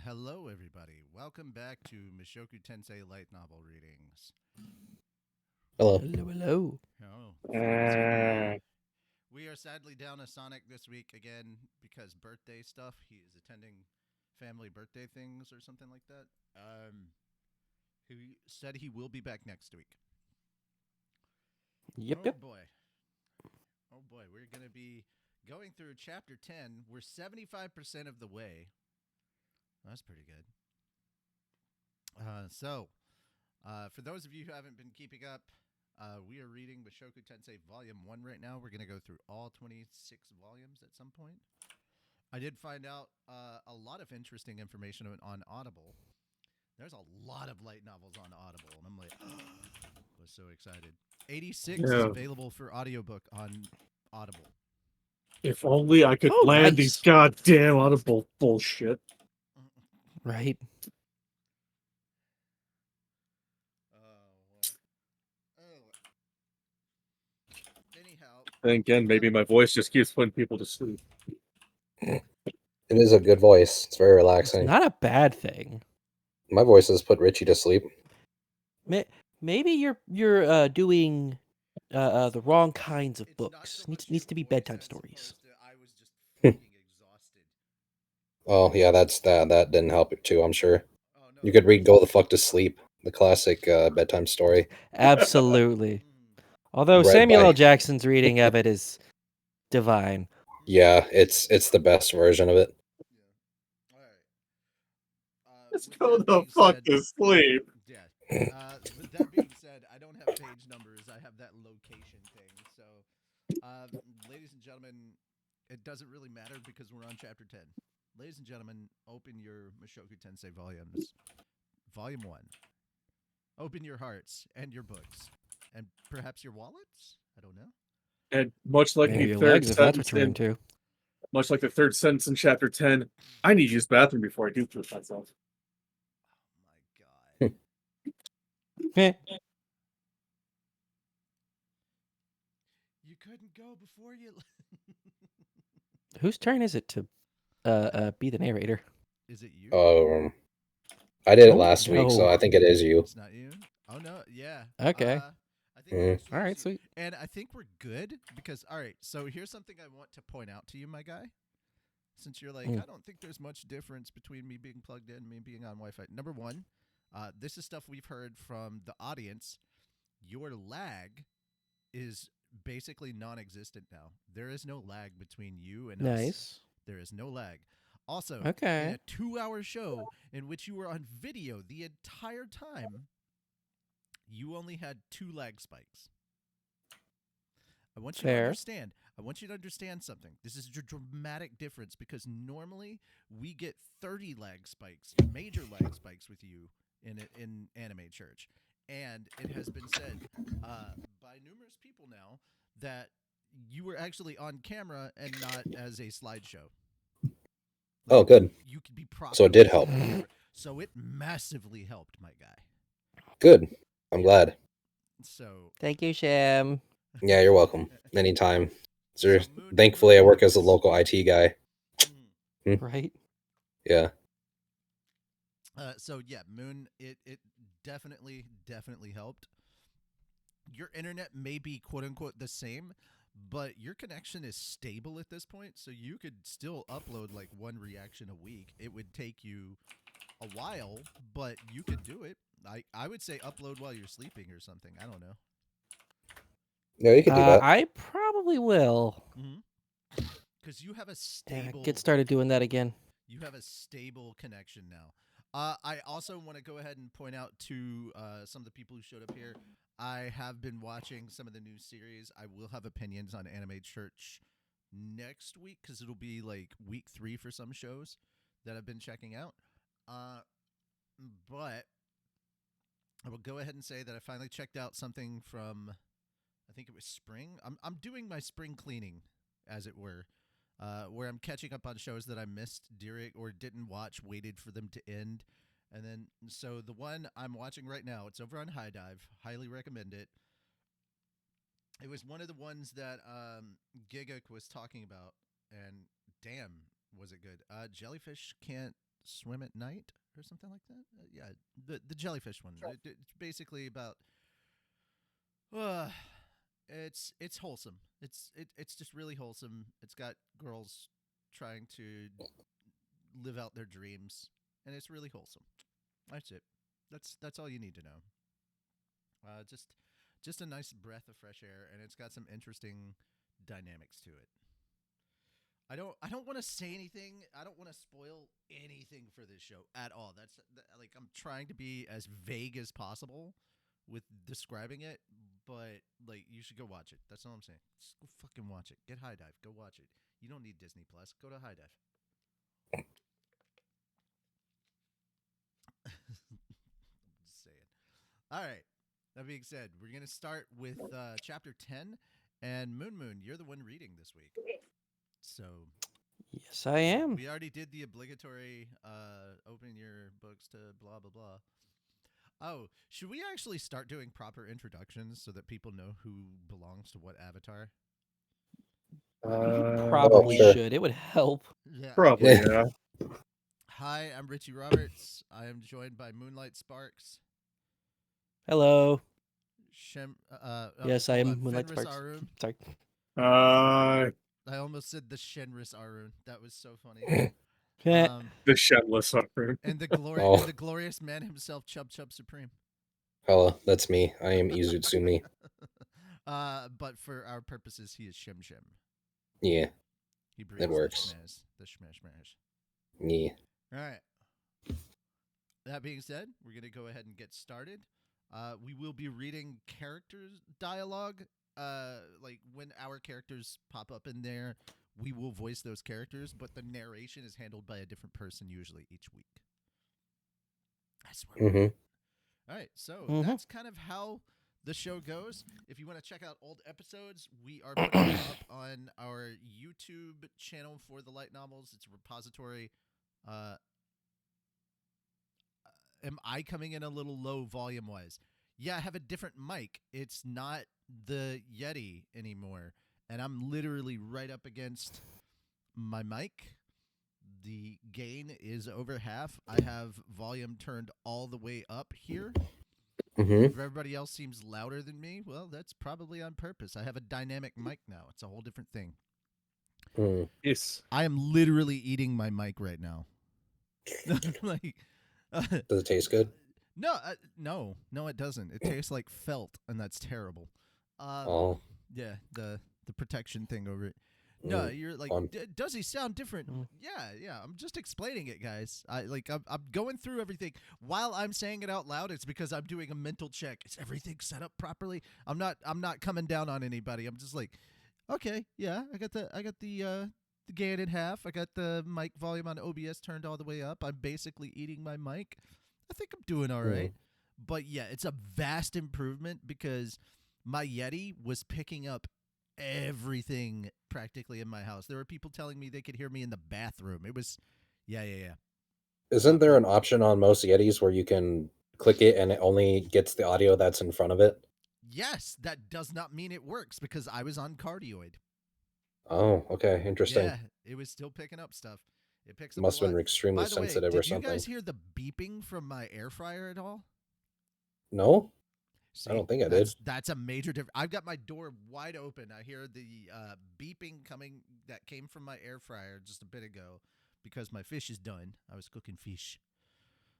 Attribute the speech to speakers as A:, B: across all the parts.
A: Hello everybody. Welcome back to Mushoku Tensei light novel readings.
B: Hello.
C: Hello, hello.
A: Oh, folks,
B: Uh,
A: we are sadly down a Sonic this week again because birthday stuff. He is attending family birthday things or something like that. He said he will be back next week.
C: Yep,
A: Oh
C: yep.
A: boy. Oh boy, we're going to be going through chapter 10. We're 75% of the way. That's pretty good. For those of you who haven't been keeping up, we are reading Mushoku Tensei Volume 1 right now. We're going to go through all 26 volumes at some point. I did find out a lot of interesting information on Audible. There's a lot of light novels on Audible, and I'm like, was so excited. 86 is
B: yeah.
A: available for audiobook on Audible.
B: If only I could
C: Oh,
B: land
C: nice.
B: these goddamn Audible bullshit.
C: Right.
A: Anyhow.
B: And again, maybe my voice just keeps putting people to sleep.
D: It is a good voice. It's very
C: It's
D: relaxing.
C: not a bad thing.
D: My voice has put Richie to sleep.
C: Maybe you're doing the wrong kinds of books. Needs to be bedtime stories.
A: I was just freaking exhausted.
D: Oh yeah, that didn't help it too. I'm sure.
A: Oh no.
D: You could read "Go the Fuck to Sleep," the classic bedtime story.
C: Absolutely. Although
D: Read
C: Samuel
D: by-
C: L. Jackson's reading of it is divine.
D: Yeah, it's the best version of it.
A: Yeah. All right.
B: Let's
A: With
B: go
A: that
B: the
A: being
B: fuck
A: said-
B: to sleep.
A: Yeah. With that being said, I don't have page numbers. I have that location thing. So, ladies and gentlemen, it doesn't really matter because we're on chapter 10. Ladies and gentlemen, open your Mushoku Tensei volumes. Volume 1. Open your hearts and your books. And perhaps your wallets? I don't know.
B: And much like
C: Maybe
B: the
C: your
B: third
C: legs, if that's what
B: sentence
C: you're
B: in,
C: into.
B: much like the third sentence in chapter 10, I need to use the bathroom before I do poop myself.
A: Oh my god.
C: Eh.
A: You couldn't go before you.
C: Whose turn is it to be the narrator?
A: Is it you?
D: I did it
C: Oh,
D: last week, so
C: no.
D: I think it is you.
A: It's not you? Oh no, yeah.
C: Okay.
A: I think actually
C: All right,
A: it's you.
C: sweet.
A: And I think we're good because all right, so here's something I want to point out to you, my guy. Since you're like, I don't think there's much difference between me being plugged in and me being on Wi-Fi. Number one, this is stuff we've heard from the audience. Your lag is basically non-existent now. There is no lag between you and us.
C: Nice.
A: There is no lag. Also, in
C: Okay.
A: a 2-hour show in which you were on video the entire time, you only had 2 lag spikes. I want you to
C: Fair.
A: understand. I want you to understand something. This is a dramatic difference because normally we get 30 lag spikes, major lag spikes with you in Anime Church. And it has been said by numerous people now that you were actually on camera and not as a slideshow.
D: Oh, good.
A: You could be propped
D: So it
A: up
D: did
A: on
D: help.
A: camera. So it massively helped, my guy.
D: Good. I'm glad.
A: So
C: Thank you, Sham.
D: Yeah, you're welcome. Anytime. So,
A: So Moon-
D: thankfully, I work as a local IT guy.
C: Right?
D: Yeah.
A: So yeah, Moon, it definitely helped. Your internet may be quote unquote the same, but your connection is stable at this point, so you could still upload like one reaction a week. It would take you a while, but you could do it. I would say upload while you're sleeping or something. I don't know.
D: Yeah, you could do that.
C: I probably will.
A: Because you have a
C: Yeah,
A: stable.
C: get started doing that again.
A: You have a stable connection now. I also want to go ahead and point out to some of the people who showed up here. I have been watching some of the new series. I will have opinions on Anime Church next week because it'll be like week 3 for some shows that I've been checking out. But I will go ahead and say that I finally checked out something from, I think it was spring. I'm doing my spring cleaning, as it were. Where I'm catching up on shows that I missed during or didn't watch, waited for them to end. And then, so the one I'm watching right now, it's over on High Dive. Highly recommend it. It was one of the ones that Giguk was talking about, and damn, was it good. Jellyfish Can't Swim at Night or something like that. Yeah, the jellyfish one. It's basically about. It's wholesome. It's just really wholesome. It's got girls trying to live out their dreams, and it's really wholesome. That's it. That's all you need to know. Just a nice breath of fresh air, and it's got some interesting dynamics to it. I don't want to say anything. I don't want to spoil anything for this show at all. Like I'm trying to be as vague as possible with describing it, but like you should go watch it. That's all I'm saying. Just go fucking watch it. Get High Dive. Go watch it. You don't need Disney Plus. Go to High Dive. Just saying. All right. That being said, we're gonna start with chapter 10, and Moon, you're the one reading this week. So
C: Yes, I am.
A: we already did the obligatory open your books to blah blah blah. Oh, should we actually start doing proper introductions so that people know who belongs to what avatar?
C: Probably
D: sure.
C: should. It would help.
A: Yeah.
B: Probably,
A: Okay.
B: yeah.
A: Hi, I'm Richie Roberts. I am joined by Moonlight Sparks.
C: Hello. Yes, I
A: hold
C: am
A: on,
C: Moonlight
A: Fenris
C: Sparks.
A: Arun.
C: Sorry.
A: I almost said the Shenris Arun. That was so funny.
B: The Shenless Suffering.
A: And the
D: Oh.
A: glorious man himself, Chub Supreme.
D: Hello, that's me. I am Izutsumi.
A: But for our purposes, he is Shem.
D: Yeah,
A: He brings
D: works.
A: the smash.
D: yeah.
A: All right. That being said, we're going to go ahead and get started. We will be reading characters dialogue. Like when our characters pop up in there, we will voice those characters, but the narration is handled by a different person usually each week. That's where we're at. All right, so that's kind of how the show goes. If you want to check out old episodes, we are putting them up on our YouTube channel for the light novels. It's a repository. Am I coming in a little low volume-wise? Yeah, I have a different mic. It's not the Yeti anymore, and I'm literally right up against my mic. The gain is over half. I have volume turned all the way up here. If everybody else seems louder than me, well, that's probably on purpose. I have a dynamic mic now. It's a whole different thing.
B: Yes.
A: I am literally eating my mic right now. Like,
D: Does it taste good?
A: No, it doesn't. It tastes like felt, and that's terrible. Yeah, the protection thing over it. No, you're like, does he sound different? Yeah. I'm just explaining it, guys. I'm going through everything while I'm saying it out loud. It's because I'm doing a mental check. Is everything set up properly? I'm not coming down on anybody. I'm just like, okay, yeah, I got the gain in half. I got the mic volume on OBS turned all the way up. I'm basically eating my mic. I think I'm doing all right. But yeah, it's a vast improvement because my Yeti was picking up everything practically in my house. There were people telling me they could hear me in the bathroom. It was, yeah.
D: Isn't there an option on most Yetis where you can click it and it only gets the audio that's in front of it?
A: Yes, that does not mean it works because I was on cardioid.
D: Oh, okay, interesting.
A: Yeah, it was still picking up stuff. It picks up.
D: Must have been
A: lot.
D: extremely
A: By the way,
D: sensitive or
A: did you
D: something.
A: guys hear the beeping from my air fryer at all?
D: No,
A: See,
D: I don't think I did.
A: That's a major difference. I've got my door wide open. I hear the beeping coming that came from my air fryer just a bit ago because my fish is done. I was cooking fish.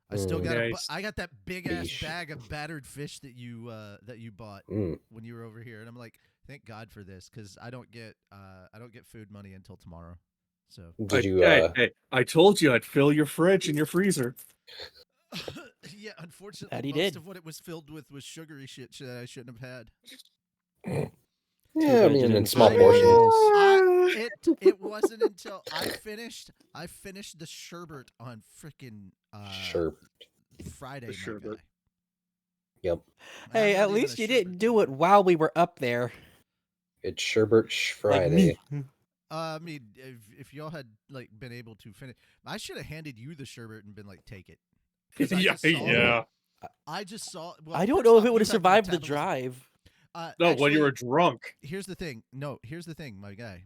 A: I still got I got that big ass bag of battered fish that you bought when you were over here, and I'm like, thank God for this because I don't get food money until tomorrow. So
D: did you?
B: Hey, I told you I'd fill your fridge and your freezer.
A: Yeah, unfortunately,
C: That he
A: most
C: did.
A: of what it was filled with was sugary shit that I shouldn't have had.
D: Yeah, I mean, in small
A: I
D: portions.
A: It wasn't until I finished the sherbet on freaking
D: Sure.
A: Friday.
B: The
A: my
B: sherbet.
A: guy.
D: Yep.
C: Hey,
A: I'm not
C: at
A: even
C: least
A: a
C: you didn't
A: sherbet
C: do
A: guy.
C: it while we were up there.
D: It's Sherbert
C: Like
D: Friday.
C: me.
A: I mean, if y'all had like been able to finish, I should have handed you the sherbet and been like, take it. 'Cause I just saw. Well,
C: I don't
A: first
C: know
A: off,
C: if it would
A: you
C: have
A: have
C: survived the
A: metabolism.
C: drive.
B: No, when you were
A: Actually,
B: drunk.
A: here's the thing. No, here's the thing, my guy.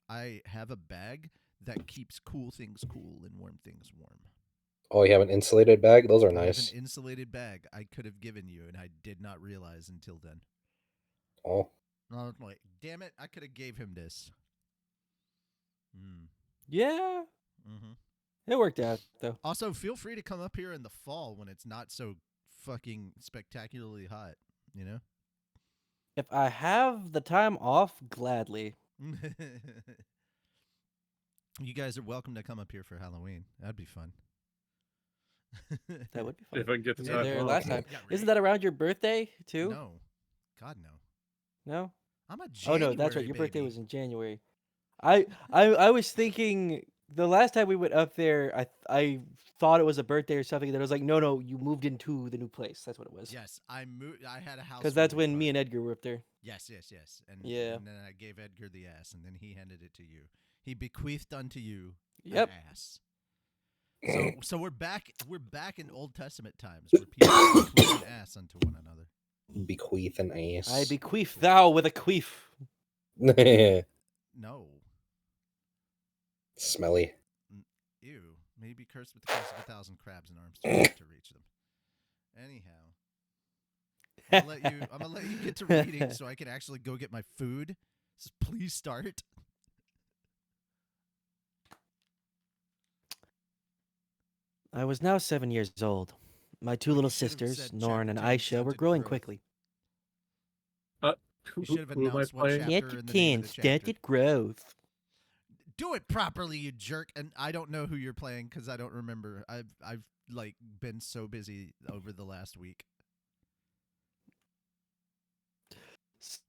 A: I have a bag that keeps cool things cool and warm things warm.
D: Oh, you have an insulated bag? Those are
A: I have
D: nice.
A: an insulated bag I could have given you, and I did not realize until then.
D: Oh,
A: I was like, damn it, I could have gave him this.
C: Yeah,
A: Mm-hmm.
C: it worked out though.
A: Also, feel free to come up here in the fall when it's not so fucking spectacularly hot, you know?
C: If I have the time off, gladly.
A: You guys are welcome to come up here for Halloween. That'd be fun.
C: That would be fun.
B: If I can get the
C: We
B: time
C: were there
B: off.
C: last time.
A: Yeah,
C: Isn't
A: right?
C: that around your birthday too?
A: No. God, no.
C: No?
A: I'm a
C: Oh
A: January
C: no, that's right. Your birthday
A: baby.
C: was in January. I was thinking the last time we went up there, I thought it was a birthday or something. That I was like, no, you moved into the new place. That's what it was.
A: Yes, I moved. I had a house.
C: Because that's when me and Edgar were up there.
A: Yes. And
C: Yeah.
A: and then I gave Edgar the ass, and then he handed it to you. He bequeathed unto you
C: Yep.
A: an ass. So we're back. We're back in Old Testament times where people bequeath an ass unto one another.
D: bequeath an ass.
C: I bequeath thou with a queef.
A: No.
D: Smelly.
A: Ew. Maybe cursed with the curse of 1,000 crabs and arms to reach them. Anyhow, I'm gonna let you get to reading so I can actually go get my food. So please start.
C: I was now 7 years old. My two
A: Oh, you
C: little
A: should have
C: sisters,
A: said
C: Norn and
A: chapter 10
C: Aisha, were
A: stunted
C: growing
A: growth.
C: quickly.
A: You should have
B: Who am I
A: announced what
B: playing?
A: chapter and the name of the chapter.
C: Stunted growth.
A: Do it properly, you jerk. And I don't know who you're playing because I don't remember. I've like been so busy over the last week.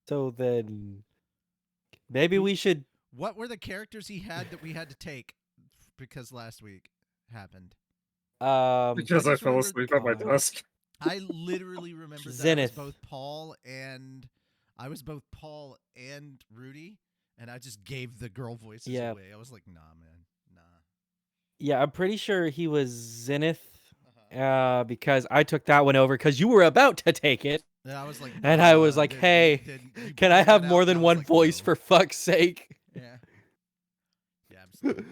C: So then, maybe we should.
A: What were the characters he had that we had to take because last week happened?
B: Because
A: I
B: I
A: just
B: fell
A: remembered-
B: asleep at my
C: God.
B: desk.
A: I literally remembered that
C: Zenith.
A: I was both Paul and Rudy, and I just gave the girl voices
C: Yeah.
A: away. I was like, nah, man, nah.
C: Yeah, I'm pretty sure he was Zenith. Because I took that one over because you were about to take it,
A: And I was like,
C: and I was
A: nah,
C: like,
A: then-
C: "Hey,
A: then you
C: can I
A: pulled
C: have
A: that
C: more
A: out,
C: than
A: and I was
C: one
A: like,
C: voice
A: no.
C: for fuck's sake?"
A: Yeah, absolutely.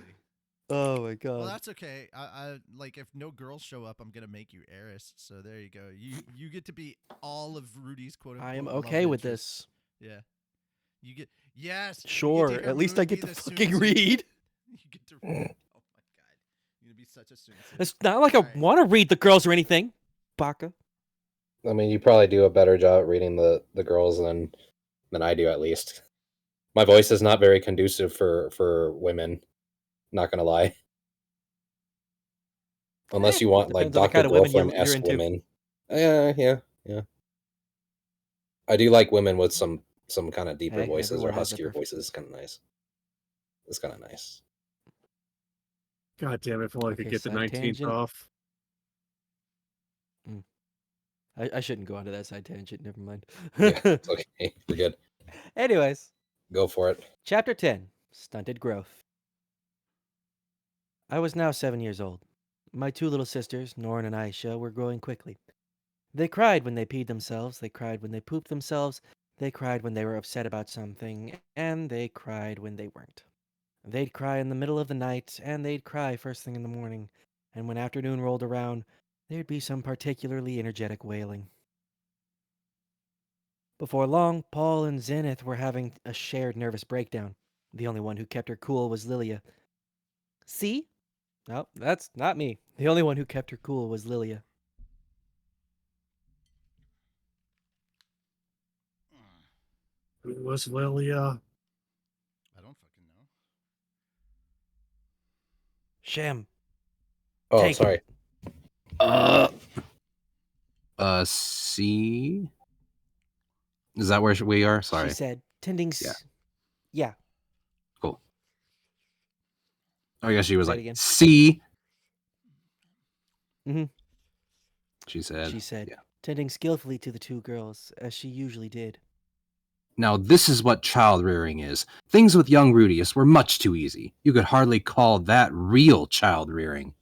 C: Oh my god.
A: Well, that's okay. I like if no girls show up, I'm gonna make you heiress. So there you go. You get to be all of Rudy's quote unquote.
C: I am
A: love
C: okay with
A: interests.
C: this.
A: Yeah. You get you
C: Sure,
A: get to hear
C: at least I
A: Moon
C: get
A: be
C: to
A: the
C: fucking
A: Sun Tzu.
C: read.
A: You get to. Oh my god. You're gonna be such a Sun Tzu.
C: It's not like I
A: Alright.
C: want to read the girls or anything. Baka.
D: I mean, you probably do a better job at reading the girls than I do, at least. My voice is not very conducive for women. Not gonna lie. Unless you want like
C: Depends on the
D: Dr.
C: kind of women you're
D: Girlfriend-esque
C: into.
D: women. Yeah. I do like women with some kind of deeper
C: Hey,
D: voices or
C: everyone has their
D: huskier voices. Kind of nice. It's kind of nice.
B: God damn it! If only I could
C: Okay,
B: get the
C: side
B: 19th
C: tangent.
B: off.
C: I shouldn't go onto that side tangent. Never mind.
D: Yeah, it's okay. You're good.
C: Anyways,
D: Go for it.
C: Chapter 10: Stunted Growth. I was now 7 years old. My two little sisters, Norn and Aisha, were growing quickly. They cried when they peed themselves, they cried when they pooped themselves, they cried when they were upset about something, and they cried when they weren't. They'd cry in the middle of the night, and they'd cry first thing in the morning, and when afternoon rolled around, there'd be some particularly energetic wailing. Before long, Paul and Zenith were having a shared nervous breakdown. The only one who kept her cool was Lilia. See? No, that's not me. The only one who kept her cool was Lilia.
B: Who was Lilia?
A: I don't fucking know.
C: Shem.
D: Oh,
C: Take
D: sorry.
E: C. Is that where we are? Sorry.
C: She said, tending.
E: Yeah.
C: Yeah.
E: Cool. I guess she was
C: Say it
E: like
C: again.
E: C.
C: Mhm.
E: She said.
C: She said,
E: yeah.
C: tending skillfully to the two girls, as she usually did.
E: Now this is what child rearing is. Things with young Rudius were much too easy. You could hardly call that real child rearing.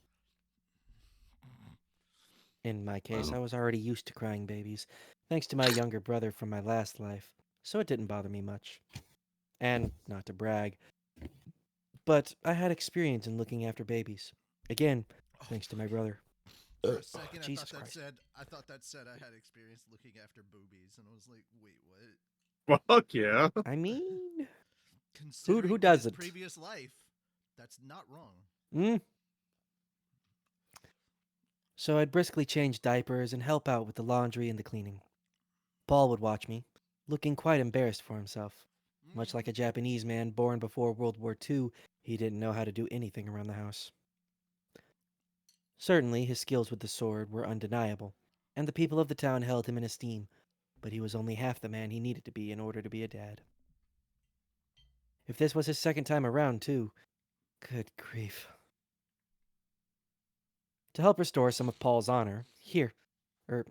C: In my case,
E: Wow.
C: I was already used to crying babies, thanks to my younger brother from my last life, so it didn't bother me much. And, not to brag, but I had experience in looking after babies. Again, thanks to my brother.
A: For a second,
C: Jesus Christ.
A: I thought that said I had experience looking after boobies, and I was like, wait, what?
B: Fuck yeah.
C: I mean,
A: Considering his
C: doesn't?
A: previous life, that's not wrong.
C: mm. So I'd briskly change diapers and help out with the laundry and the cleaning. Paul would watch me, looking quite embarrassed for himself. Much like a Japanese man born before World War II, he didn't know how to do anything around the house. Certainly, his skills with the sword were undeniable, and the people of the town held him in esteem, but he was only half the man he needed to be in order to be a dad. If this was his second time around, too, good grief. To help restore some of Paul's honor, here, let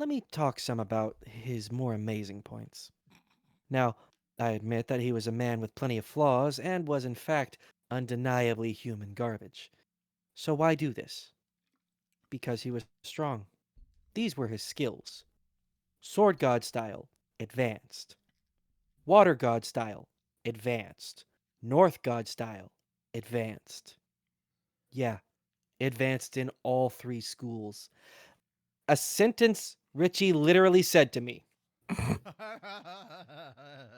C: me talk some about his more amazing points. Now, I admit that he was a man with plenty of flaws and was, in fact, undeniably human garbage. So why do this? Because he was strong. These were his skills. Sword God style, advanced. Water God style, advanced. North God style, advanced. Yeah, advanced in all 3 schools. A sentence Richie literally said to me.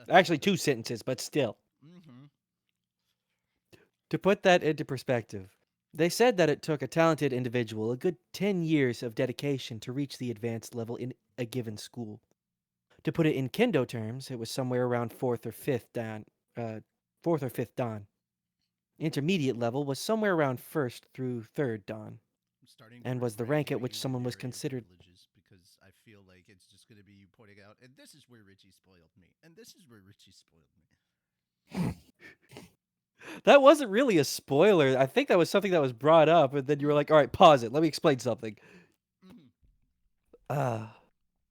C: Actually, 2 sentences, but still.
A: Mm-hmm.
C: To put that into perspective, they said that it took a talented individual a good 10 years of dedication to reach the advanced level in a given school. To put it in kendo terms, it was somewhere around 4th or 5th dan. Intermediate level was somewhere around 1st through 3rd dan.
A: I'm starting
C: And
A: to
C: was the
A: regret
C: rank at
A: giving
C: which
A: you
C: someone
A: the
C: was
A: area of
C: considered-
A: privileges because I feel like it's just going to be you pointing out, and this is where Richie spoiled me, and this is where Richie spoiled me.
C: That wasn't really a spoiler. I think that was something that was brought up, and then you were like, all right, pause it. Let me explain something.
A: Mhm.
C: I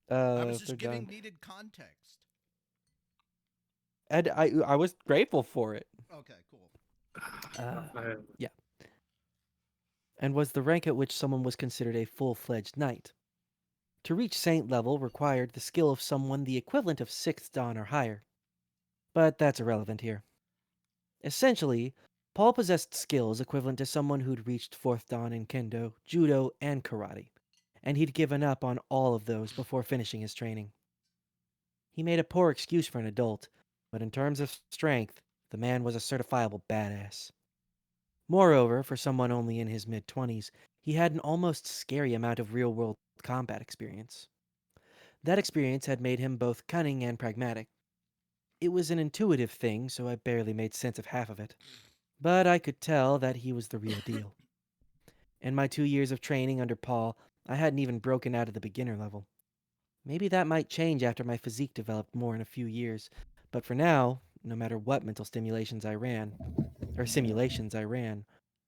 A: I was just giving needed context.
C: And I was grateful for it.
A: Okay, cool.
C: Yeah. And was the rank at which someone was considered a full-fledged knight. To reach saint level required the skill of someone the equivalent of 6th dan or higher. But that's irrelevant here. Essentially, Paul possessed skills equivalent to someone who'd reached 4th dan in kendo, judo, and karate, and he'd given up on all of those before finishing his training. He made a poor excuse for an adult, but in terms of strength, the man was a certifiable badass. Moreover, for someone only in his mid-20s, he had an almost scary amount of real-world combat experience. That experience had made him both cunning and pragmatic. It was an intuitive thing, so I barely made sense of half of it. But I could tell that he was the real deal. In my 2 years of training under Paul, I hadn't even broken out of the beginner level. Maybe that might change after my physique developed more in a few years, but for now, no matter what mental simulations I ran,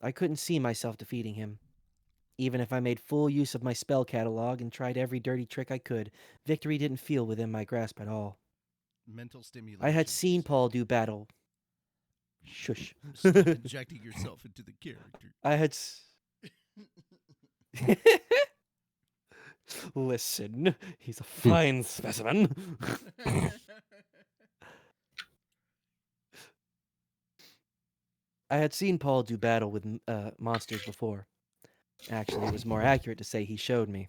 C: I couldn't see myself defeating him. Even if I made full use of my spell catalog and tried every dirty trick I could, victory didn't feel within my grasp at all.
A: Mental stimulation.
C: I had seen Paul do battle. Shush.
A: Stop injecting yourself into the character.
C: I had. Listen, he's a fine specimen. I had seen Paul do battle with monsters before. Actually, it was more accurate to say he showed me.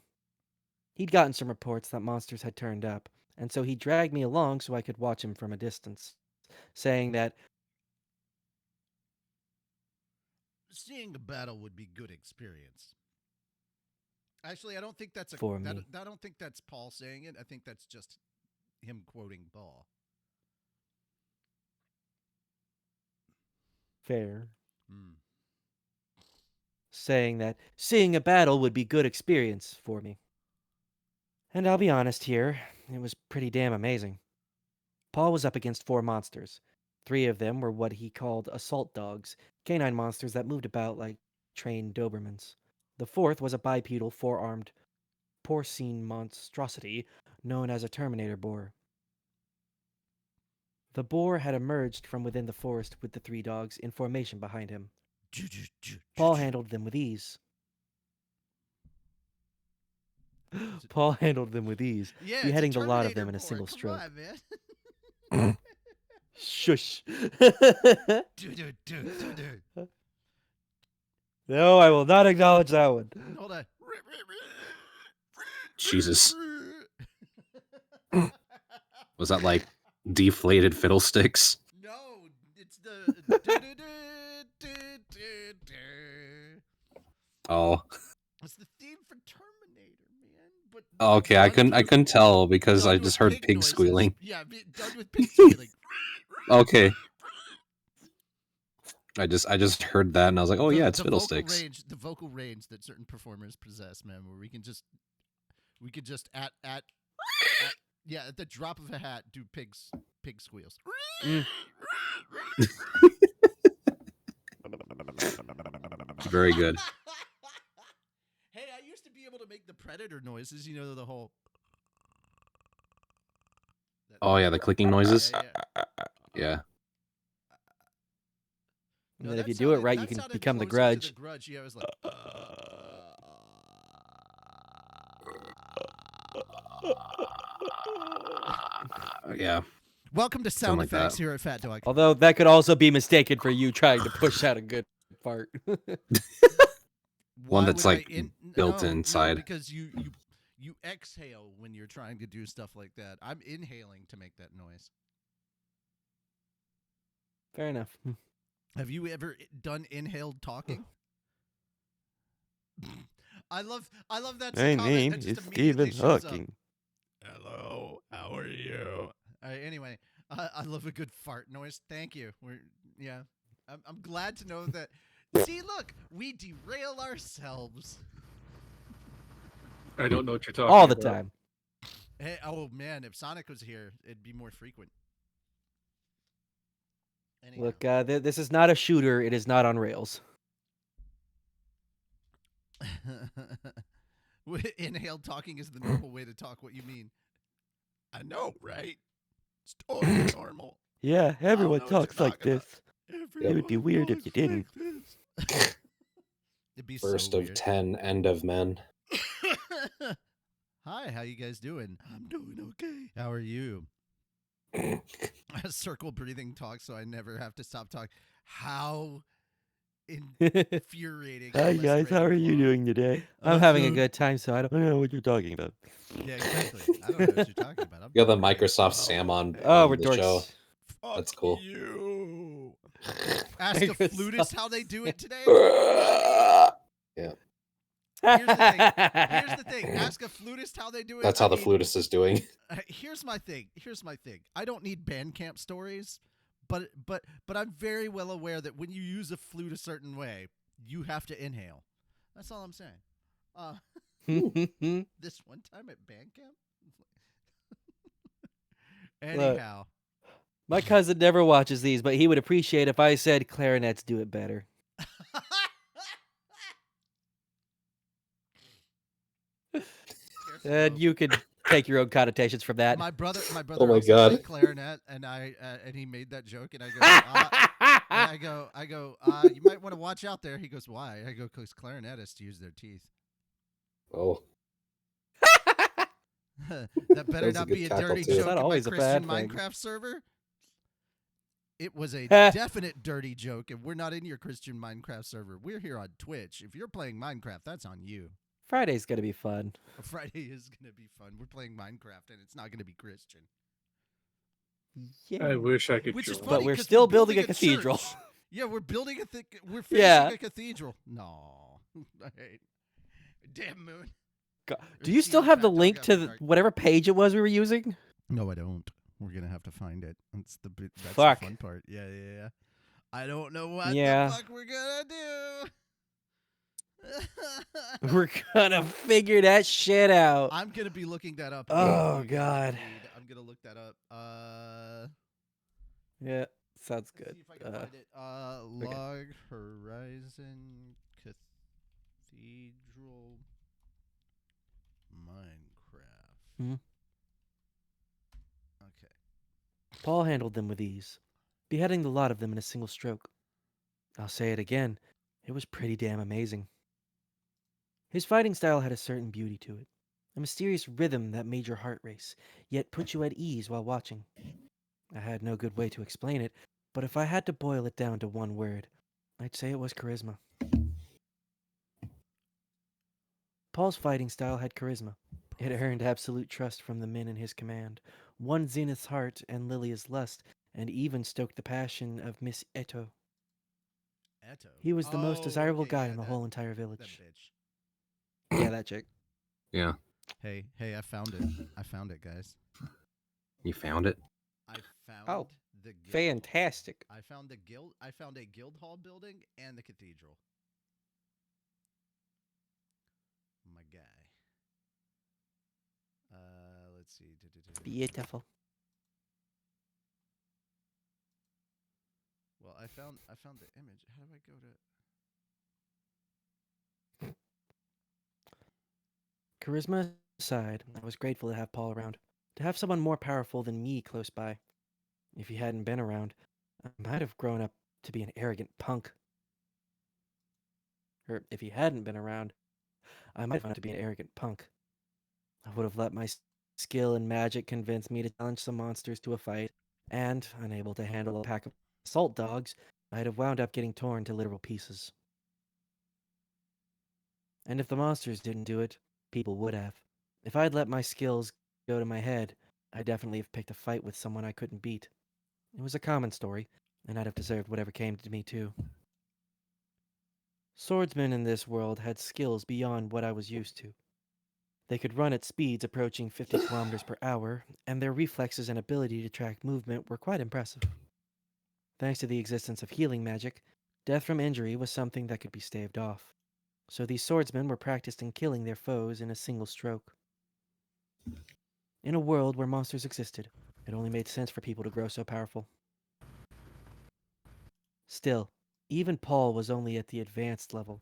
C: He'd gotten some reports that monsters had turned up, and so he dragged me along so I could watch him from a distance, saying that
A: Seeing a battle would be good experience. Actually, I don't think that's
C: For me.
A: I don't think that's Paul saying it. I think that's just him quoting Paul.
C: fair,
A: Mm.
C: saying that seeing a battle would be good experience for me. And I'll be honest here, it was pretty damn amazing. Paul was up against 4 monsters. 3 of them were what he called assault dogs, canine monsters that moved about like trained Dobermans. The 4th was a bipedal 4-armed porcine monstrosity known as a Terminator boar. The boar had emerged from within the forest with the 3 dogs in formation behind him. Paul handled them with ease. Paul handled them with ease,
A: Yeah,
C: beheading
A: it's a
C: the lot of
A: Terminator
C: them in a
A: boar.
C: single
A: Come
C: stroke.
A: on, man.
C: Shush. No, I will not acknowledge that one.
A: Hold on.
E: Jesus. Was that like deflated fiddlesticks?
A: No, it's the.
E: Oh,
A: It's the theme for Terminator, man. But
E: okay. I
A: done
E: couldn't tell because I
A: done
E: just
A: with
E: heard pig
A: noises.
E: squealing.
A: Yeah, done with pig squealing.
E: Okay. I just heard that and I was like, oh yeah, it's fiddlesticks.
A: The vocal range that certain performers possess, man, where we could just at the drop of a hat do pig squeals.
E: Very good.
A: Hey, I used to be able to make the predator noises, you know, the whole
E: Oh yeah, the clicking noises.
A: Yeah.
E: Yeah.
C: And then if you do it right, you can become the Grudge.
A: The Grudge. Yeah, I was like,
E: Yeah.
A: welcome to sound
E: like
A: effects
E: that.
A: here at Fat Dog.
C: Although that could also be mistaken for you trying to push out a good fart.
E: One that's
A: would
E: like built inside.
A: because you exhale when you're trying to do stuff like that. I'm inhaling to make that noise.
C: Fair enough.
A: Have you ever done inhaled talking? I love that's
C: My
A: a comment
C: name
A: that just
C: is
A: immediately
C: Stephen
A: shows up.
C: Hawking.
A: Hello, how are you? Anyway, I love a good fart noise. Thank you. I'm glad to know that. See, look, we derail ourselves.
B: I don't know what you're talking
C: All the
B: about.
C: time.
A: Hey, oh man, if Sonic was here, it'd be more frequent. Anyhow.
C: Look, this is not a shooter. It is not on rails.
A: Inhaled talking is the normal way to talk. What you mean? I know, right? It's totally normal.
C: Yeah, everyone
A: know what you're
C: talks like
A: talking about.
C: this. It would be weird if you didn't.
A: It'd be
D: First
A: so
D: of
A: weird.
D: 10, end of men.
A: Hi, how you guys doing? I'm doing okay. How are you? Circle breathing talk, so I never have to stop talking. How infuriating!
C: Hi guys, how are you doing today? I'm having a good time, so I don't know what you're talking about.
A: Yeah, exactly. I don't know what you're talking about. I'm
D: You're the
A: doing great.
D: Microsoft Sam on
C: Oh, we're
D: the show.
C: dorks.
D: That's cool.
A: You. Ask a flutist how they do it today.
D: Yeah.
A: Here's the thing. Ask a flutist how they do it.
D: That's how the flutist is doing.
A: Here's my thing. I don't need Bandcamp stories, but I'm very well aware that when you use a flute a certain way, you have to inhale. That's all I'm saying. This one time at Bandcamp. Anyhow.
C: My cousin never watches these, but he would appreciate if I said clarinets do it better. And you can take your own connotations from that.
A: My brother
D: Oh my
A: also
D: God.
A: played clarinet, and and he made that joke, and I go, you might want to watch out there. He goes, why? I go, because clarinetists use their teeth.
D: Oh.
A: That better
D: That was a
A: not
D: good
A: be a
D: tackle,
A: dirty
D: too.
A: joke
C: It's not
A: in my
C: always a
A: Christian
C: bad thing.
A: Minecraft server. It was a definite dirty joke, and we're not in your Christian Minecraft server. We're here on Twitch. If you're playing Minecraft, that's on you.
C: Friday's gonna be fun.
A: Friday is going to be fun. We're playing Minecraft, and it's not going to be Christian.
C: Yeah.
B: I wish I could
A: Which is
B: join.
A: funny,
C: But we're
A: 'cause
C: still building a
A: church.
C: cathedral.
A: Yeah, we're building we're finishing
C: Yeah.
A: a cathedral. No. Damn moon.
C: God. Do you still have the link to whatever page it was we were using?
A: No, I don't. We're going to have to find it. That's
C: Fuck.
A: the fun part. Yeah. I don't know what
C: Yeah.
A: the fuck we're going to do.
C: We're gonna figure that shit out.
A: I'm going to be looking that up.
C: Oh,
A: You guys
C: God.
A: read. I'm going to look that up.
C: Yeah, sounds
A: Let's
C: good.
A: see if I can find it. Log Horizon Cathedral Minecraft.
C: Hmm.
A: Okay.
C: Paul handled them with ease, beheading the lot of them in a single stroke. I'll say it again, it was pretty damn amazing. His fighting style had a certain beauty to it, a mysterious rhythm that made your heart race, yet put you at ease while watching. I had no good way to explain it, but if I had to boil it down to one word, I'd say it was charisma. Paul's fighting style had charisma. It earned absolute trust from the men in his command, won Zenith's heart and Lilia's lust, and even stoked the passion of Miss Eto.
A: Eto.
C: He was the most
A: Oh,
C: desirable
A: okay,
C: guy
A: yeah,
C: in the
A: that
C: whole entire
A: that
C: village.
A: bitch.
C: Yeah, that chick.
E: Yeah.
A: Hey, I found it. I found it, guys.
E: You found it?
A: I found
C: Oh,
A: the guild.
C: Fantastic.
A: I found the guild. I found a guild hall building and the cathedral. My guy. Let's see.
C: Beautiful.
A: Well, I found the image. How do I go to?
C: Charisma aside, I was grateful to have Paul around, to have someone more powerful than me close by. If he hadn't been around, I might have grown up to be an arrogant punk. Or if he hadn't been around, I might have grown up to be an arrogant punk. I would have let my skill and magic convince me to challenge some monsters to a fight, and, unable to handle a pack of assault dogs, I'd have wound up getting torn to literal pieces. And if the monsters didn't do it, people would have. If I'd let my skills go to my head, I'd definitely have picked a fight with someone I couldn't beat. It was a common story, and I'd have deserved whatever came to me too. Swordsmen in this world had skills beyond what I was used to. They could run at speeds approaching 50 kilometers per hour, and their reflexes and ability to track movement were quite impressive. Thanks to the existence of healing magic, death from injury was something that could be staved off. So these swordsmen were practiced in killing their foes in a single stroke. In a world where monsters existed, it only made sense for people to grow so powerful. Still, even Paul was only at the advanced level.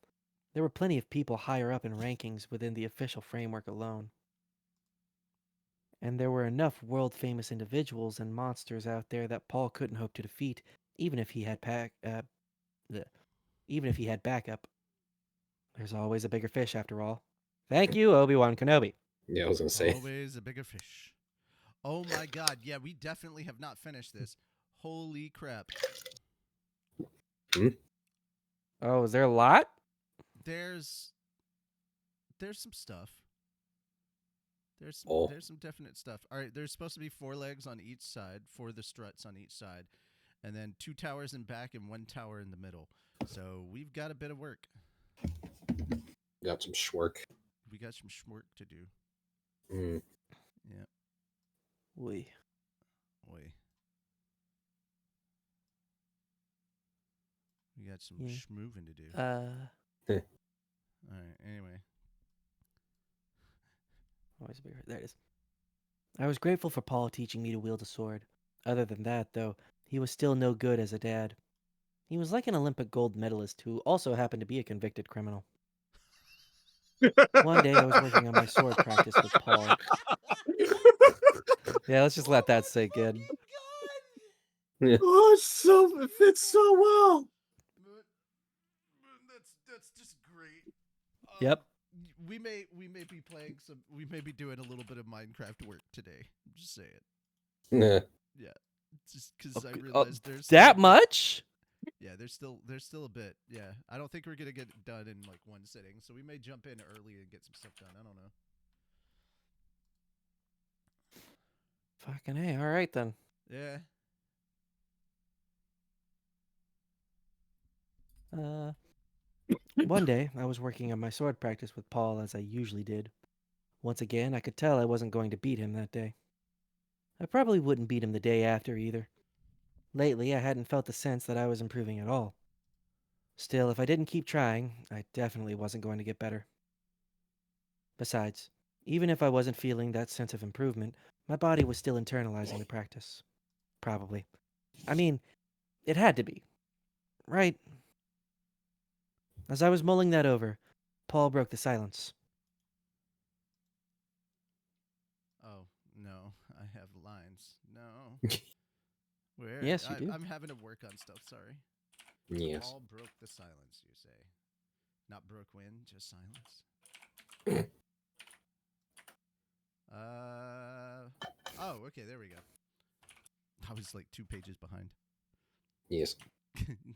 C: There were plenty of people higher up in rankings within the official framework alone. And there were enough world-famous individuals and monsters out there that Paul couldn't hope to defeat, even if he had backup. There's always a bigger fish, after all. Thank you, Obi-Wan Kenobi.
D: Yeah, I was gonna say.
A: Always a bigger fish. Oh my god, yeah, we definitely have not finished this. Holy crap.
C: Oh, is there a lot?
A: There's some stuff.
D: Oh.
A: There's some definite stuff. All right, there's supposed to be 4 legs on each side, 4 of the struts on each side, and then 2 towers in back and 1 tower in the middle. So we've got a bit of work.
D: Got some schwork.
A: We got some schmork to do.
D: Mm.
A: Yeah.
C: Oi.
A: Oi. We got some
C: Yeah.
A: schmoovin' to do.
C: Always
A: All right, anyway.
C: a bigger. There it is. I was grateful for Paul teaching me to wield a sword. Other than that, though, he was still no good as a dad. He was like an Olympic gold medalist who also happened to be a convicted criminal. One day I was working on my sword practice with Paul. Yeah, let's just let that sink in.
D: Yeah.
B: Oh, it fits so well.
A: That's just great.
C: Yep.
A: We may be playing some. We may be doing a little bit of Minecraft work today. I'm just saying.
D: Nah.
A: Yeah, just because I
C: Okay,
A: realized there's
C: that
A: still-
C: much?
A: Yeah, there's still a bit. Yeah, I don't think we're gonna get it done in like one sitting, so we may jump in early and get some stuff done. I don't know.
C: Fucking A. All right, then.
A: Yeah.
C: One day, I was working on my sword practice with Paul as I usually did. Once again, I could tell I wasn't going to beat him that day. I probably wouldn't beat him the day after either. Lately, I hadn't felt the sense that I was improving at all. Still, if I didn't keep trying, I definitely wasn't going to get better. Besides, even if I wasn't feeling that sense of improvement, my body was still internalizing the practice. Probably. I mean, it had to be. Right? As I was mulling that over, Paul broke the silence.
A: Oh no, I have lines. No. Where?
C: Yes, you do.
A: I'm having to work on stuff. Sorry.
D: Yes.
A: All broke the silence. You say, not broke wind, just silence. Oh, okay. There we go. I was like 2 pages behind.
D: Yes.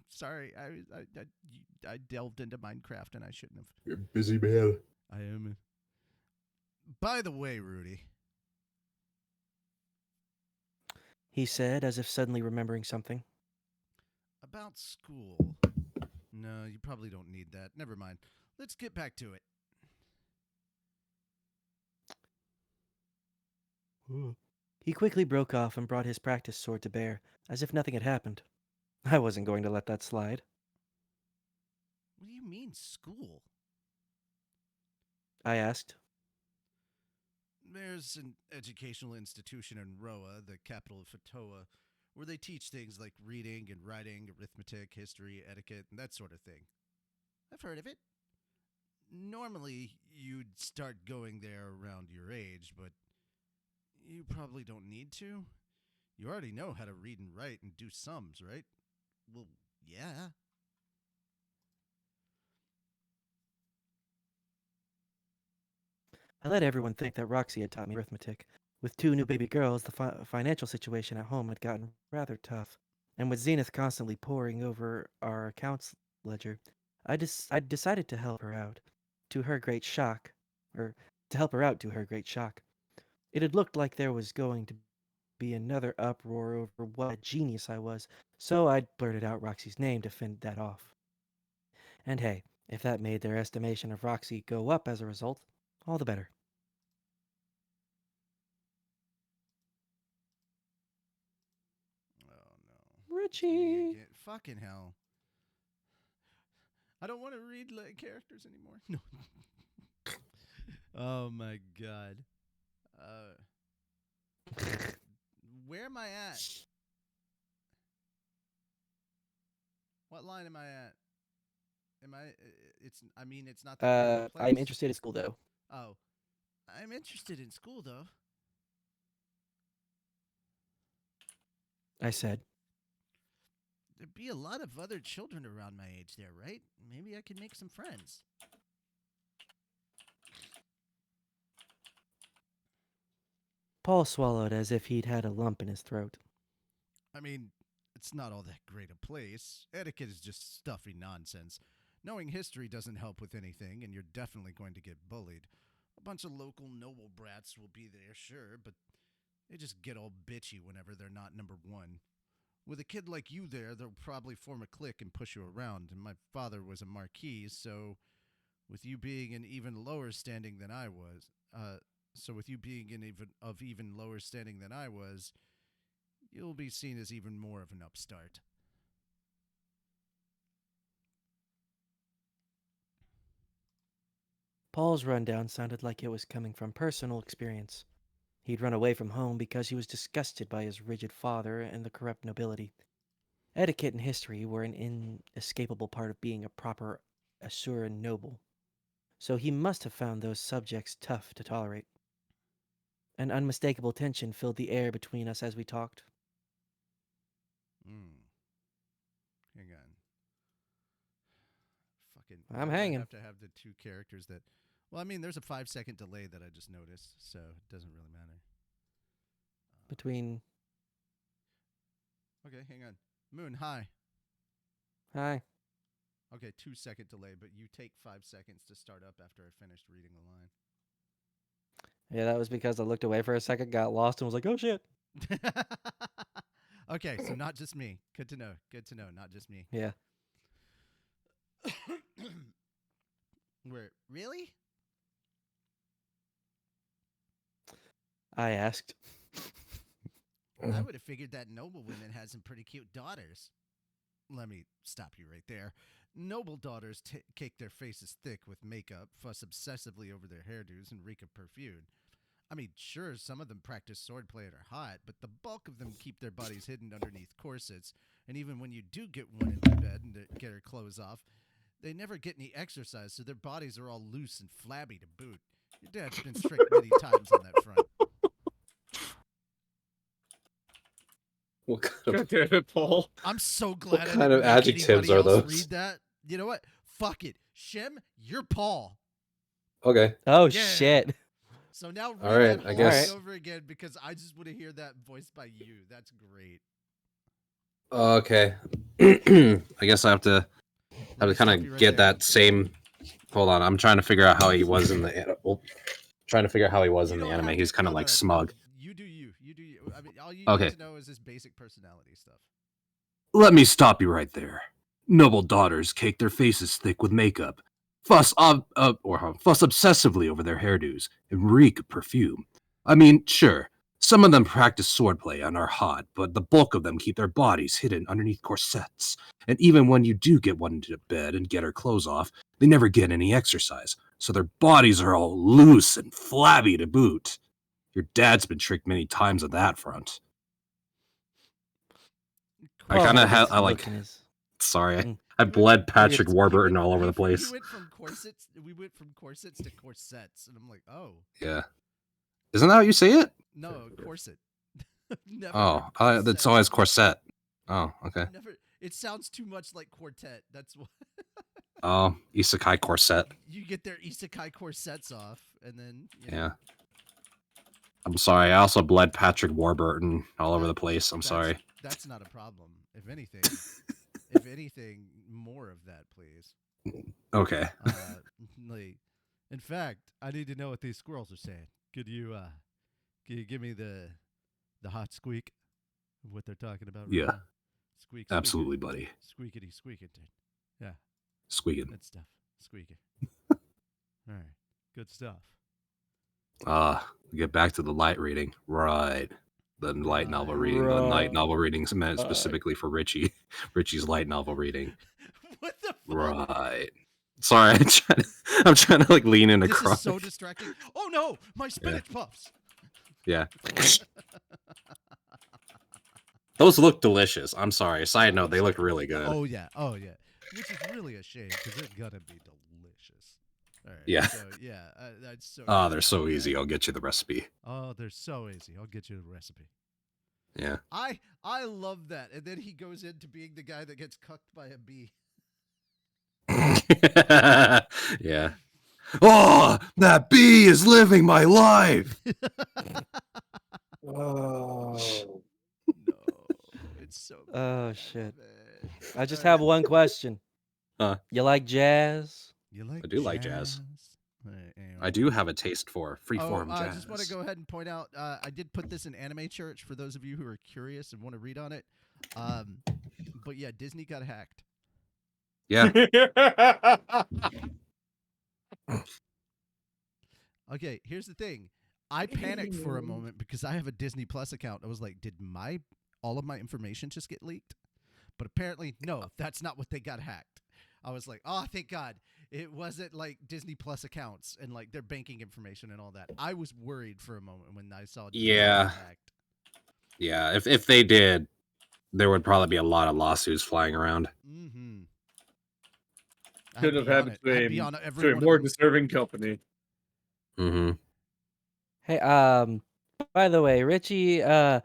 A: Sorry, I delved into Minecraft and I shouldn't have.
D: You're a busy man.
A: I am. By the way, Rudy.
C: He said, as if suddenly remembering something.
A: About school. No, you probably don't need that. Never mind. Let's get back to it.
C: He quickly broke off and brought his practice sword to bear, as if nothing had happened. I wasn't going to let that slide.
A: What do you mean, school?
C: I asked.
A: There's an educational institution in Roa, the capital of Fatoa, where they teach things like reading and writing, arithmetic, history, etiquette, and that sort of thing. I've heard of it. Normally, you'd start going there around your age, but you probably don't need to. You already know how to read and write and do sums, right? Well, yeah.
C: I let everyone think that Roxy had taught me arithmetic. With 2 new baby girls, the financial situation at home had gotten rather tough. And with Zenith constantly poring over our accounts ledger, I decided to help her out. To her great shock. Or, to help her out to her great shock. It had looked like there was going to be another uproar over what a genius I was, so I blurted out Roxy's name to fend that off. And hey, if that made their estimation of Roxy go up as a result, all the better.
A: Oh, no.
C: Richie!
A: Fucking hell. I don't want to read characters anymore. No. Oh, my God. Where am I at? What line am I at? Am I? It's not that
C: I'm interested in school, though.
A: Oh, I'm interested in school, though.
C: I said.
A: There'd be a lot of other children around my age there, right? Maybe I could make some friends.
C: Paul swallowed as if he'd had a lump in his throat.
A: I mean, it's not all that great a place. Etiquette is just stuffy nonsense. Knowing history doesn't help with anything, and you're definitely going to get bullied. A bunch of local noble brats will be there, sure, but they just get all bitchy whenever they're not number one. With a kid like you there, they'll probably form a clique and push you around, and my father was a marquis, so with you being in even lower standing than I was, even lower standing than I was, you'll be seen as even more of an upstart.
C: Paul's rundown sounded like it was coming from personal experience. He'd run away from home because he was disgusted by his rigid father and the corrupt nobility. Etiquette and history were an inescapable part of being a proper Asuran noble, so he must have found those subjects tough to tolerate. An unmistakable tension filled the air between us as we talked.
A: Hang on. Fucking.
C: I'm
A: why do I
C: hanging.
A: have to have the two characters that. Well, I mean, there's a 5-second delay that I just noticed, so it doesn't really matter.
C: Between...
A: Okay, hang on. Moon, hi.
C: Hi.
A: Okay, 2-second delay, but you take 5 seconds to start up after I finished reading the line.
C: Yeah, that was because I looked away for a second, got lost, and was like, oh shit.
A: Okay, so not just me. Good to know. Good to know. Not just me.
C: Yeah.
A: Where? Really?
C: I asked.
A: I would have figured that noble women had some pretty cute daughters. Let me stop you right there. Noble daughters cake their faces thick with makeup, fuss obsessively over their hairdos, and reek of perfume. I mean, sure, some of them practice swordplay and are hot, but the bulk of them keep their bodies hidden underneath corsets, and even when you do get one into bed and get her clothes off, they never get any exercise, so their bodies are all loose and flabby to boot. Your dad's been strict many times on that front.
D: What kind
B: God
D: of
B: damn it, Paul.
A: I'm so glad I
D: kind
A: didn't
D: of
A: make
D: adjectives
A: anybody
D: are
A: else
D: those?
A: read that. You know what? Fuck it. Shem, you're Paul.
D: Okay.
C: Oh
A: Yeah.
C: shit.
A: So now read
D: All right,
A: that
D: I
A: whole
D: guess-
A: thing over again because I just want to hear that voiced by you. That's great.
D: Okay. I guess I have to
A: Let me
D: kind
A: stop you
D: of
A: right
D: get
A: there.
D: that same. Hold on, I'm trying to figure out how he was in the. Oh, trying to figure out how he was
A: You
D: in the
A: don't
D: anime.
A: have
D: He's
A: to-
D: kind
A: no,
D: of
A: no,
D: like
A: no,
D: smug.
A: You do you. You do you. I mean, all you
E: Okay.
A: need to know is his basic personality stuff.
E: Let me stop you right there. Noble daughters cake their faces thick with makeup, fuss fuss obsessively over their hairdos, and reek of perfume. I mean, sure, some of them practice swordplay and are hot, but the bulk of them keep their bodies hidden underneath corsets. And even when you do get one into bed and get her clothes off, they never get any exercise, so their bodies are all loose and flabby to boot. Your dad's been tricked many times on that front. I
C: Well,
E: kind of
C: hold
E: have,
C: his
E: I like,
C: look in his-
E: sorry,
C: Mm.
E: I bled Patrick
C: He
E: Warburton all over the
A: He
E: place.
A: went from corsets. We went from corsets to corsets, and I'm like, oh
E: Yeah. Isn't that how you say it?
A: no, corset. Never
E: Oh,
A: heard
E: that's
A: corset.
E: always corset. Oh, okay.
A: Never. It sounds too much like quartet. That's why
E: Oh, isekai corset.
A: you get their isekai corsets off, and then
E: Yeah. I'm sorry. I also bled Patrick Warburton all over the place. I'm sorry.
A: That's not a problem. If anything, more of that, please.
E: Okay.
A: Like, in fact, I need to know what these squirrels are saying. Could you give me the hot squeak of what they're talking about? Right
E: Yeah.
A: now? Squeak.
E: Absolutely, buddy.
A: Squeakity squeaking. Yeah,
E: Squeaking.
A: good stuff. Squeaking. All right, good stuff.
E: Get back to the light reading. Right. The light novel reading. The light novel readings meant specifically for Richie. Richie's light novel reading.
A: What the fuck?
E: Right. Sorry, I'm trying to like lean in
A: This
E: across.
A: is so distracting. Oh no, my spinach puffs.
E: Yeah. Those look delicious. I'm sorry. Side note, they look really good.
A: Oh yeah. Which is really a shame because they're gonna be delicious. All right.
E: Yeah.
A: So yeah, that's so.
E: Oh,
A: good.
E: they're so easy. I'll get you the recipe.
A: Oh, they're so easy. I'll get you the recipe.
E: Yeah.
A: I love that. And then he goes into being the guy that gets cucked by a bee.
E: Yeah. Oh, that bee is living my life.
B: Oh.
A: No, it's so.
C: Oh shit!
A: bad.
C: I just
A: All
C: have
A: right.
C: one question. You like jazz?
A: You like?
E: I do like jazz.
A: All right, anyway.
E: I do have a taste for freeform
A: I
E: jazz.
A: just want to go ahead and point out, I did put this in Anime Church for those of you who are curious and want to read on it. But yeah, Disney got hacked.
E: Yeah.
A: Okay, here's the thing. I panicked for a moment because I have a Disney Plus account. I was like, did all of my information just get leaked? But apparently, no, that's not what they got hacked. I was like, oh, thank God. It wasn't like Disney Plus accounts and like their banking information and all that. I was worried for a moment when I saw Disney
E: Yeah.
A: got hacked.
E: Yeah. If they did, there would probably be a lot of lawsuits flying around.
A: Mm-hmm.
B: Could have happened to a more deserving company.
E: Mm-hmm.
C: Hey, by the way, Richie, I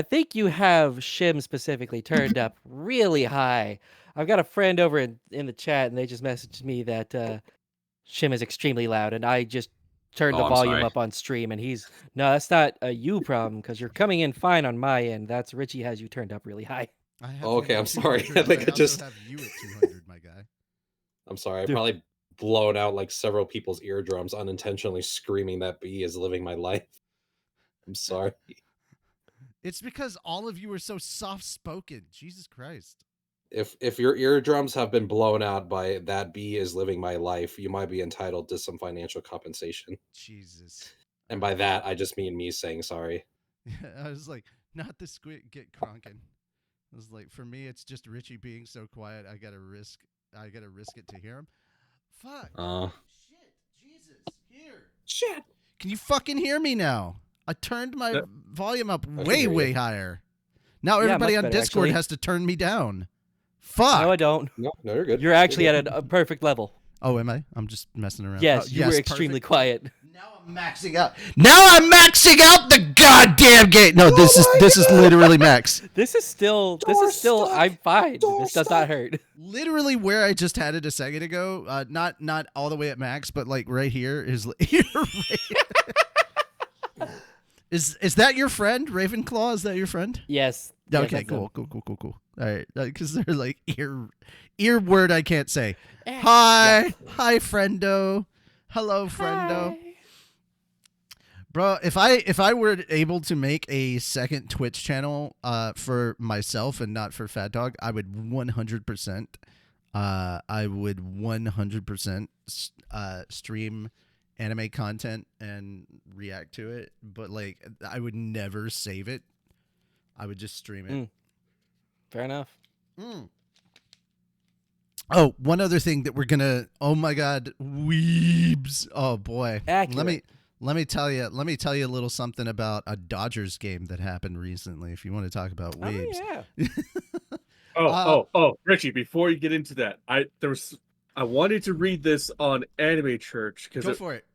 C: think you have Shim specifically turned up really high. I've got a friend over in the chat, and they just messaged me that Shim is extremely loud, and I just turned
E: Oh,
C: the
E: I'm
C: volume
E: sorry.
C: up on stream, and no, that's not a you problem, because you're coming in fine on my end. That's Richie has you turned up really high.
A: I have
D: Okay,
A: you at
D: I'm sorry.
A: 200,
D: I think
A: but
D: I just-
A: also have you at 200, my guy.
D: I'm sorry. I
C: Dude.
D: probably blown out like several people's eardrums unintentionally screaming that bee is living my life. I'm sorry.
A: It's because all of you are so soft-spoken. Jesus Christ.
D: If your eardrums have been blown out by that bee is living my life, you might be entitled to some financial compensation.
A: Jesus.
D: And by that, I just mean me saying sorry.
A: I was like, not the squid get cronking. I was like, for me, it's just Richie being so quiet. I gotta risk it to hear him. Fuck. Shit. Jesus. Here.
D: Shit.
A: Can you fucking hear me now? I turned my
B: Yep.
A: volume up
D: I can
A: way,
D: hear you.
A: way higher. Now
C: Yeah,
A: everybody
C: much
A: on
C: better,
A: Discord
C: actually.
A: has to turn me down. Fuck.
C: No, I don't.
D: No, you're good.
C: You're actually at a perfect level.
A: Oh, am I? I'm just messing around.
C: Yes,
A: Oh,
C: you were extremely
A: perfect.
C: quiet.
A: Now I'm maxing out. Now I'm maxing out the goddamn game. No, this is literally max.
C: This is still. I'm fine. This does not hurt.
A: Literally where I just had it a second ago. Not all the way at max, but like right here is. Here, Is that your friend, Ravenclaw? Is that your friend?
C: Yes. Yes,
A: Okay,
C: that's them.
A: cool. All right, because they're like ear word I can't say.
C: Eh,
A: Hi, friendo. Hello, friendo. Bro, if I were able to make a second Twitch channel for myself and not for Fat Dog, I would 100% stream anime content and react to it, but like I would never save it. I would just stream it.
C: Fair enough.
A: Oh, one other thing that we're gonna. Oh my God, weebs! Oh boy,
C: Accurate.
A: let me tell you a little something about a Dodgers game that happened recently. If you want to talk about weebs,
C: Oh, yeah.
B: Richie, before you get into that, I wanted to read this on Anime Church because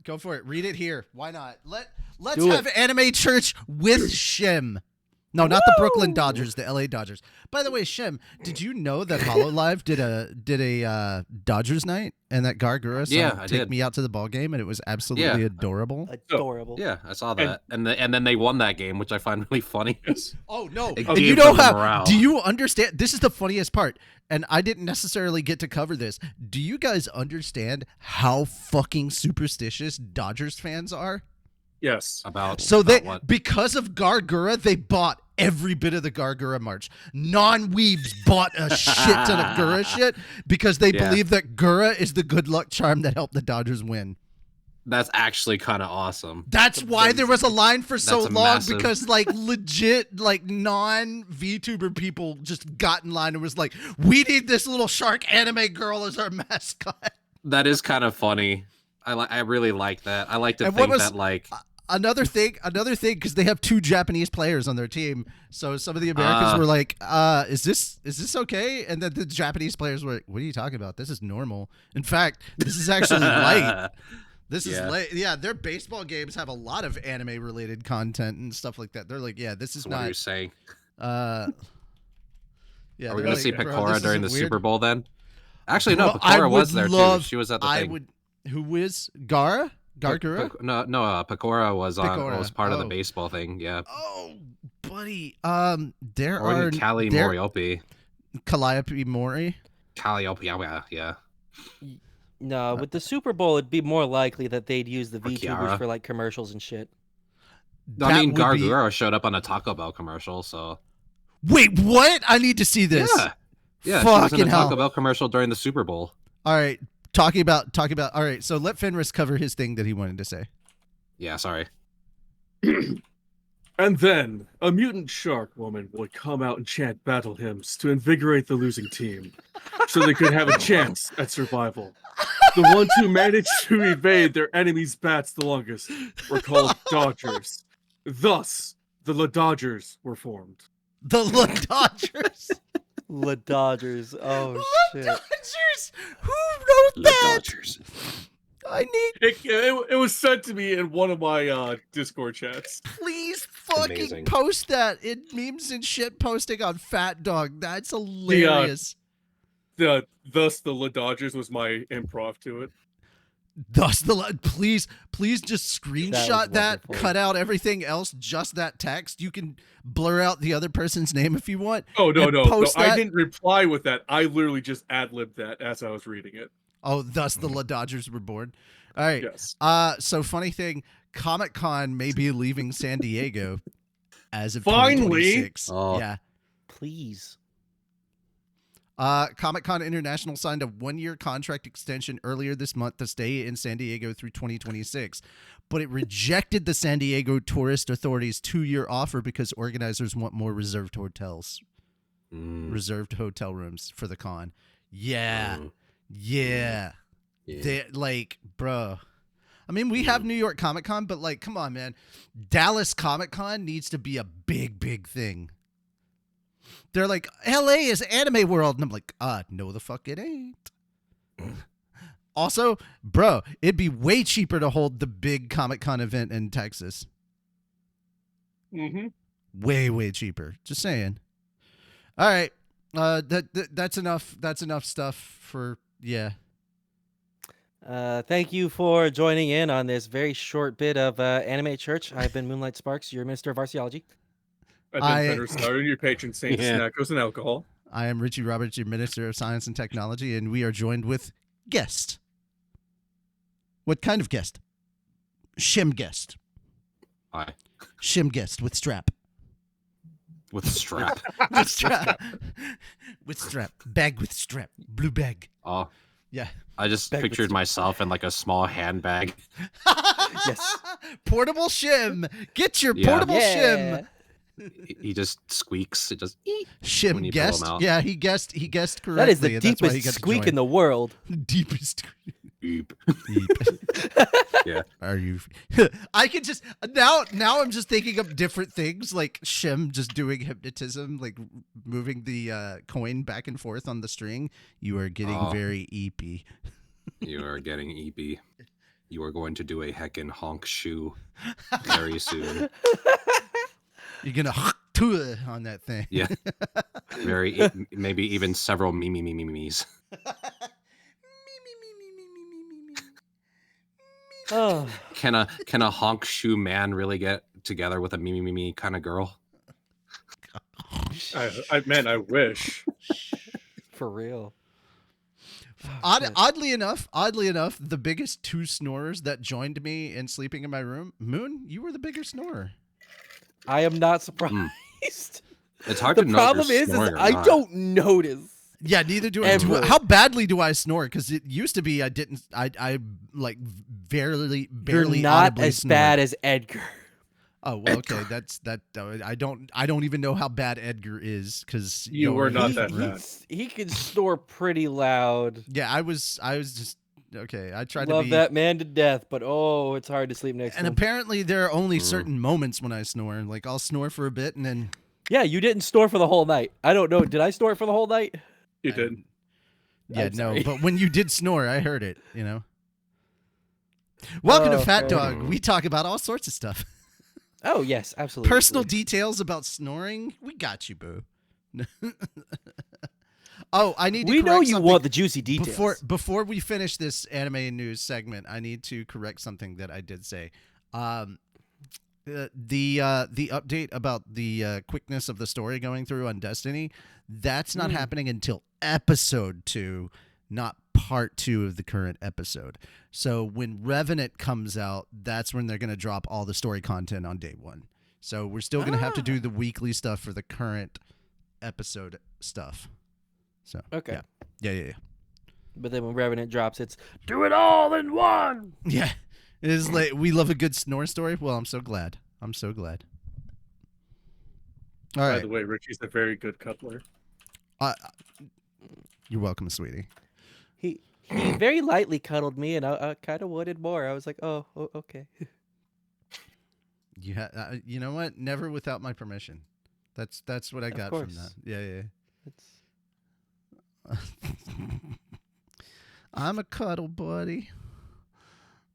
A: go for it. Read it here. Why not? Let's
C: Do
A: have Anime Church with Shim. No, not the Brooklyn Dodgers, the LA Dodgers. By the way, Shim, did you know that HoloLive did a Dodgers night and that Gargura song "Take Me Out to the Ball Game" and it was absolutely adorable.
C: Adorable.
E: Yeah, I saw that, and then they won that game, which I find really funny.
A: Oh no!
E: It
A: And
E: gave
A: you know
E: them
A: how?
E: morale.
A: Do you understand? This is the funniest part, and I didn't necessarily get to cover this. Do you guys understand how fucking superstitious Dodgers fans are?
B: yes,
E: About what?
A: Because of Gargura, they bought every bit of the Gargura merch. Non-weebs bought a shit ton of Gura shit because they believe that Gura is the good luck charm that helped the Dodgers win.
E: That's actually kind of awesome.
A: That's why there was a line for so
E: That's a
A: long
E: massive-
A: because like legit like non-VTuber people just got in line and was like, we need this little shark anime girl as our mascot.
E: That is kind of funny. I really like that. I like to
A: And what
E: think
A: was-
E: that like
A: Another thing, because they have 2 Japanese players on their team, so some of the Americans were like, "Is this okay?" And then the Japanese players were like, "What are you talking about? This is normal. In fact, this is actually light. This is light. Yeah, their baseball games have a lot of anime-related content and stuff like that. They're like, yeah, this is
E: what are
A: not.
E: you saying?
A: Yeah,
E: Are we
A: they're
E: going to
A: like,
E: see
A: "Bro,
E: Pecora
A: this
E: during the
A: isn't weird."
E: Super Bowl then? Actually, no,
A: Bro, I
E: Pecora was
A: would
E: there
A: love-
E: too. She was at the
A: I
E: thing.
A: would. Who is Gargura?
E: Pecora was on.
A: Pecora.
E: Was part of the
A: Oh.
E: baseball thing. Yeah.
A: Oh, buddy. There
E: Or
A: are
E: Cali
A: there-
E: Moriopi.
A: Calliope Mori.
E: Calliope. Yeah.
C: No, with the Super Bowl, it'd be more likely that they'd use the
E: Or
C: VTubers
E: Kiara.
C: for like commercials and shit.
E: I mean,
A: That would be-
E: Gargura showed up on a Taco Bell commercial, so
A: Wait, what? I need to see this.
E: yeah. She was in
A: Fucking
E: a Taco
A: hell.
E: Bell commercial during the Super Bowl.
A: All right. Talking about. All right. So let Fenris cover his thing that he wanted to say.
E: Yeah, sorry.
B: And then a mutant shark woman would come out and chant battle hymns to invigorate the losing team, so they could have a chance at survival. The ones who managed to evade their enemies' bats the longest were called Dodgers. Thus, the La Dodgers were formed.
A: The La Dodgers.
C: La Dodgers. Oh
A: La
C: shit.
A: Dodgers. Who wrote that?
E: Dodgers.
A: I need.
B: It was sent to me in one of my Discord chats.
A: Please fucking
D: Amazing.
A: post that in memes and shit posting on Fat Dog. That's hilarious.
B: Thus, the La Dodgers was my improv to it.
A: Thus please just screenshot that,
C: wonderful.
A: cut out everything else, just that text. You can blur out the other person's name if you want.
B: Oh no,
A: And
B: no,
A: post
B: I
A: that.
B: didn't reply with that. I literally just ad-libbed that as I was reading it.
A: Oh, thus the La Dodgers were born. All right.
B: Yes.
A: So funny thing, Comic-Con may be leaving San Diego as of
B: Finally?
A: 2026.
E: Oh.
A: Yeah.
C: Please.
A: Comic-Con International signed a 1-year contract extension earlier this month to stay in San Diego through 2026, but it rejected the San Diego Tourist Authority's 2-year offer because organizers want more reserved hotels, reserved hotel rooms for the con. Yeah. Yeah.
E: Yeah.
A: They, like, bro. I mean, we have New York Comic-Con, but like, come on, man. Dallas Comic-Con needs to be a big thing. They're like, LA is anime world. And I'm like, no the fuck it ain't. Also, bro, it'd be way cheaper to hold the big Comic-Con event in Texas.
B: Mm-hmm.
A: Way cheaper. Just saying. All right. That's enough. That's enough stuff for, yeah.
C: Thank you for joining in on this very short bit of Anime Church. I've been Moonlight Sparks, your Minister of Archaeology.
B: I've been Fenris Snyder, your patron saint of
E: Yeah.
B: snackos and alcohol.
A: I am Richie Roberts, your Minister of Science and Technology, and we are joined with guest. What kind of guest? Shim guest.
E: Hi.
A: Shim guest with strap.
E: With strap.
A: With strap. With strap. Bag with strap. Blue bag.
E: Oh,
A: Yeah.
E: I just
C: Bag with
E: pictured
C: strap.
E: myself in like a small handbag.
C: Yes.
A: Portable shim. Get your
E: Yeah.
A: portable
C: Yeah.
A: shim.
E: He just squeaks. It just when
A: Shim
E: you pull
A: guessed.
E: him out.
A: Yeah, he guessed correctly.
C: That is the
A: and that's why he
C: deepest
A: got to
C: squeak
A: join.
C: in the world.
A: Deepest.
E: beep.
A: Deep.
E: Yeah.
A: Are you? I could just now. I'm just thinking of different things, like Shim just doing hypnotism, like moving the coin back and forth on the string. You are getting
E: Oh.
A: very eepy.
E: You are getting EP. You are going to do a heckin' honk shoe very soon.
A: You're gonna on that thing.
E: Yeah. Maybe even several me's.
C: Oh,
E: Can a honk shoe man really get together with a me kind of girl?
B: I wish.
C: for real. Oh, shit.
A: Oddly enough, the biggest two snorers that joined me in sleeping in my room, Moon, you were the bigger snorer.
C: I am not surprised.
E: It's hard
C: The
E: to know
C: problem
E: if you're
C: is
E: snoring or
C: I
E: not.
C: don't notice.
A: Yeah, neither do I.
C: Ever.
A: How badly do I snore? Because it used to be I like barely
C: You're not
A: audibly
C: as
A: snored.
C: bad as Edgar.
A: Oh well, okay. That's that. I don't even know how bad Edgar is because
B: You were not that bad.
C: He can snore pretty loud.
A: Yeah, I was just okay. I tried
C: Love
A: to be.
C: that man to death, but oh, it's hard to sleep next
A: And
C: to him.
A: apparently, there are only certain moments when I snore. Like I'll snore for a bit and then.
C: Yeah, you didn't snore for the whole night. I don't know. Did I snore for the whole night?
B: You did.
A: Yeah,
C: I'm
A: no.
C: sorry.
A: But when you did snore, I heard it. You know. Welcome to Fat
C: Okay.
A: Dog. We talk about all sorts of stuff.
C: Oh yes, absolutely.
A: Personal details about snoring. We got you, boo. Oh, I need to
C: We know
A: correct
C: you
A: something.
C: want the juicy details.
A: Before we finish this anime news segment, I need to correct something that I did say. The update about the quickness of the story going through on Destiny, that's not happening until episode 2, not part 2 of the current episode. So when Revenant comes out, that's when they're going to drop all the story content on day 1. So we're still going to have to do the weekly stuff for the current episode stuff. So
C: Okay.
A: Yeah.
C: But then when Revenant drops, it's do it all in one.
A: Yeah. It is like we love a good snore story. Well, I'm so glad. All
B: By
A: right.
B: the way, Richie's a very good cutler.
A: You're welcome, sweetie.
C: He very lightly cuddled me, and I kind of wanted more. I was like, oh okay.
A: You know what? Never without my permission. That's what I got from
C: course.
A: that. Yeah.
C: It's,
A: I'm a cuddle buddy.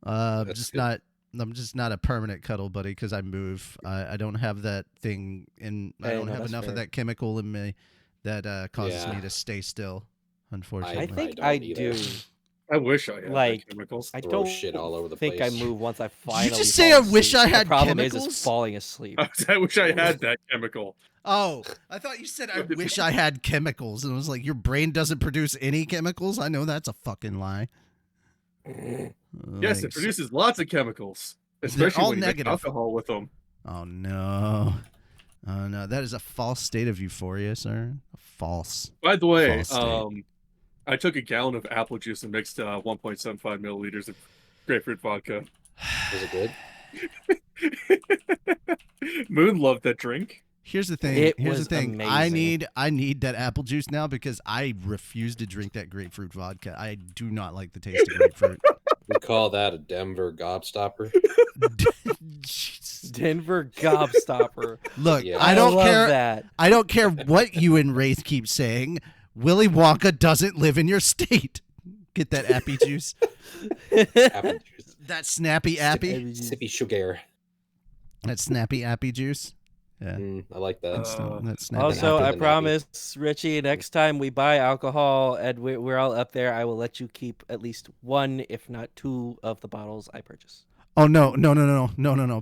D: That's good.
A: I'm just not a permanent cuddle buddy because I move. I don't have that thing in. I
C: Hey,
A: don't
C: no,
A: have
C: that's
A: enough of
C: fair.
A: that chemical in me that causes
D: Yeah.
A: me to stay still. Unfortunately,
C: I think
D: don't
C: I
D: either.
C: do.
B: I wish I had
C: Like,
B: the chemicals.
C: I
D: Throw
C: don't
D: shit all over the
C: think
D: place.
C: I move once I finally.
A: just say
C: fall
A: I wish
C: asleep.
A: I had
C: The problem
A: chemicals?
C: is falling asleep.
B: I wish I had that chemical.
A: Oh, I thought you said I wish I had chemicals, and I was like, your brain doesn't produce any chemicals. I know that's a fucking lie.
B: Yes,
A: Like,
B: it produces lots of chemicals,
A: They're
B: especially
A: all
B: when you
A: negative.
B: make alcohol with them.
A: Oh no. Oh no, that is a false state of euphoria, sir. False.
B: By the way,
A: False state.
B: I took a gallon of apple juice and mixed 1.75 milliliters of grapefruit vodka.
D: Is it good?
B: Moon loved that drink.
A: Here's the thing.
C: It
A: Here's
C: was
A: the thing.
C: amazing.
A: I need that apple juice now because I refuse to drink that grapefruit vodka. I do not like the taste of grapefruit.
D: We call that a Denver gobstopper.
A: Jeez.
C: Denver gobstopper.
A: Look,
D: Yeah.
A: I don't
C: love
A: care.
C: that.
A: I don't care what you and Wraith keep saying. Willy Wonka doesn't live in your state. Get that appy juice.
D: Apple juice.
A: That snappy appy.
D: Sippy sugar.
A: That snappy appy juice. Yeah.
D: I like that.
A: That snappy
C: Also,
D: Apple
C: I
D: and
C: promise, Richie, next time we buy alcohol and we're all up there, I will let you keep at least one, if not two, of the bottles I purchase.
A: Oh no,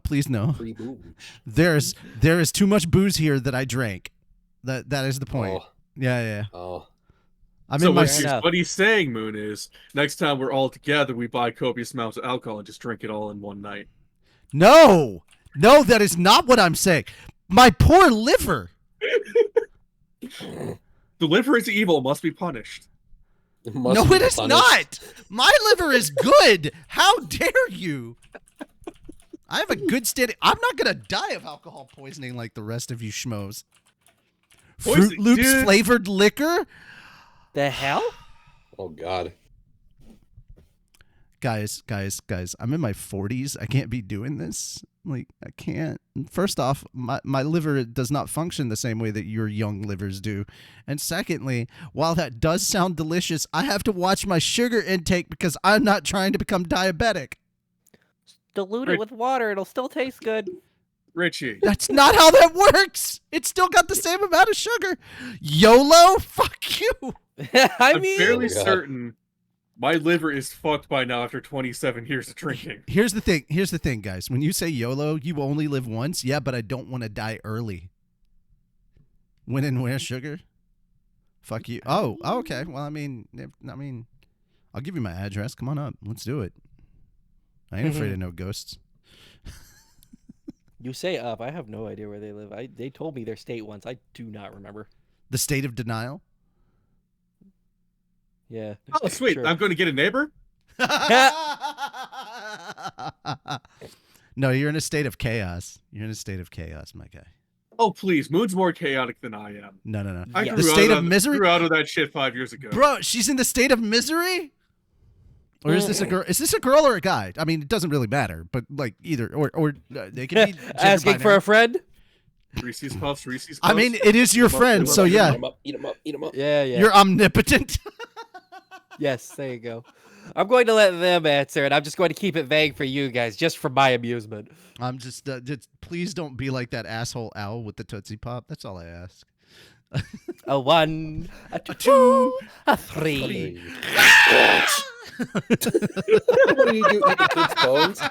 A: please no.
D: Free booze.
A: There is too much booze here that I drank. That is the point.
D: Oh,
A: Yeah.
D: oh.
A: I'm
B: So
A: in my
C: Fair enough.
B: what he's saying, Moon, is next time we're all together, we buy copious amounts of alcohol and just drink it all in one night.
A: No. No, that is not what I'm saying. My poor liver.
B: The liver is evil, must be punished.
A: No, it is not. My liver is good. How dare you? I have a good standing. I'm not going to die of alcohol poisoning like the rest of you schmoes. Fruit Loops flavored liquor?
C: The hell?
D: Oh God.
A: Guys, I'm in my 40s. I can't be doing this. Like, I can't. First off, my liver does not function the same way that your young livers do. And secondly, while that does sound delicious, I have to watch my sugar intake because I'm not trying to become diabetic.
C: Dilute it with water. It'll still taste good.
B: Richie.
A: That's not how that works. It's still got the same amount of sugar. YOLO? Fuck you.
B: I'm fairly certain my liver is fucked by now after 27 years of drinking.
A: Here's the thing, guys. When you say YOLO, you only live once. Yeah, but I don't want to die early. When and where, sugar? Fuck you. Oh, okay. Well, I mean, I'll give you my address. Come on up. Let's do it. I ain't afraid of no ghosts.
C: You say up. I have no idea where they live. They told me their state once. I do not remember.
A: The state of denial?
C: Yeah.
B: Oh, sweet.
C: Sure.
B: I'm going to get a neighbor?
A: No, you're in a state of chaos. You're in a state of chaos, my guy.
B: Oh, please. Moon's more chaotic than I am.
A: No.
B: I
C: Yeah.
B: grew
A: The state
B: out
A: of misery?
B: grew out of that shit 5 years ago.
A: Bro, she's in the state of misery? Or is this a girl? Is this a girl or a guy? I mean, it doesn't really matter, but like either or they could be
C: Asking for a friend?
B: Reese's Puffs.
A: I mean, it is your friend, so yeah.
D: Eat them up.
C: Yeah.
A: You're omnipotent.
C: Yes, there you go. I'm going to let them answer, and I'm just going to keep it vague for you guys, just for my amusement.
A: I'm just please don't be like that asshole owl with the Tootsie Pop. That's all I ask.
C: A 1, a 2, a 3.
D: What do you do? Eat the kids' bones?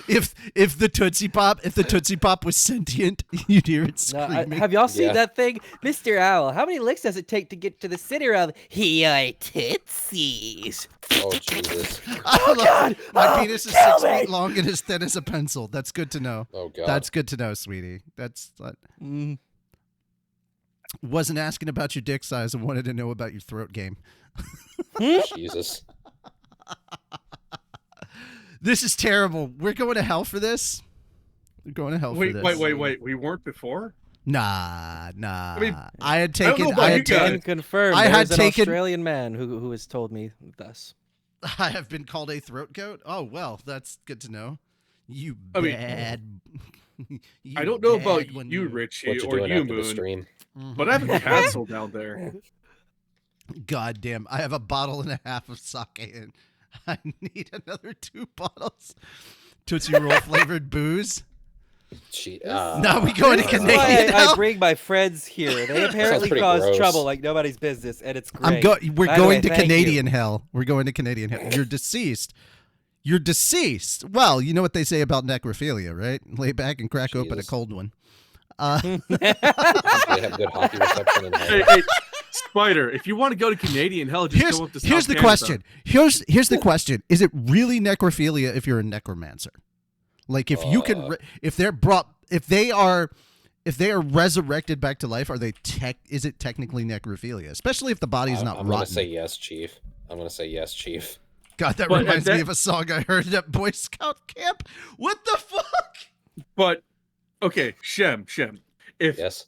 A: If the Tootsie Pop was sentient, you'd hear it screaming.
C: Have y'all seen
D: Yeah.
C: that thing? Mr. Owl, how many licks does it take to get to the center of here tootsies?
D: Oh Jesus.
A: Oh
C: God!
A: My
C: Oh,
A: penis is
C: kill
A: 6
C: me!
A: feet long and as thin as a pencil. That's good to know.
D: Oh God.
A: That's good to know, sweetie. Wasn't asking about your dick size. I wanted to know about your throat game.
D: Jesus.
A: This is terrible. We're going to hell for this. We're going to hell for this.
B: Wait. We weren't before?
A: Nah.
B: I mean,
A: I had
B: I don't know
A: taken.
B: about
A: I
B: you
A: had
B: guys.
A: taken.
C: Can confirm.
A: I had
C: there's an
A: taken-
C: Australian man who has told me thus.
A: I have been called a throat goat. Oh well, that's good to know. You
B: I mean,
A: bad. You
B: I don't know
A: bad
B: about
A: one,
B: you, Richie,
D: What you
B: or
D: doing
B: you,
D: after the
B: Moon,
D: stream?
B: but I have a castle down there.
A: God damn! I have a bottle and a half of sake, and I need another 2 bottles. Tootsie Roll flavored booze. Now we go into
C: That's
A: Canadian
C: why I
A: hell.
C: bring my friends here. They apparently
D: pretty
C: cause
D: gross.
C: trouble like nobody's business, and it's great.
A: We're
C: By the
A: going
C: way,
A: to
C: thank
A: Canadian
C: you.
A: hell. We're going to Canadian hell. You're deceased. You're deceased. Well, you know what they say about necrophilia, right? Lay back and crack open a
D: Jesus.
A: cold one.
D: They have good hockey reception in hell.
B: Hey, Spider, if you want to go to Canadian hell, just go up to South
A: Here's the
B: Canada.
A: question. Here's the question. Is it really necrophilia if you're a necromancer? Like if you can, if they are resurrected back to life, is it technically necrophilia? Especially if the body's not
D: I'm
A: rotten.
D: gonna say yes, Chief.
A: God, that
B: But
A: reminds
B: that-
A: me of a song I heard at Boy Scout camp. What the fuck?
B: But okay, Shem. If
D: Yes.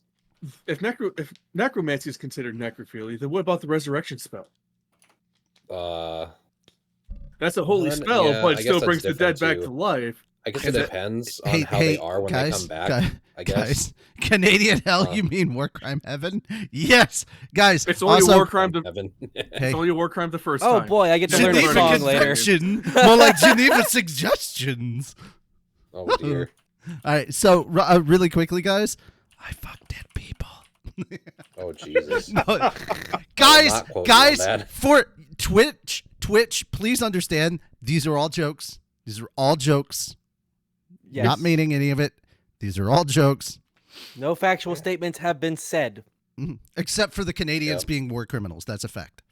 B: if necromancy is considered necrophilia, then what about the resurrection spell? That's a holy
D: Then,
B: spell,
D: yeah,
B: but
D: I
B: it
D: guess
B: still
D: that's
B: brings the dead
D: different,
B: back
D: too.
B: to life.
D: I guess
B: Is
D: it
B: it-
D: depends on how they are when they come back. I guess.
A: Guys, Canadian hell, you mean war crime heaven? Yes, guys.
B: It's only
A: also,
B: a war crime.
D: Evan.
A: Hey,
B: It's only a war crime the first
C: Oh
B: time.
C: boy, I get to learn a
B: Geneva
C: song later.
A: Confection, more like Geneva suggestions.
D: Oh dear.
A: All right, so really quickly, guys, I fuck dead people.
D: Oh Jesus.
A: No, guys,
D: not quote you on that.
A: for Twitch, please understand these are all jokes. These are all jokes.
C: Yes.
A: Not meaning any of it. These are all jokes.
C: No factual statements have been said.
A: Except for the Canadians
D: Yep.
A: being war criminals. That's a fact.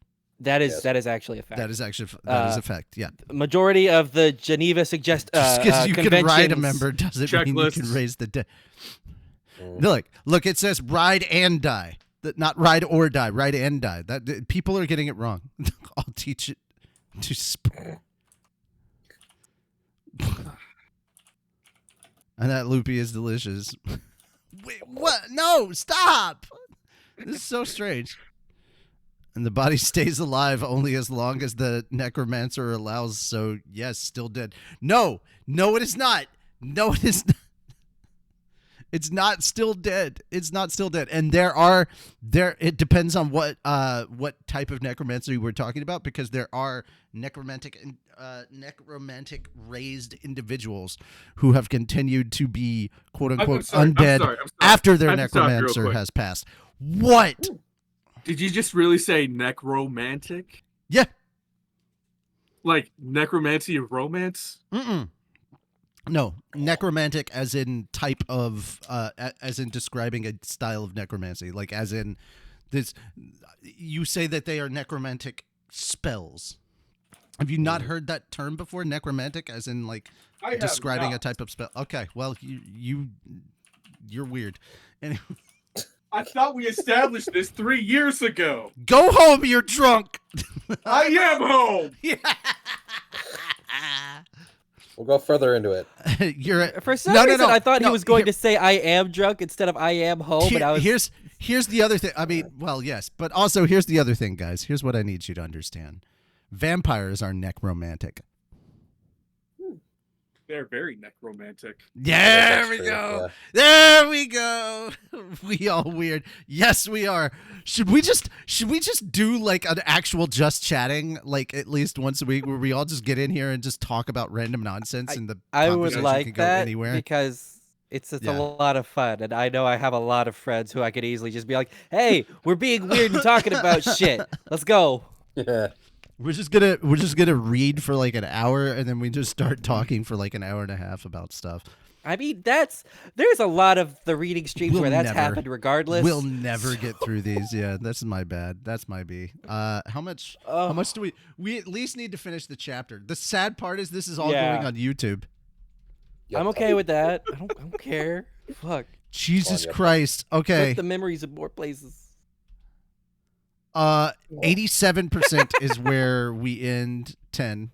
C: That is
D: Yes.
C: that is actually a fact.
A: That is actually that is
C: Uh,
A: a fact. Yeah.
C: Majority of the Geneva
A: Just because you can ride a
C: conventions-
A: member doesn't mean you can
B: checklists.
A: raise the dead.
D: Mm.
A: Look, it says ride and die. Not ride or die, ride and die. People are getting it wrong. I'll teach it to and that loopy is delicious. Wait, what? No, stop. This is so strange. And the body stays alive only as long as the necromancer allows. So, yes, still dead. No, it is not. No, it is not. It's not still dead. It's not still dead. And it depends on what type of necromancy we're talking about, because there are necromantic raised individuals who have continued to be quote unquote undead
B: I'm sorry.
A: after their
B: I have to stop you real
A: necromancer
B: quick.
A: has passed. What?
B: Did you just really say necromantic?
A: Yeah.
B: Like necromancy of romance?
A: Mm-mm. No, necromantic as in type of, as in describing a style of necromancy, like as in this. You say that they are necromantic spells. Have you not heard that term before? Necromantic, as in like describing a type of spell. Okay, well you're weird. Anyway,
B: I thought we established this 3 years ago.
A: go home. You're drunk.
B: I am home.
D: We'll go further into it.
A: You're
C: For some
A: no,
C: reason,
A: no,
C: I thought
A: no,
C: he was going
A: here-
C: to say I am drunk instead of I am home. And I was
A: Here's the other thing. I mean, well, yes, but also here's the other thing, guys. Here's what I need you to understand. Vampires are necromantic.
B: They're very necromantic.
A: There
D: That's
A: we
D: true,
A: go.
D: yeah.
A: There we go. We all weird. Yes, we are. Should we just do like an actual just chatting, like at least once a week, where we all just get in here and just talk about random nonsense and the
C: I would
A: conversation
C: like
A: can go
C: that
A: anywhere?
C: because it's
A: Yeah.
C: a lot of fun, and I know I have a lot of friends who I could easily just be like, "Hey, we're being weird and talking about shit. Let's go."
D: Yeah.
A: We're just gonna read for like an hour, and then we just start talking for like an hour and a half about stuff.
C: I mean, there's a lot of the reading streams
A: We'll
C: where that's
A: never-
C: happened regardless.
A: We'll never get through these. Yeah, that's my bad. That's my B. How much do we at least need to finish the chapter? The sad part is this is all
C: Yeah.
A: going on YouTube.
D: Yep.
C: I'm okay with that. I don't care. Fuck.
A: Jesus
D: yep.
A: Christ. Okay.
C: Put the memories in more places.
A: 87% is where we end 10.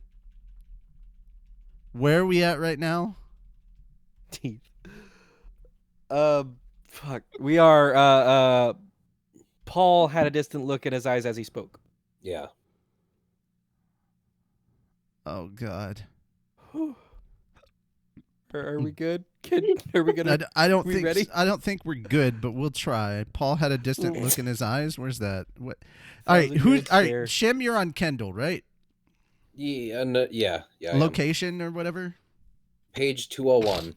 A: Where are we at right now?
C: Teeth. Fuck. We are. Paul had a distant look in his eyes as he spoke.
D: Yeah.
A: Oh God.
C: Are we good? Are we gonna?
A: I don't
C: we
A: think
C: ready?
A: I don't think we're good, but we'll try. Paul had a distant look in his eyes. Where's that? What? All
C: That
A: right,
C: was a
A: who's
C: good
A: all right?
C: stare.
A: Shim, you're on Kendall, right?
D: Yeah. Yeah. I am.
A: Location or whatever.
D: Page 201.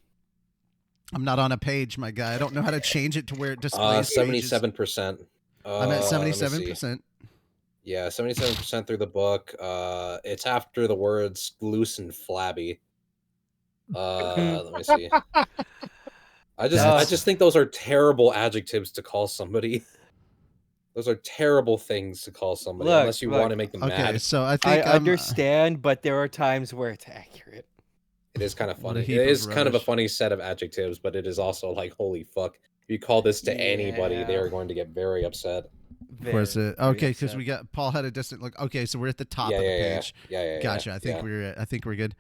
A: I'm not on a page, my guy. I don't know how to change it to where it displays pages.
D: 77%.
A: I'm at
D: let me see.
A: 77%.
D: Yeah, 77% through the book. It's after the words loose and flabby. Let me see. I just think those are terrible adjectives to call somebody. Those are terrible things to call somebody
C: Look,
D: unless you
C: look.
D: want to make them
A: Okay,
D: mad.
A: so I
C: I
A: think
C: understand, but there are times where it's accurate.
D: It is kind of
A: What a
D: funny.
A: heap
D: It
A: of
D: is kind of a
A: rubbish.
D: funny set of adjectives, but it is also like, holy fuck. If you call this to anybody, they
C: Yeah.
D: are going to get very upset.
A: Of course,
C: Very,
A: okay,
C: very
A: because
C: upset.
A: we got Paul had a distant look. Okay, so we're at the top
D: Yeah,
A: of the
D: yeah,
A: page.
D: yeah.
A: Gotcha. I think
D: yeah.
A: I think we're good.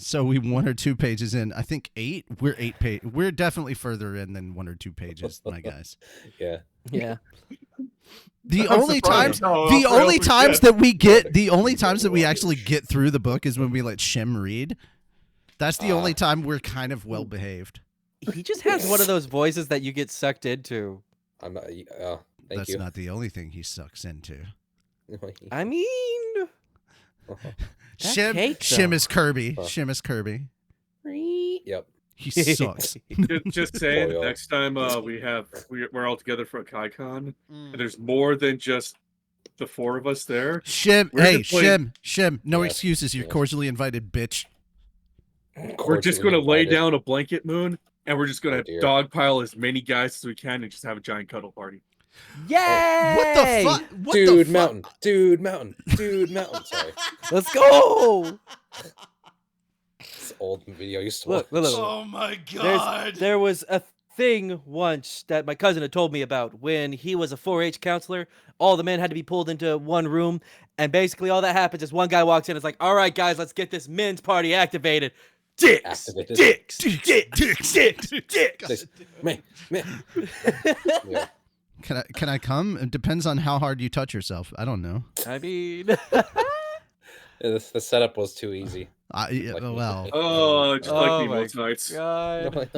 A: So we 1 or 2 pages in. I think 8. We're 8 page. We're definitely further in than 1 or 2 pages, my guys.
D: Yeah.
C: Yeah.
A: The
B: I'm
A: only
B: surprised
A: times
B: how
A: the
B: off-rails
A: only
B: we
A: times
B: get.
A: that we get the only times that we actually get through the book is when we let Shim read. That's the only time we're kind of well behaved.
C: He just has one of those voices that you get sucked into.
D: I'm not. Thank
A: That's
D: you.
A: not the only thing he sucks into.
C: I mean, That's
A: Shim
C: cake,
A: Shim
C: though.
A: is Kirby.
D: Huh.
A: Shim is Kirby.
D: Yep.
A: He sucks.
B: Just saying,
D: Boil.
B: next time we're all together for a KaiCon,
A: Mm.
B: and there's more than just the 4 of us there.
A: Shim,
B: We're
A: hey,
B: just playing-
A: Shim, no
D: Yes,
A: excuses. You're
D: yes.
A: cordially invited, bitch.
B: We're just going to lay
D: invited.
B: down a blanket moon, and we're just going
D: Oh,
B: to
D: dear.
B: dogpile as many guys as we can and just have a giant cuddle party.
C: Yay!
A: What the fuck? What
D: Dude
A: the fuck?
D: Mountain. Dude Mountain. Dude Mountain. Sorry.
C: Let's go!
D: This old video I used to
C: Look,
D: watch.
C: look, look.
A: Oh my god.
C: There was a thing once that my cousin had told me about when he was a 4-H counselor. All the men had to be pulled into one room, and basically all that happens is one guy walks in and is like, all right, guys, let's get this men's party activated. Dicks!
D: Activated.
C: Dicks! Dicks! Dicks!
D: This- man. Yeah.
A: Can I come? It depends on how hard you touch yourself. I don't know.
C: I mean...
D: The setup was too easy.
A: Well,
B: Oh, just like
C: Oh
B: Nemo
C: my
B: tights.
C: God.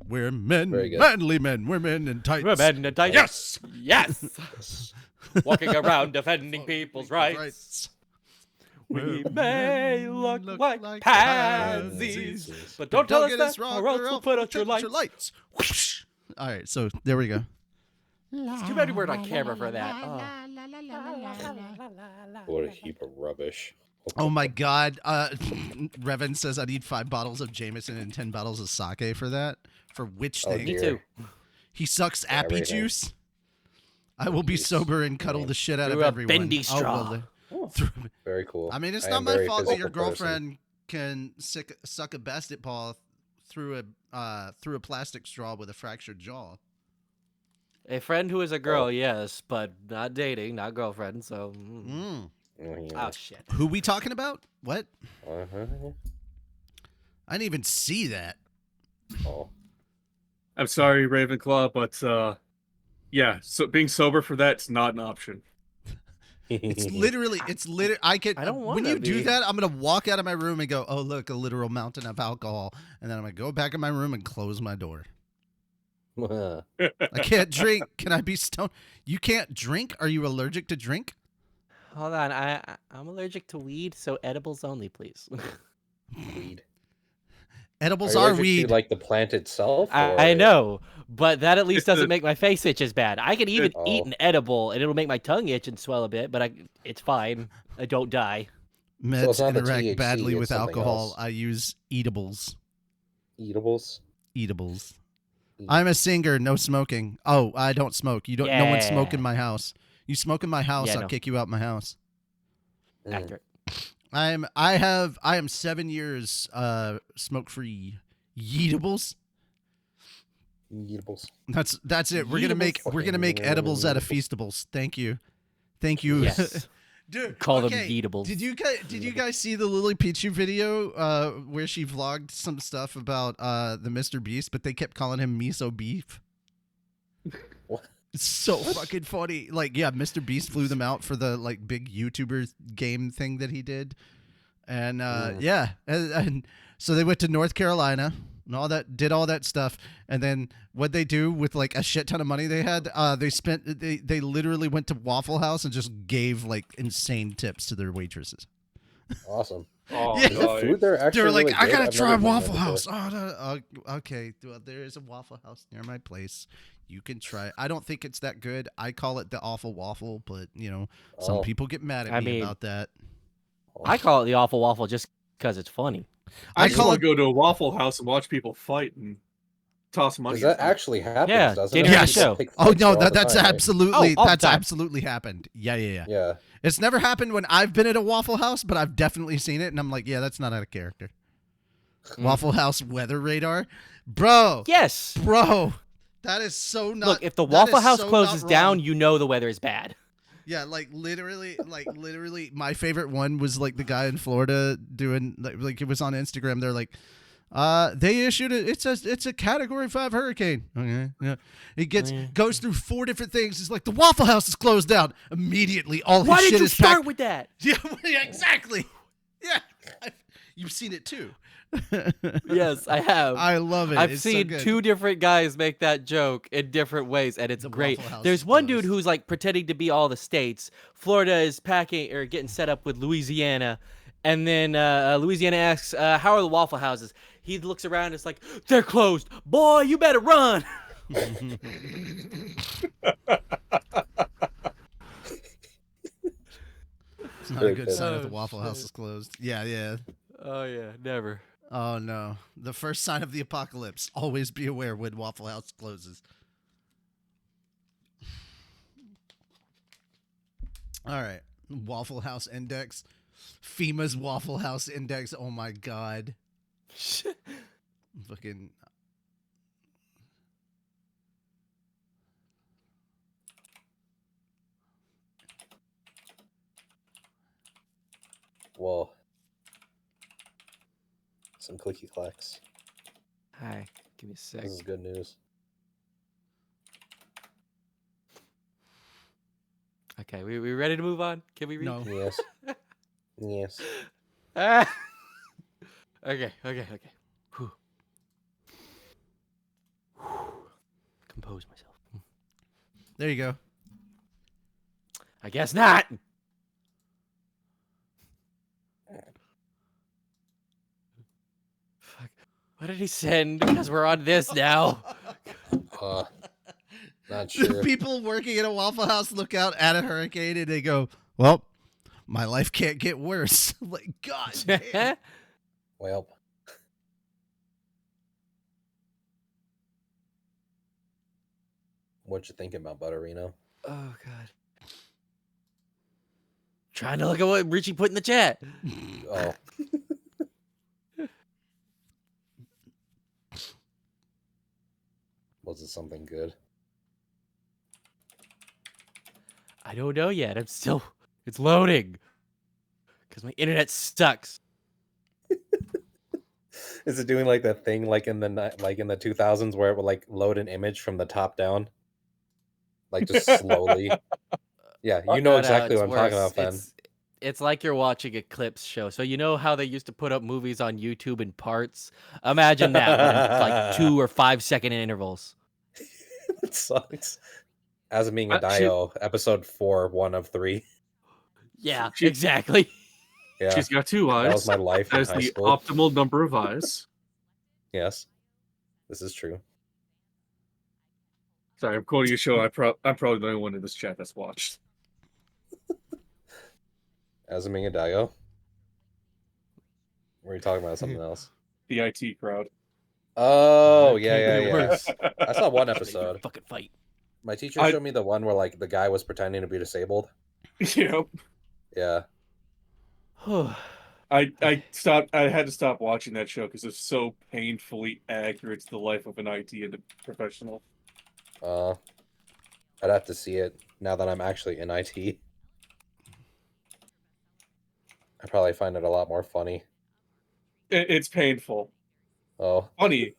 A: we're men,
D: Very good.
A: manly men. We're men in tights.
C: We're men in tights.
A: Yes.
C: Yes! Walking around defending people's rights. We may look like pansies, but don't tell us
A: get
C: that,
A: wrong,
C: or else we'll put out your lights.
A: Whoosh. All right, so there we go.
C: It's too bad we weren't on camera for that. Oh.
D: What a heap of rubbish.
A: Oh my god. Revan says I need 5 bottles of Jameson and 10 bottles of sake for that. For which
D: Oh,
A: thing?
C: Me
D: dear.
C: too.
A: He sucks appy
D: Everything.
A: juice. I will be
D: Juice.
A: sober and cuddle the shit out
C: Through
A: of
C: a
A: everyone.
C: bendy
A: Oh, well,
C: straw.
A: through-
D: Very cool.
A: I mean, it's
D: I
A: not
D: am
A: my
D: very
A: fault that your
D: physical person.
A: girlfriend can suck a basket paw through a plastic straw with a fractured jaw.
C: A friend who is a girl,
D: Oh.
C: yes, but not dating, not girlfriend, so...
A: Mm.
C: Oh, shit.
A: Who we talking about? What?
D: Uh-huh.
A: I didn't even see that.
D: Oh.
B: I'm sorry, Ravenclaw, but yeah, so being sober for that's not an option.
A: It's literally. I can.
C: I don't
A: when
C: wanna
A: you do
C: be.
A: that, I'm gonna walk out of my room and go, "Oh, look, a literal mountain of alcohol," and then I'm gonna go back in my room and close my door. I can't drink. Can I be stoned? You can't drink? Are you allergic to drink?
C: Hold on, I'm allergic to weed, so edibles only, please.
D: Weed.
A: Edibles
D: you
A: are
D: allergic
A: weed.
D: to, like the plant itself?
C: I
D: or-
C: know, but that at least
B: It's the-
C: doesn't make my face itch as bad. I can even eat
D: Oh.
C: an edible, and it'll make my tongue itch and swell a bit, but it's fine. I don't die.
A: Meds
D: it's not the
A: interact
D: THC,
A: badly
D: it's
A: with
D: something
A: alcohol.
D: else.
A: I use eatables.
D: Eatables?
A: Eatables. I'm a singer. No smoking. Oh, I don't smoke. You don't. No one smoke in
C: Yeah.
A: my house. You smoke in my house,
C: Yeah,
A: I'll
C: no.
A: kick you out my house.
D: Mm.
C: Accurate.
A: I am 7 years smoke free. Yeetables.
D: Eatables.
A: That's it. We're gonna make
D: Fucking
A: edibles out of
D: Yeetables.
A: feastables. Thank you.
C: Yes.
A: Dude,
C: Call them
A: okay,
C: eatables.
A: Did you guys see the Lily Pichu video where she vlogged some stuff about the Mr. Beast, but they kept calling him miso beef?
D: What?
A: It's so fucking funny. Like, yeah, Mr. Beast flew them out for the like big YouTuber game thing that he did. And yeah, and so they went to North Carolina and did all that stuff. And then what they do with like a shit ton of money they had, they literally went to Waffle House and just gave like insane tips to their waitresses.
D: Awesome.
B: Oh,
A: Yeah.
D: Is the
B: God.
D: food there
A: They
D: actually
A: were like,
D: really
A: I
D: good?
A: gotta
D: I've
A: try
D: never been there
A: Waffle
D: before.
A: House. Oh, no, okay, well, there is a Waffle House near my place. You can try it. I don't think it's that good. I call it the awful waffle, but you know, some
D: Oh.
A: people get mad at
C: I
A: me
C: mean,
A: about that.
C: I call it the awful waffle just because it's funny.
B: I
A: I
B: just
A: call
B: want
A: it-
B: to go to a Waffle House and watch people fight and toss money.
D: Does that
B: at them.
D: actually happen?
C: Yeah,
D: doesn't
C: dinner
D: it?
A: and
D: People
C: show.
D: take
A: Oh
D: fights
A: no,
D: there all the
A: that's
D: time, right?
A: absolutely
C: all the
A: that's
C: time.
A: absolutely happened. Yeah.
D: Yeah.
A: It's never happened when I've been at a Waffle House, but I've definitely seen it, and I'm like, yeah, that's not out of character. Waffle House weather radar, bro.
C: Yes.
A: Bro, that is so not.
C: Look, if the
A: that
C: Waffle
A: is
C: House
A: so
C: closes
A: not
C: down,
A: wrong.
C: you know the weather is bad.
A: Yeah, like literally, my favorite one was like the guy in Florida doing like it was on Instagram. They're like, they issued it. It's a Category 5 hurricane. Okay, yeah. It goes through 4 different things. It's like the Waffle House is closed down immediately. All his
C: Why
A: shit
C: did you
A: is
C: start
A: packed.
C: with that?
A: Yeah, exactly. Yeah, you've seen it too.
C: Yes, I have.
A: I love it.
C: I've
A: It's so
C: seen
A: good.
C: 2 different guys make that joke in different ways, and it's
A: The
C: great.
A: Waffle House
C: There's
A: is
C: one dude
A: closed.
C: who's like pretending to be all the states. Florida is packing or getting set up with Louisiana, and then Louisiana asks, "How are the Waffle Houses?" He looks around, and it's like, "They're closed, boy. You better run."
A: It's not a
D: Very
A: good
D: good.
A: sign if the
C: Oh,
A: Waffle House
C: shit.
A: is closed. Yeah.
C: Oh yeah, never.
A: Oh no. The first sign of the apocalypse. Always be aware when Waffle House closes. All right. Waffle House Index. FEMA's Waffle House Index. Oh my god. Fucking.
D: Well, some clicky clacks.
C: Hi, give me a sec.
D: This is good news.
C: Okay, we ready to move on? Can we read?
A: No.
D: Yes. Yes.
C: Ah! Okay. Whew. Compose myself.
A: There you go.
C: I guess not. Fuck. What did he send? Because we're on this now.
D: Not
A: The
D: sure.
A: people working at a Waffle House look out at a hurricane and they go, well, my life can't get worse. Like, God damn.
D: Well. What you thinking about Butterino?
C: Oh god. Trying to look at what Richie put in the chat.
D: Oh. Was it something good?
C: I don't know yet. It's loading. Because my internet sucks.
D: Is it doing like that thing like in the 2000s where it would like load an image from the top down? Like just slowly. Yeah, you know
C: No,
D: exactly
C: it's
D: what I'm talking
C: worse.
D: about, Ben.
C: It's like you're watching a clips show. So you know how they used to put up movies on YouTube in parts? Imagine that, but in like 2 or 5 second intervals.
D: It sucks. As being a
B: She-
D: Dio, episode 4, 1 of 3.
C: Yeah,
B: She-
C: exactly.
D: Yeah,
B: She's got 2 eyes.
D: that was my life in
B: That is
D: high
B: the
D: school.
B: optimal number of eyes.
D: Yes, this is true.
B: Sorry, I'm quoting a show I'm probably the only one in this chat that's watched.
D: As being a Dio. Were you talking about something else?
B: The IT crowd.
D: Oh,
C: Can't get
D: yeah.
C: worse.
D: I saw one
C: They do
D: episode.
C: fucking fight.
D: My teacher
B: I-
D: showed me the one where like the guy was pretending to be disabled.
B: Yep.
D: Yeah.
B: I had to stop watching that show because it's so painfully accurate to the life of an IT and a professional.
D: I'd have to see it now that I'm actually in IT. I probably find it a lot more funny.
B: It's painful.
D: Oh,
B: Funny,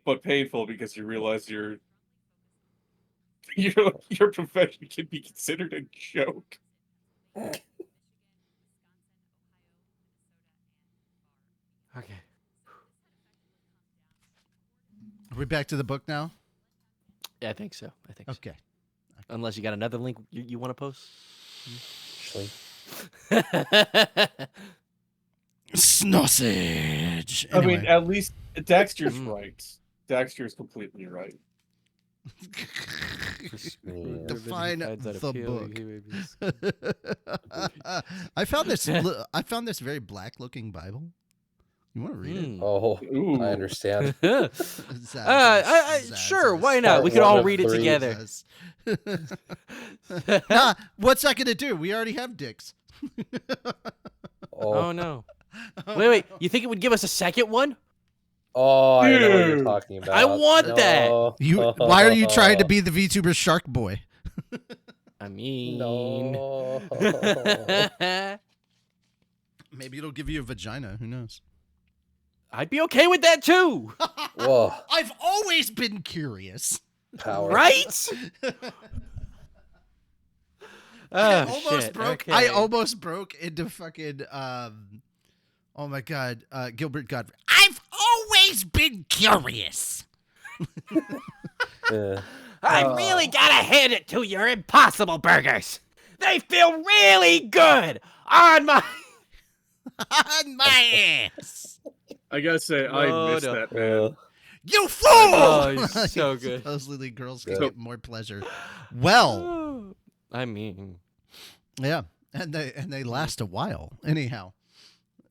B: but painful because you realize your profession can be considered a joke.
C: Okay.
A: Are we back to the book now?
C: Yeah, I think so.
A: Okay.
C: Unless you got another link you want to post.
D: actually.
A: Sausage.
B: I
A: Anyway.
B: mean, at least Dexter's
C: Mm.
B: right. Dexter's completely right.
A: Define
C: Finds that
A: the
C: appealing,
A: book. I found this very black looking Bible. You want to read it?
D: Oh,
B: Ooh.
D: I understand.
C: Sure, why not? We could
D: Part
C: all
D: one of
C: read it
D: three.
C: together.
A: Nah, what's that gonna do? We already have dicks.
C: Oh no. Wait, you think it would give us a second one?
D: Oh, I know what you're
B: Dude.
D: talking about.
C: I want that.
A: Why are you trying to be the VTuber Shark Boy?
C: I mean,
D: No.
A: Maybe it'll give you a vagina. Who knows?
C: I'd be okay with that too,
D: Whoa,
A: I've always been curious.
D: power.
C: right?
A: I
C: Oh,
A: almost
C: shit.
A: broke.
C: Okay.
A: I almost broke into fucking. Oh my god, Gilbert Godfrey. I've always been curious.
C: I really gotta hand it to your Impossible Burgers. They feel really good on my.
A: On my ass.
B: I gotta say, I
C: No,
B: missed
C: no.
B: that, man.
A: You fool!
C: Oh, so good.
A: Supposedly girls can
D: Good.
A: get more pleasure. Well,
C: I mean,
A: yeah, and they last a while. Anyhow,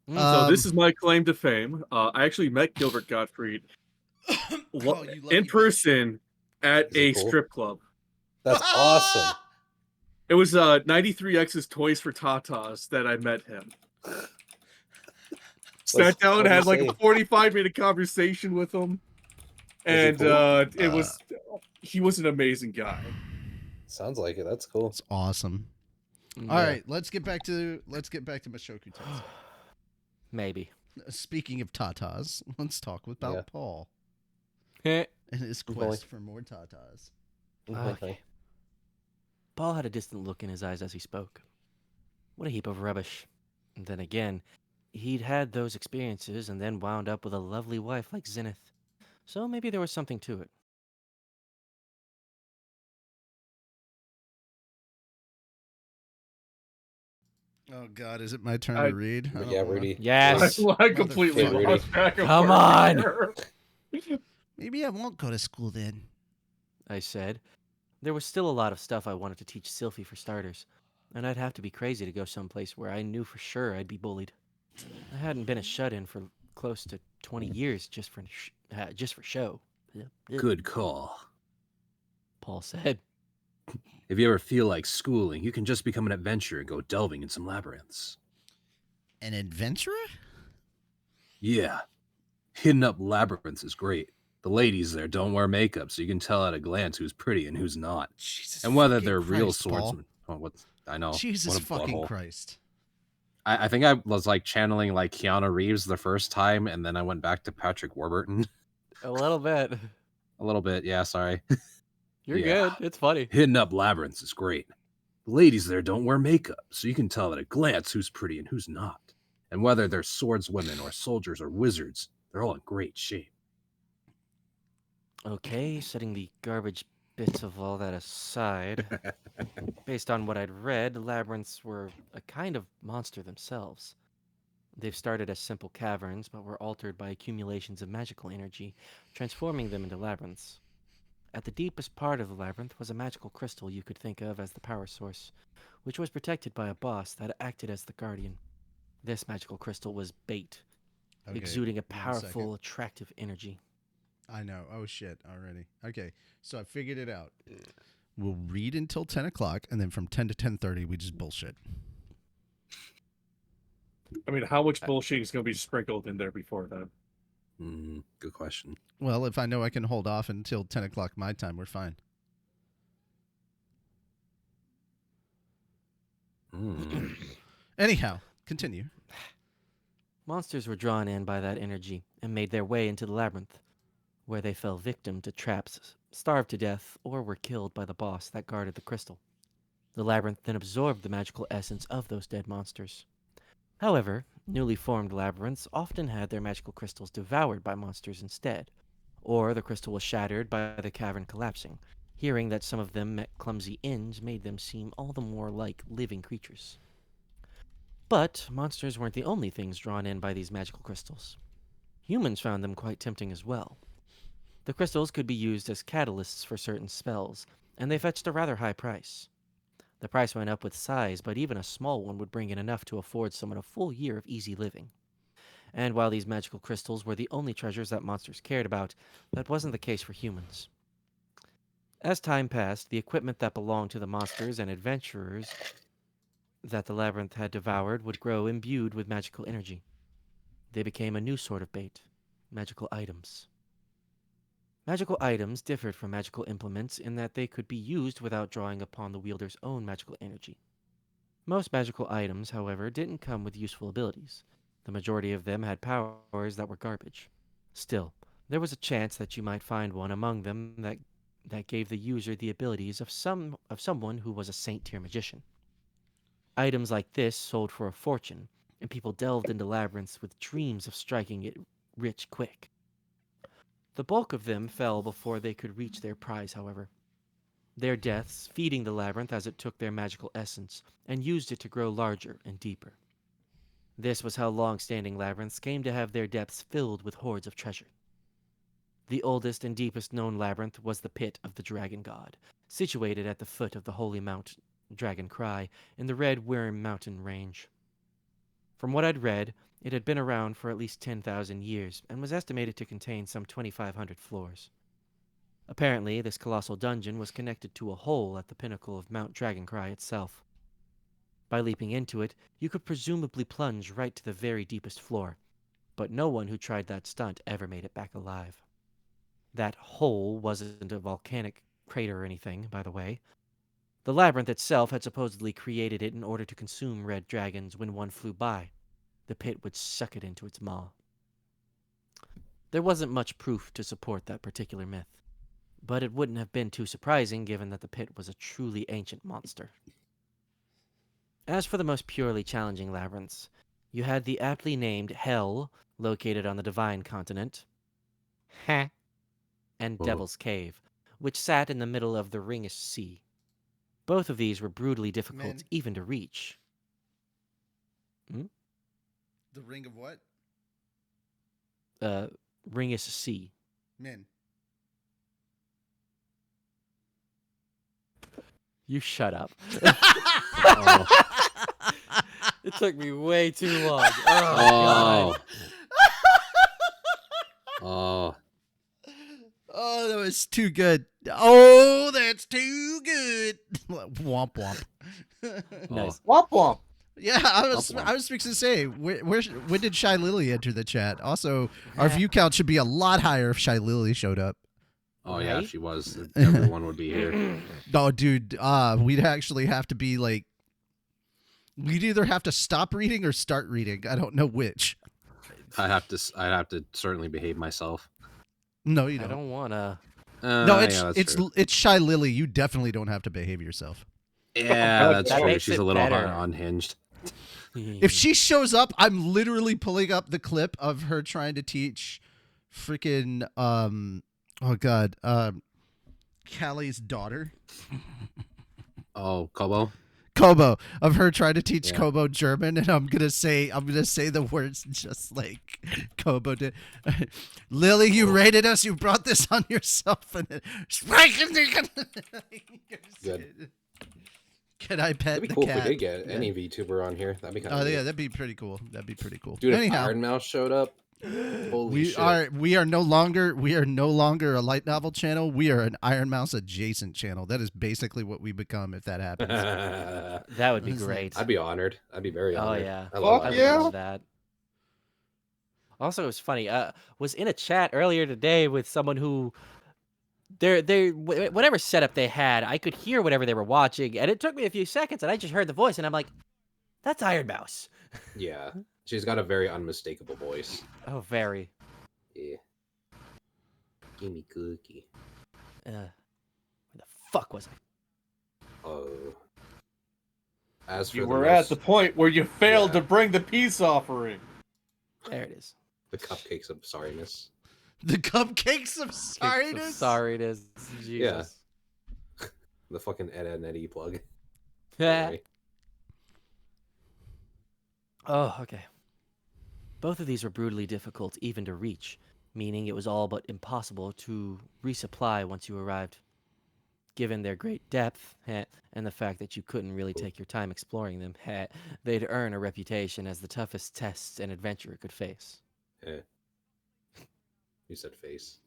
B: So this is my claim to fame. I actually met Gilbert Gottfried
A: Oh, you lucky
B: in
A: bitch.
B: person at
D: Is he
B: a
D: cool?
B: strip club.
D: That's awesome.
B: It was 93X's Toys for Tatas that I met him. Sat down and
D: What'd he
B: had like a
D: say?
B: 45-minute conversation with him.
D: Was he
B: And
D: cool?
B: he was an amazing guy.
D: Sounds like it. That's cool.
A: It's awesome. All right, let's get back to Mushoku Tensei.
C: Maybe.
A: Speaking of tatas, let's talk about
D: Yeah.
A: Paul
C: Eh.
A: and his quest for more tatas.
C: Okay. Paul had a distant look in his eyes as he spoke. What a heap of rubbish. And then again, he'd had those experiences and then wound up with a lovely wife like Zenith. So maybe there was something to it.
A: Oh God, is it my turn
B: I-
A: to read? I don't
D: Yeah,
A: wanna-
D: Rudy.
C: Yes.
B: I completely
D: Motherfucker.
B: lost track of
C: Come
B: where we
C: on!
B: were.
A: Maybe I won't go to school then.
C: I said. There was still a lot of stuff I wanted to teach Sylphie for starters, and I'd have to be crazy to go someplace where I knew for sure I'd be bullied. I hadn't been a shut-in for close to 20 years just for show.
E: Good call.
C: Paul said.
E: If you ever feel like schooling, you can just become an adventurer and go delving in some labyrinths.
A: An adventurer?
E: Yeah. Hidden up labyrinths is great. The ladies there don't wear makeup, so you can tell at a glance who's pretty and who's not.
A: Jesus
E: And whether
A: fucking
E: they're real
A: Christ, Paul.
E: swordsmen. Oh, I know.
A: Jesus
E: What a
A: fucking
E: butthole.
A: Christ.
E: I think I was like channeling like Keanu Reeves the first time, and then I went back to Patrick Warburton.
C: A little bit.
E: A little bit, yeah, sorry.
C: You're
E: Yeah.
C: good. It's funny.
E: Hidden up labyrinths is great. The ladies there don't wear makeup, so you can tell at a glance who's pretty and who's not. And whether they're swordswomen or soldiers or wizards, they're all in great shape.
C: Okay, setting the garbage bits of all that aside. Based on what I'd read, labyrinths were a kind of monster themselves. They've started as simple caverns, but were altered by accumulations of magical energy, transforming them into labyrinths. At the deepest part of the labyrinth was a magical crystal you could think of as the power source, which was protected by a boss that acted as the guardian. This magical crystal was bait,
A: Okay,
C: exuding a
A: 1 second.
C: powerful, attractive energy.
A: I know. Oh shit, already. Okay, so I figured it out. We'll read until 10 o'clock, and then from 10 to 10:30, we just bullshit.
B: I mean, how much bullshit is going to be sprinkled in there before that?
E: Good question.
A: Well, if I know I can hold off until 10 o'clock my time, we're fine. Anyhow, continue.
C: Monsters were drawn in by that energy and made their way into the labyrinth, where they fell victim to traps, starved to death, or were killed by the boss that guarded the crystal. The labyrinth then absorbed the magical essence of those dead monsters. However, newly formed labyrinths often had their magical crystals devoured by monsters instead, or the crystal was shattered by the cavern collapsing. Hearing that some of them met clumsy ends made them seem all the more like living creatures. But monsters weren't the only things drawn in by these magical crystals. Humans found them quite tempting as well. The crystals could be used as catalysts for certain spells, and they fetched a rather high price. The price went up with size, but even a small one would bring in enough to afford someone a full year of easy living. And while these magical crystals were the only treasures that monsters cared about, that wasn't the case for humans. As time passed, the equipment that belonged to the monsters and adventurers that the labyrinth had devoured would grow imbued with magical energy. They became a new sort of bait, magical items. Magical items differed from magical implements in that they could be used without drawing upon the wielder's own magical energy. Most magical items, however, didn't come with useful abilities. The majority of them had powers that were garbage. Still, there was a chance that you might find one among them that gave the user the abilities of someone who was a saint-tier magician. Items like this sold for a fortune, and people delved into labyrinths with dreams of striking it rich quick. The bulk of them fell before they could reach their prize, however. Their deaths feeding the labyrinth as it took their magical essence and used it to grow larger and deeper. This was how long-standing labyrinths came to have their depths filled with hoards of treasure. The oldest and deepest known labyrinth was the Pit of the Dragon God, situated at the foot of the holy Mount Dragon Cry in the Red Worm Mountain Range. From what I'd read, it had been around for at least 10,000 years and was estimated to contain some 2,500 floors. Apparently, this colossal dungeon was connected to a hole at the pinnacle of Mount Dragoncry itself. By leaping into it, you could presumably plunge right to the very deepest floor, but no one who tried that stunt ever made it back alive. That hole wasn't a volcanic crater or anything, by the way. The labyrinth itself had supposedly created it in order to consume red dragons when one flew by. The pit would suck it into its maw. There wasn't much proof to support that particular myth, but it wouldn't have been too surprising given that the pit was a truly ancient monster. As for the most purely challenging labyrinths, you had the aptly named Hell, located on the Divine Continent, and Devil's Cave, which sat in the middle of the Ringish Sea. Both of these were brutally difficult
A: Men.
C: even to reach.
A: The ring of what?
C: Ringish Sea.
A: Men.
C: You shut up.
E: Oh.
C: It took me way too long. Oh,
E: Oh.
C: God.
E: Oh.
A: Oh, that was too good. Oh, that's too good. Womp womp.
C: Nice.
F: Womp womp.
A: Yeah, I was
E: Womp womp.
A: fixing to say, when did Shy Lily enter the chat? Also, our view count should be a lot higher if Shy Lily showed up.
E: Oh yeah,
C: Right?
E: if she was, everyone would be here.
A: Oh, dude, we'd actually have to be like, we'd either have to stop reading or start reading. I don't know which.
E: I'd have to certainly behave myself.
A: No, you
C: I
A: don't.
C: don't wanna.
A: No,
E: yeah, that's true.
A: it's Shy Lily. You definitely don't have to behave yourself.
E: Yeah, that's
C: That
E: true.
C: makes
E: She's
C: it
E: a little
C: better.
E: unhinged.
A: If she shows up, I'm literally pulling up the clip of her trying to teach freaking oh god, Callie's daughter.
E: Oh, Kobo.
A: Kobo, of her trying to teach
E: Yeah.
A: Kobo German, and I'm gonna say the words just like Kobo did. Lily, you rated us. You brought this on yourself, and then
D: Good.
A: Can I pet
D: That'd be
A: the
D: cool
A: cat?
D: if we did get
A: Yeah.
D: any VTuber on here. That'd be kind
A: Oh
D: of
A: yeah, that'd be pretty cool. That'd be pretty cool.
D: Dude, if
A: Anyhow,
D: Iron Mouse showed up, holy
A: we
D: shit.
A: are no longer a light novel channel. We are an Iron Mouse adjacent channel. That is basically what we become if that happens.
C: That would be
A: It's like-
C: great.
D: I'd be honored. I'd be very
C: Oh,
D: honored.
C: yeah.
D: I love
F: Fuck
C: I
D: Iron
C: would
F: yeah.
D: Mouse.
C: love that. Also, it was funny. Was in a chat earlier today with someone who, whatever setup they had, I could hear whatever they were watching, and it took me a few seconds, and I just heard the voice, and I'm like, "That's Iron Mouse."
D: Yeah. She's got a very unmistakable voice.
C: Oh, very.
D: Yeah. Gimme cookie.
C: Where the fuck was I?
D: Oh. As for
F: You
D: the
F: were
D: most-
F: at the point where you failed
D: Yeah.
F: to bring the peace offering.
C: There it is.
D: the cupcakes of sorriness.
A: The cupcakes of
C: Sorry,
A: sorriness.
C: sorry, it is. Jesus.
D: The fucking Ed and Eddie plug.
C: Yeah.
D: Sorry.
C: Oh, okay. Both of these were brutally difficult even to reach, meaning it was all but impossible to resupply once you arrived. Given their great depth, and the fact that you couldn't really take your time exploring them, they'd earn a reputation as the toughest tests an adventurer could face.
D: Eh. You said face.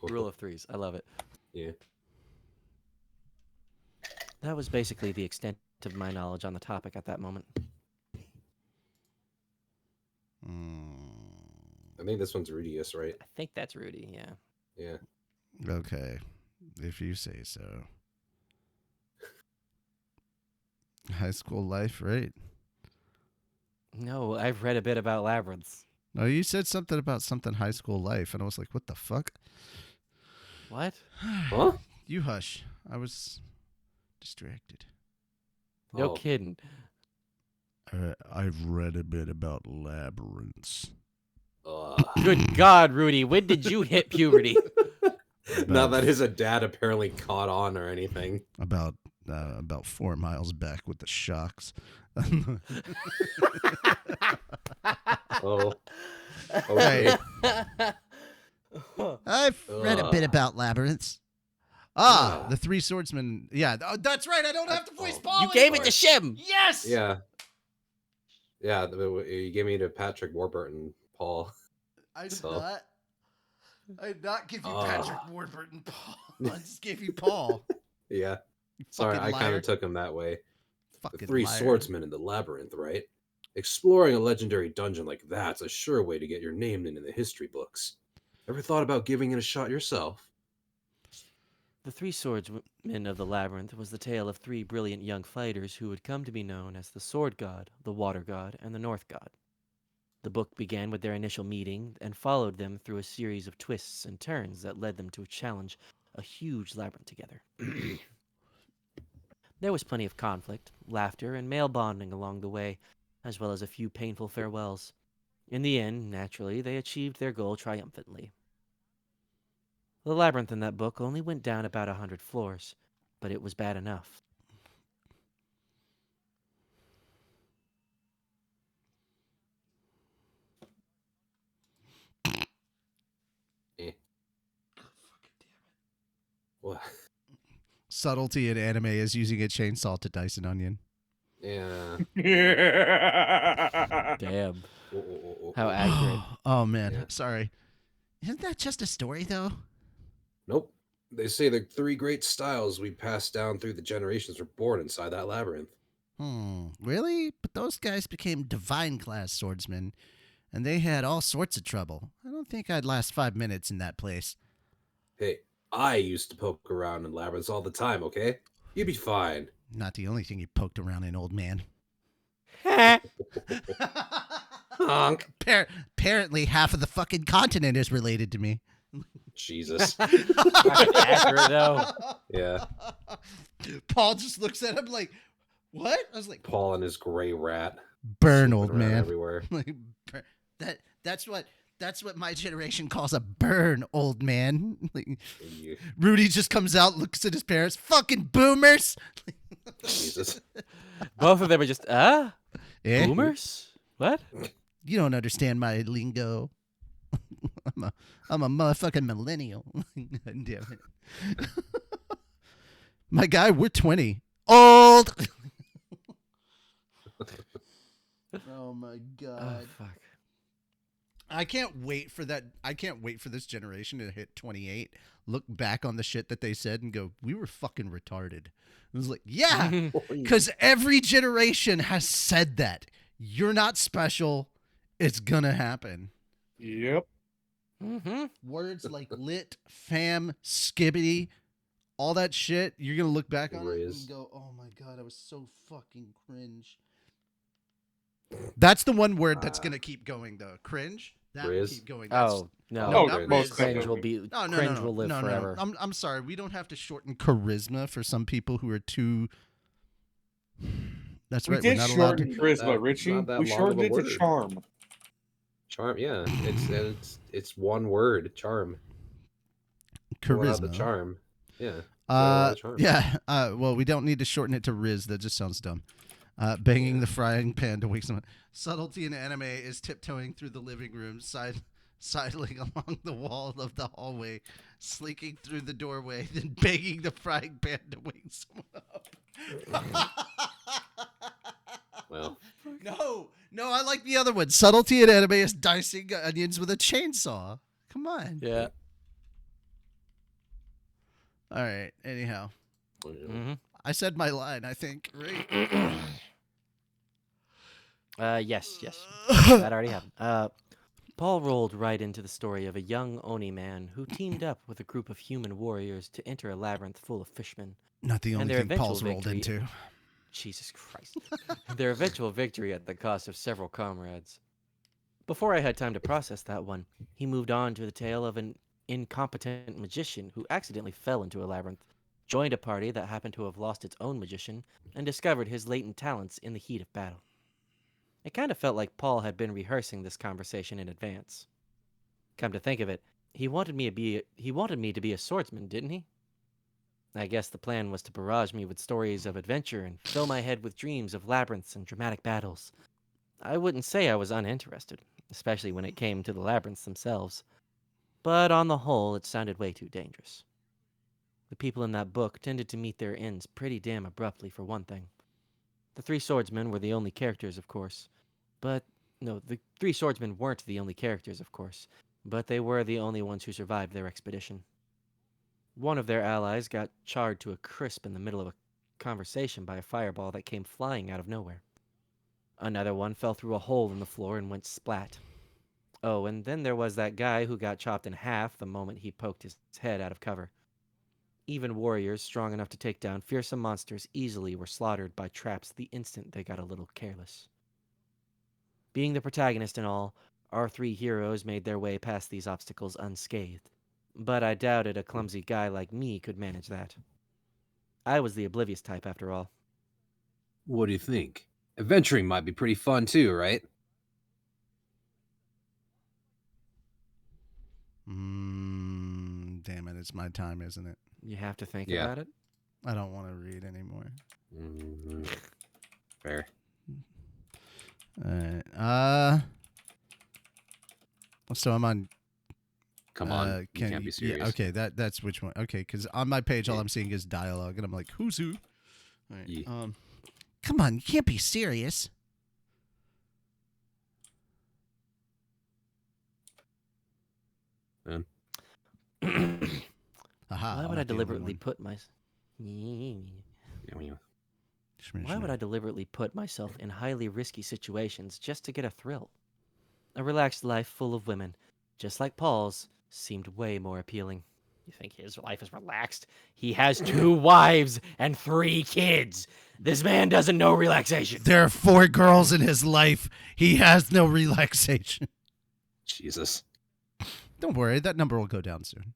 C: Rule of threes. I love it.
D: Yeah.
C: That was basically the extent of my knowledge on the topic at that moment.
D: I think this one's Rudius, right?
C: I think that's Rudy, yeah.
D: Yeah.
A: Okay, if you say so. High school life, right?
C: No, I've read a bit about labyrinths.
A: No, you said something about something high school life, and I was like, what the fuck?
C: What?
D: Huh?
A: You hush. I was distracted.
C: No
D: Oh.
C: kidding.
A: I've read a bit about labyrinths.
C: Good God, Rudy, when did you hit puberty?
D: Not that his dad apparently caught on or anything.
A: About 4 miles back with the shocks.
D: Oh. Okay.
A: I've read a bit about labyrinths. The Three Swordsmen. Yeah, that's right. I don't have to voice Paul.
C: You gave it
A: anymore.
C: to Shim.
A: Yes.
D: Yeah. Yeah, you gave me to Patrick Warburton, Paul.
A: I did
D: So-
A: not. I did not give you
D: Oh.
A: Patrick Warburton, Paul. I just gave you Paul.
D: Yeah.
A: You
D: Sorry,
A: fucking
D: I kind
A: liar.
D: of took him that way. The
A: Fucking
D: three
A: liar.
D: swordsmen in the labyrinth, right? Exploring a legendary dungeon like that's a sure way to get your name in the history books. Ever thought about giving it a shot yourself?
C: The Three Swordsmen of the Labyrinth was the tale of three brilliant young fighters who would come to be known as the Sword God, the Water God, and the North God. The book began with their initial meeting and followed them through a series of twists and turns that led them to challenge a huge labyrinth together. There was plenty of conflict, laughter, and male bonding along the way, as well as a few painful farewells. In the end, naturally, they achieved their goal triumphantly. The labyrinth in that book only went down about 100 floors, but it was bad enough.
D: Eh. What?
A: Subtlety in anime is using a chainsaw to dice an onion.
D: Yeah.
C: Damn.
D: Oh.
C: How accurate.
A: Oh man,
D: Yeah.
A: sorry. Isn't that just a story though?
D: Nope. They say the three great styles we passed down through the generations were born inside that labyrinth.
A: Really? But those guys became divine class swordsmen, and they had all sorts of trouble. I don't think I'd last 5 minutes in that place.
D: Hey, I used to poke around in labyrinths all the time, okay? You'd be fine.
A: Not the only thing you poked around in, old man.
D: Honk.
A: Apparently, half of the fucking continent is related to me.
D: Jesus.
C: Accurate, though.
D: Yeah.
A: Paul just looks at him like, "What?" I was like,
D: Paul and his gray rat.
A: "Burn,
D: snooping
A: old
D: around
A: man."
D: Everywhere.
A: Like, that's what my generation calls a burn, old man. Like,
D: You-
A: Rudy just comes out, looks at his parents, fucking boomers.
D: Jesus.
C: Both of them are just,
A: Eh?
C: boomers? What?
A: You don't understand my lingo. I'm a motherfucking millennial. God damn it. My guy, we're 20. Old. Oh my god.
C: Fuck.
A: I can't wait for that. I can't wait for this generation to hit 28, look back on the shit that they said and go, we were fucking retarded. It was like, yeah, because every generation has said that. You're not special. It's going to happen.
F: Yep.
C: Mm-hmm.
A: Words like lit, fam, skibbity, all that shit, you're going to look back on it and go, oh my God, I was so fucking cringe. That's the one word that's going to keep going, though. Cringe? That will
D: Riz?
A: keep going. That's,
C: Oh, no.
A: No,
F: Oh,
A: not
F: most
A: Riz.
C: Cringe will be,
A: No,
C: cringe will live
A: no,
C: forever.
A: No. I'm sorry. We don't have to shorten charisma for some people who are too. That's
F: We
A: right. We're
F: did
A: not allowed
F: shorten
A: to.
F: charisma, Richie.
D: not that
F: We
D: long
F: shortened
D: of
F: it
D: a
F: to
D: word.
F: charm.
D: Charm, yeah. It's one word. Charm. What about the
A: Charisma.
D: charm? Yeah. What about the charm?
A: Yeah. Well, we don't need to shorten it to Riz. That just sounds dumb. Banging the frying pan to wake someone. Subtlety in anime is tiptoeing through the living room, sidling along the wall of the hallway, slinking through the doorway, then banging the frying pan to wake someone up.
D: Well,
A: No, I like the other one. Subtlety in anime is dicing onions with a chainsaw. Come on.
C: Yeah.
A: All right. Anyhow,
C: Mm-hmm.
A: I said my line, I think. Right?
C: Yes. That already happened. Paul rolled right into the story of a young Oni man who teamed up with a group of human warriors to enter a labyrinth full of fishmen.
A: Not the only
C: their
A: thing
C: eventual
A: Paul's rolled
C: victory-
A: into.
C: Jesus Christ. Their eventual victory at the cost of several comrades. Before I had time to process that one, he moved on to the tale of an incompetent magician who accidentally fell into a labyrinth, joined a party that happened to have lost its own magician, and discovered his latent talents in the heat of battle. It kind of felt like Paul had been rehearsing this conversation in advance. Come to think of it, he wanted me to be a swordsman, didn't he? I guess the plan was to barrage me with stories of adventure and fill my head with dreams of labyrinths and dramatic battles. I wouldn't say I was uninterested, especially when it came to the labyrinths themselves. But on the whole, it sounded way too dangerous. The people in that book tended to meet their ends pretty damn abruptly, for one thing. The three swordsmen were the only characters, of course. The three swordsmen weren't the only characters, of course. but they were the only ones who survived their expedition. One of their allies got charred to a crisp in the middle of a conversation by a fireball that came flying out of nowhere. Another one fell through a hole in the floor and went splat. Oh, and then there was that guy who got chopped in half the moment he poked his head out of cover. Even warriors strong enough to take down fearsome monsters easily were slaughtered by traps the instant they got a little careless. Being the protagonist and all, our three heroes made their way past these obstacles unscathed. But I doubted a clumsy guy like me could manage that. I was the oblivious type, after all.
E: What do you think? Adventuring might be pretty fun too, right?
A: Damn it, it's my time, isn't it?
C: You have to think
E: Yeah.
C: about it.
A: I don't want to read anymore.
E: Mhm. Fair.
A: All right. So I'm on.
E: Come on, you can't be serious.
A: Yeah, okay, that's which one. Okay, because on my page all I'm seeing is dialogue, and I'm like, who's who? All right.
E: Yeah.
A: Come on, you can't be serious.
E: Man.
A: Aha,
C: Why
A: I'm
C: would I
A: not the only
C: deliberately
A: one.
C: put my...
E: Yeah, when you-
C: Why would I deliberately put myself in highly risky situations just to get a thrill? A relaxed life full of women, just like Paul's, seemed way more appealing. You think his life is relaxed? He has 2 wives and 3 kids. This man doesn't know relaxation.
A: There are 4 girls in his life. He has no relaxation.
E: Jesus.
A: Don't worry, that number will go down soon.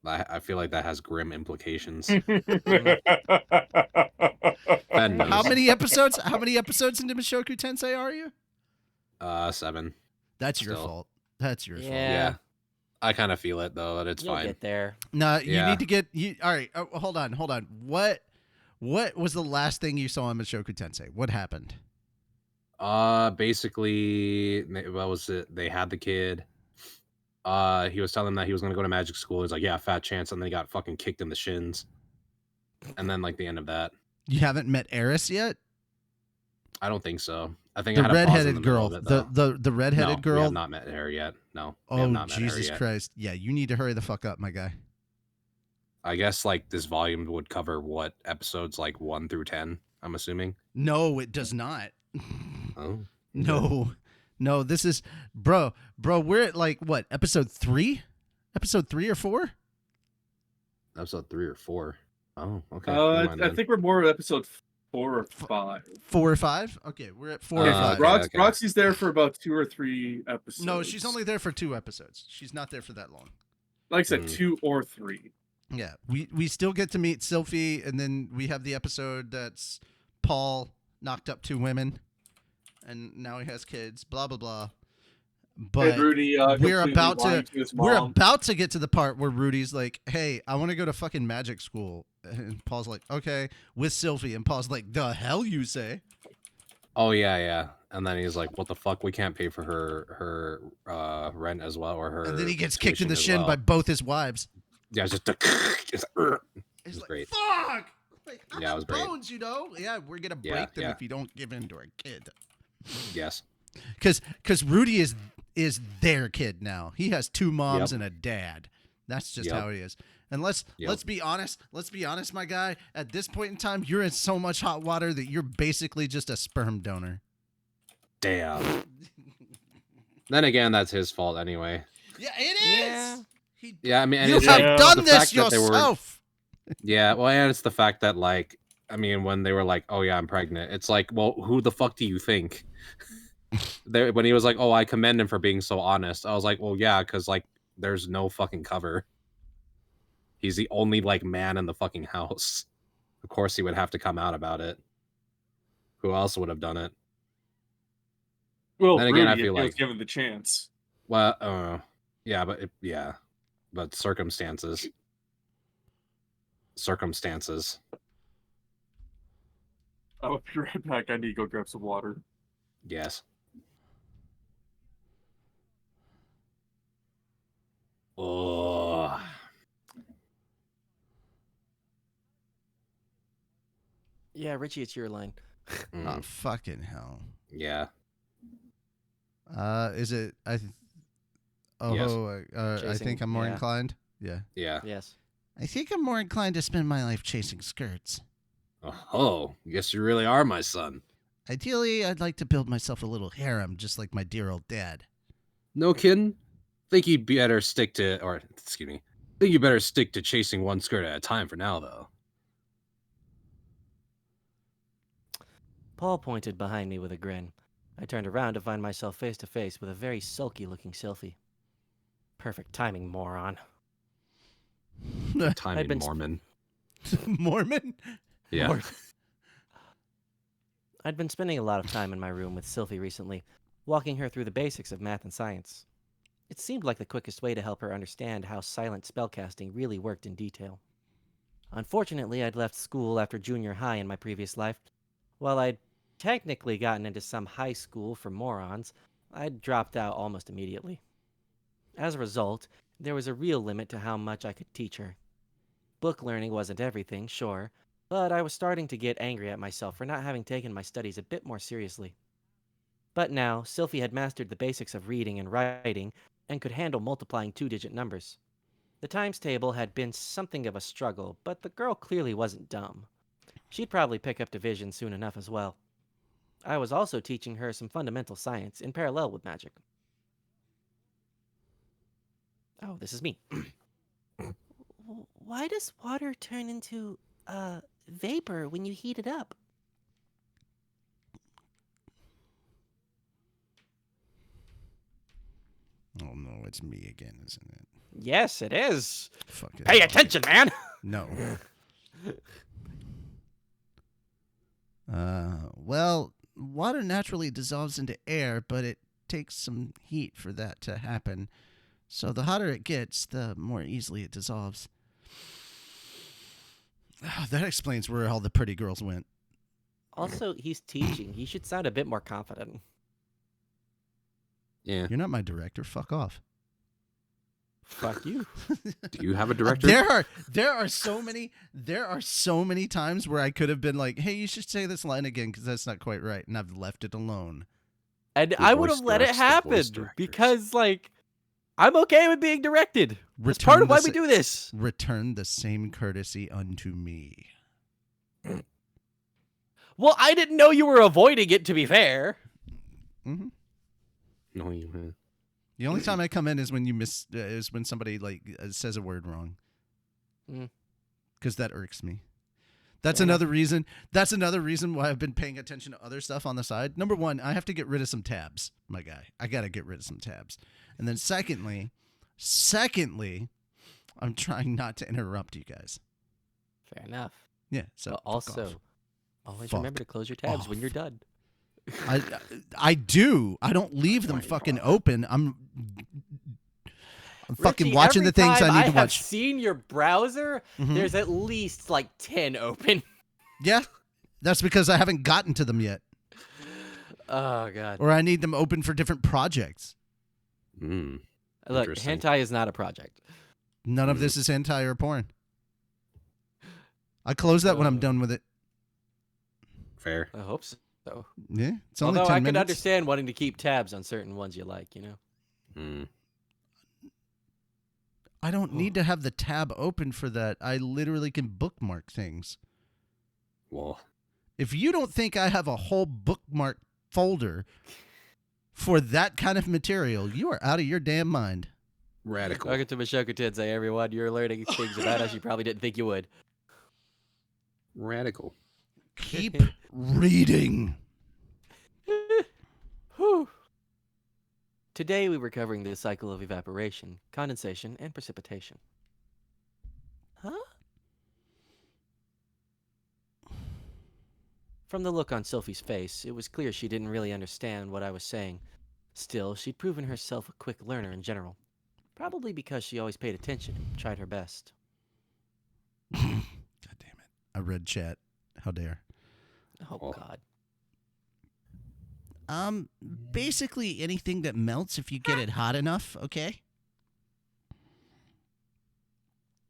E: I feel like that has grim implications.
F: Mm.
E: Ben knows.
A: How many episodes? How many episodes into Mushoku Tensei are you?
E: 7.
A: That's your
E: Still.
A: fault. That's your fault.
E: Yeah. I kind of feel it though, but it's
C: You'll
E: fine.
C: get there.
A: No, you
E: Yeah.
A: need to get. All right, hold on. What was the last thing you saw on Mushoku Tensei? What happened?
E: Basically, what was it? They had the kid. He was telling them that he was gonna go to magic school. He's like, yeah, fat chance, and then he got fucking kicked in the shins. And then like the end of that.
A: You haven't met Eris yet?
E: I don't think so. I think
A: The
E: I had a pause in the
A: redheaded
E: middle
A: girl.
E: of it, though.
A: The redheaded
E: No,
A: girl.
E: we have not met her yet. No. We have
A: Oh,
E: not met her
A: Jesus
E: yet.
A: Christ. Yeah, you need to hurry the fuck up, my guy.
E: I guess like this volume would cover what episodes like 1 through 10. I'm assuming.
A: No, it does not.
E: Oh.
A: No. No, this is bro, we're at like what, episode 3? Episode 3 or 4?
E: Episode 3 or 4. Oh, okay. Never mind
B: I
E: then.
B: think we're more at episode 4 or 5.
A: 4 or 5? Okay, we're at 4 or
B: Yeah,
A: 5.
E: okay.
B: Roxy's there for about 2 or 3 episodes.
A: No, she's only there for 2 episodes. She's not there for that long.
B: like I said,
E: Mm.
B: 2 or 3.
A: Yeah, we still get to meet Sylphie, and then we have the episode that's Paul knocked up 2 women, and now he has kids. Blah blah blah. But
B: and Rudy,
A: we're
B: completely
A: about
B: lying
A: to
B: his
A: we're
B: mom.
A: about to get to the part where Rudy's like, "Hey, I want to go to fucking magic school," and Paul's like, "Okay," with Sylphie, and Paul's like, "The hell you say?"
E: Oh yeah. And then he's like, "What the fuck? We can't pay for her rent as well, or her."
A: And then he gets kicked in
E: tuition
A: the
E: as
A: shin
E: well."
A: by both his wives.
E: Yeah, it's just
A: It's
E: was
A: like,
E: great.
A: fuck. Like, I
E: Yeah, it
A: got
E: was great.
A: bones, you know. Yeah, we're gonna break
E: Yeah,
A: them
E: yeah.
A: if you don't give in to our kid.
E: Yes.
A: Because Rudy is their kid now. He has 2 moms
E: Yep.
A: and a dad. That's just
E: Yep.
A: how he is. And let's be honest. Let's be honest, my guy. At this point in time, you're in so much hot water that you're basically just a sperm donor.
E: Damn. Then again, that's his fault anyway.
A: Yeah, it is.
C: Yeah.
E: Yeah, I mean, and
A: You
E: it's
A: have
E: like,
A: done
E: the
A: this
E: fact that they were-
A: yourself.
E: Yeah, well, and it's the fact that like, I mean, when they were like, "Oh yeah, I'm pregnant," it's like, well, who the fuck do you think? When he was like, "Oh, I commend him for being so honest," I was like, "Well, yeah, because like, there's no fucking cover. He's the only like man in the fucking house. Of course, he would have to come out about it. Who else would have done it?
B: Well,
E: then
B: Rudy,
E: again, I
B: if
E: feel
B: he was
E: like-
B: given the chance.
E: Well, yeah, but circumstances.
B: I'll be right back. I need to go grab some water.
E: Yes. Oh.
C: Yeah, Richie, it's your line.
A: Oh, fucking hell.
E: Yeah.
A: Is it?
D: Yes.
A: I
C: Chasing-
A: think I'm more
C: yeah.
A: inclined. Yeah.
D: Yeah.
C: Yes.
A: I think I'm more inclined to spend my life chasing skirts.
E: Oh, guess you really are my son.
A: Ideally, I'd like to build myself a little harem, just like my dear old dad.
E: No kidding? Think you better stick to, or excuse me, think you better stick to chasing one skirt at a time for now, though.
C: Paul pointed behind me with a grin. I turned around to find myself face to face with a very sulky-looking Sylphie. Perfect timing, moron.
E: Timing,
C: been
E: Mormon.
A: Mormon?
E: Yeah.
C: Mor- I'd been spending a lot of time in my room with Sylphie recently, walking her through the basics of math and science. It seemed like the quickest way to help her understand how silent spellcasting really worked in detail. Unfortunately, I'd left school after junior high in my previous life. While I'd technically gotten into some high school for morons, I'd dropped out almost immediately. As a result, there was a real limit to how much I could teach her. Book learning wasn't everything, sure, but I was starting to get angry at myself for not having taken my studies a bit more seriously. But now, Sylphie had mastered the basics of reading and writing and could handle multiplying two-digit numbers. The times table had been something of a struggle, but the girl clearly wasn't dumb. She'd probably pick up division soon enough as well. I was also teaching her some fundamental science in parallel with magic. Oh, this is me. Why does water turn into, vapor when you heat it up?
A: Oh no, it's me again, isn't it?
C: Yes, it is.
A: Fuck it.
C: Pay attention, man!
A: No. Well, water naturally dissolves into air, but it takes some heat for that to happen. So the hotter it gets, the more easily it dissolves. That explains where all the pretty girls went.
C: Also, he's teaching. He should sound a bit more confident.
E: Yeah.
A: You're not my director. Fuck off.
C: Fuck you.
E: Do you have a director?
A: There are so many times where I could have been like, "Hey, you should say this line again because that's not quite right," and I've left it alone.
C: And
E: The
C: I would have
E: voice
C: let it
E: directs the
C: happen
E: voice directors.
C: because, like, I'm okay with being directed. That's
A: Return
C: part of
A: the
C: why
A: sa-
C: we do this.
A: Return the same courtesy unto me.
C: Well, I didn't know you were avoiding it, to be fair.
A: Mm-hmm.
E: No, you.
A: The only time I come in is when is when somebody says a word wrong.
C: Mm.
A: Because that irks me. That's
C: Fair
A: another reason. That's another reason why I've been paying attention to other stuff on the side. Number one, I have to get rid of some tabs, my guy. I gotta get rid of some tabs. And then secondly, I'm trying not to interrupt you guys.
C: Fair enough.
A: Yeah. So
C: But
A: fuck
C: also,
A: off.
C: always
A: Fuck
C: remember to close your tabs when
A: off.
C: you're done.
A: I do. I don't leave them fucking open. I'm fucking
C: Richie,
A: watching
C: every
A: the things
C: time
A: I need to
C: have
A: watch.
C: seen your browser,
A: Mhm.
C: there's at least like 10 open.
A: Yeah. That's because I haven't gotten to them yet.
C: Oh, God.
A: Or I need them open for different projects.
E: Mm.
C: Look,
E: Interesting.
C: hentai is not a project.
A: None of this is hentai or porn. I close that when I'm done with it.
E: Fair.
C: I hope so.
A: Yeah. It's only
C: Although
A: 10
C: I could
A: minutes.
C: understand wanting to keep tabs on certain ones you like, you know?
E: Mm.
A: I don't need to have the tab open for that. I literally can bookmark things.
E: Well,
A: If you don't think I have a whole bookmark folder for that kind of material, you are out of your damn mind.
E: radical.
C: Welcome to Mushoku Tensei, everyone. You're learning things about us you probably didn't think you would.
E: Radical.
A: Keep reading.
C: Whew. Today we were covering the cycle of evaporation, condensation, and precipitation. Huh? From the look on Sophie's face, it was clear she didn't really understand what I was saying. Still, she'd proven herself a quick learner in general. Probably because she always paid attention and tried her best.
A: God damn it. I read chat. How dare.
C: Oh, God.
A: Basically anything that melts if you get it hot enough, okay?